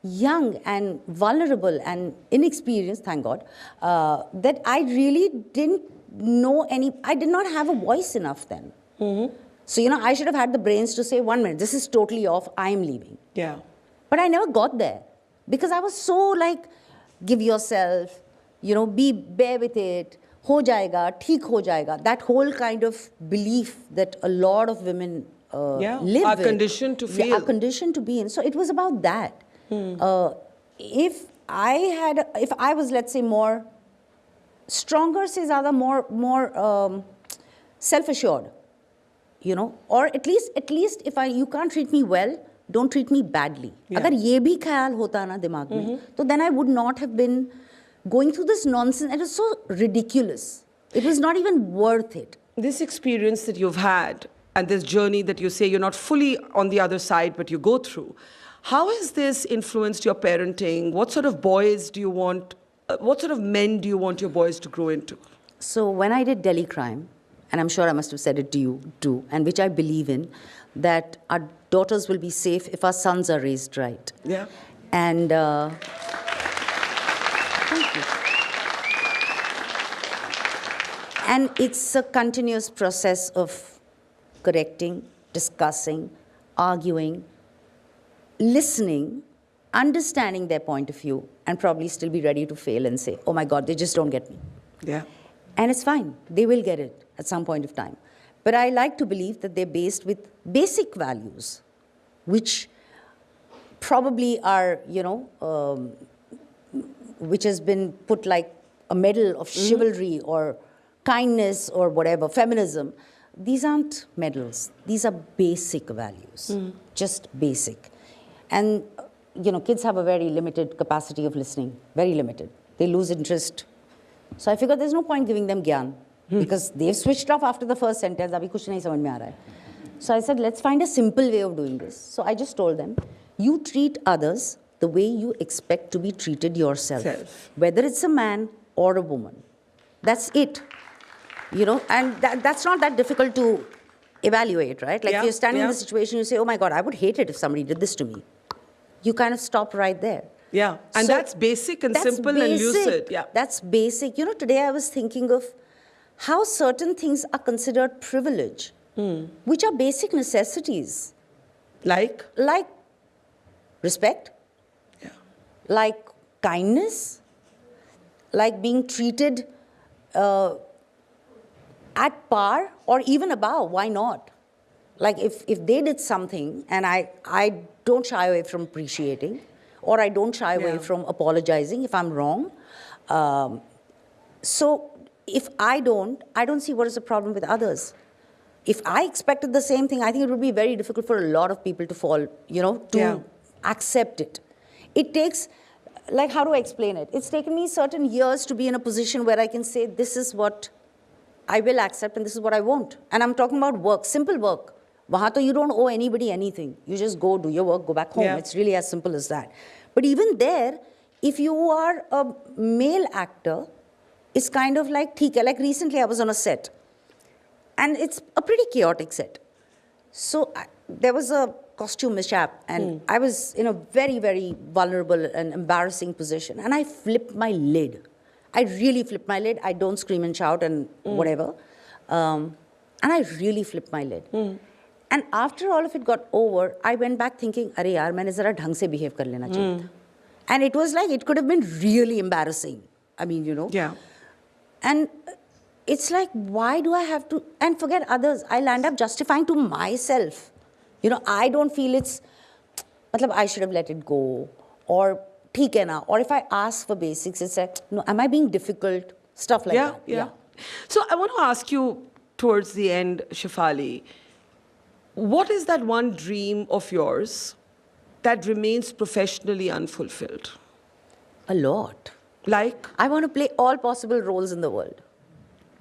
young and vulnerable and inexperienced, thank God, that I really didn't know I did not have a voice enough then. So, you know, I should have had the brains to say, 1 minute, this is totally off, I'm leaving. Yeah. But I never got there because I was so like, give yourself, you know, bear with it, ho jayega, theek ho jayega. That whole kind of belief that a lot of women live are with. conditioned to feel. Are conditioned to be in. So it was about that. If I was, let's say, more stronger, se zyada more self-assured, you know, or at least if you can't treat me well, don't treat me badly. Agar ye bhi khayal hota na dimag mein, so then I would not have been going through this nonsense. It was so ridiculous. It was not even worth it. This experience that you've had and this journey that you say you're not fully on the other side, but you go through, how has this influenced your parenting? What sort of boys do you want, what sort of men do you want your boys to grow into? So when I did Delhi Crime, and I'm sure I must have said it to you too, and which I believe in, that our daughters will be safe if our sons are raised right. Yeah. And thank you. And it's a continuous process of correcting, discussing, arguing, listening, understanding their point of view, and probably still be ready to fail and say, oh my God, they just don't get me. Yeah. And it's fine. They will get it at some point of time. But I like to believe that they're based with basic values, which probably are, you know, which has been put like a medal of chivalry or kindness or whatever, feminism, these aren't medals. These are basic values, just basic. And, kids have a very limited capacity of listening, very limited. They lose interest. So I figured there's no point giving them gyan because they've switched off after the first sentence. Abhi kuch nahi samajh mein aa raha hai. So I said, let's find a simple way of doing this. So I just told them, you treat others the way you expect to be treated yourself, whether it's a man or a woman. That's it. And that's not that difficult to evaluate, right? Like if you're standing in the situation, you say, oh my God, I would hate it if somebody did this to me. You kind of stop right there. Yeah, and So that's basic and that's simple and lucid. Yeah. That's basic. Today I was thinking of how certain things are considered privilege, which are basic necessities. Like? Like respect, like kindness, like being treated at par or even above. Why not? Like if they did something and I don't shy away from appreciating, or I don't shy away from apologizing if I'm wrong. So if I don't see what is the problem with others. If I expected the same thing, I think it would be very difficult for a lot of people to fall, to accept it. It takes, like, how do I explain it? It's taken me certain years to be in a position where I can say, this is what I will accept and this is what I won't. And I'm talking about work, simple work. Wahan to you don't owe anybody anything. You just go do your work, go back home. It's really as simple as that. But even there, if you are a male actor, it's kind of like, theek hai. Like recently I was on a set. And it's a pretty chaotic set. So there was a costume mishap, and I was in a very, very vulnerable and embarrassing position. And I flipped my lid. I really flipped my lid. I don't scream and shout and whatever. And I really flipped my lid. And after all of it got over, I went back thinking, "Arey yaar, maine zara dhang se behave kar lena chahiye tha." And it was like, it could have been really embarrassing. I mean, Yeah. And it's like, why do I have to, and forget others, I'll end up justifying to myself. I don't feel it's, I should have let it go, or theek hai na, or if I ask for basics, it's like, no, am I being difficult? Stuff like that. Yeah. So I want to ask you towards the end, Shefali, what is that one dream of yours that remains professionally unfulfilled? A lot. Like? I want to play all possible roles in the world.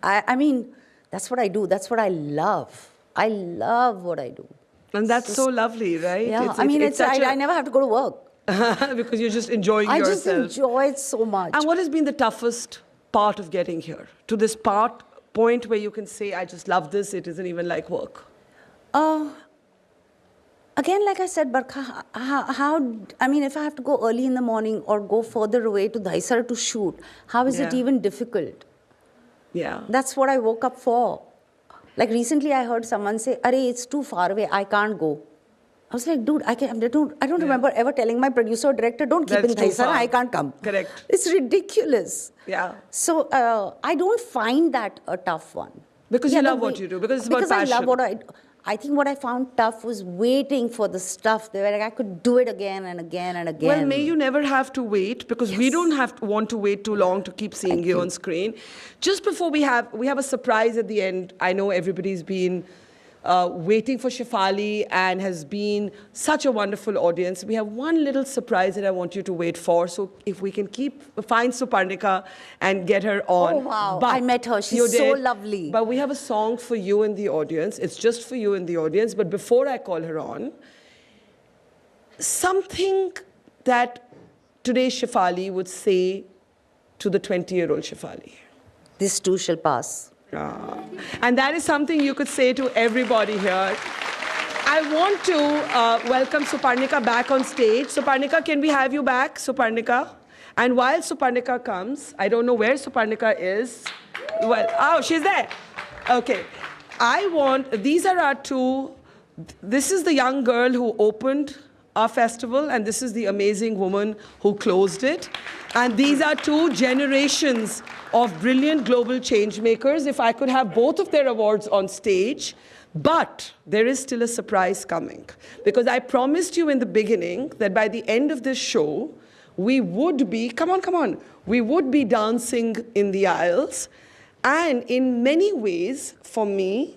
I mean, that's what I do. That's what I love. I love what I do. And that's so lovely, right? Yeah, I never have to go to work. Because you're just enjoying yourself. I just enjoy it so much. And what has been the toughest part of getting here? To this point where you can say, I just love this, it isn't even like work. Again, like I said, Barkha, if I have to go early in the morning or go further away to Daisar to shoot, how is it even difficult? Yeah. That's what I woke up for. Like recently I heard someone say, "Arey, it's too far away, I can't go." I was like, dude, I don't remember ever telling my producer or director, don't keep in Daisar, I can't come. Correct. It's ridiculous. Yeah. So I don't find that a tough one. Because you love what you do, because it's about passion. Because I love what I do. I think what I found tough was waiting for the stuff where I could do it again and again and again. Well, may you never have to wait, because we don't want to wait too long to keep seeing you on screen. Just before we have a surprise at the end. I know everybody's been waiting for Shefali and has been such a wonderful audience. We have one little surprise that I want you to wait for. So if we can find Suparnika and get her on. Oh, wow. But I met her. She's so lovely. But we have a song for you in the audience. It's just for you in the audience. But before I call her on, something that today's Shefali would say to the 20-year-old Shefali. This too shall pass. And that is something you could say to everybody here. I want to welcome Suparnika back on stage. Suparnika, can we have you back, Suparnika? And while Suparnika comes, I don't know where Suparnika is. Well, oh, she's there. Okay. These are our two, this is the young girl who opened our festival, and this is the amazing woman who closed it. And these are two generations of brilliant global change makers. If I could have both of their awards on stage, but there is still a surprise coming. Because I promised you in the beginning that by the end of this show, we would be, come on, we would be dancing in the aisles. And in many ways, for me,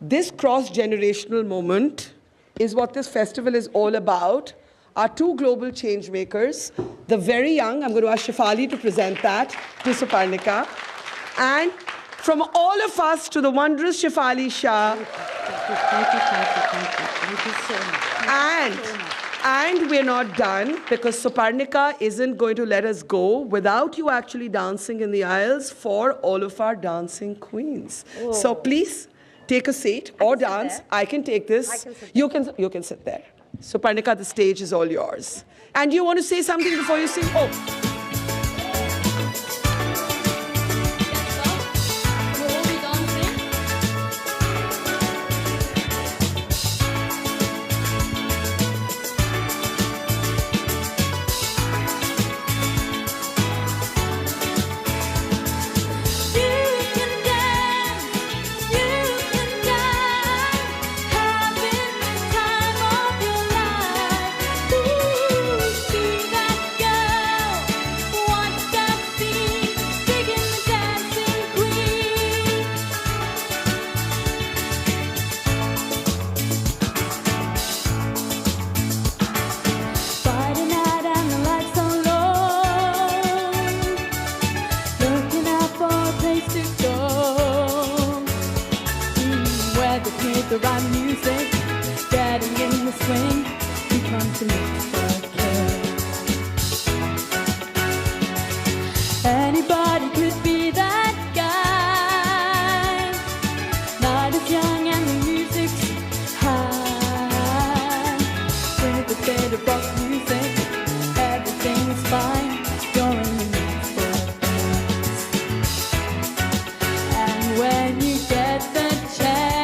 this cross-generational moment is what this festival is all about. Our two global change makers, the very young, I'm going to ask Shefali to present that to Suparnika, and from all of us to the wondrous Shefali Shah. Thank you so much. And we're not done, because Suparnika isn't going to let us go without you actually dancing in the aisles for all of our dancing queens. So please take a seat or dance. I can take this. You can sit there. Suparnika, the stage is all yours. And you want to say something before you sing? Oh. The right music, getting in the swing, we come to meet for kids. Anybody could be that guy, not as young and the music's high. With a bit of rock music, everything is fine. You're in the mood for kids. And when you get the chance,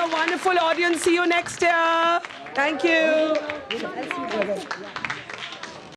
wonderful audience. See you next year. Thank you.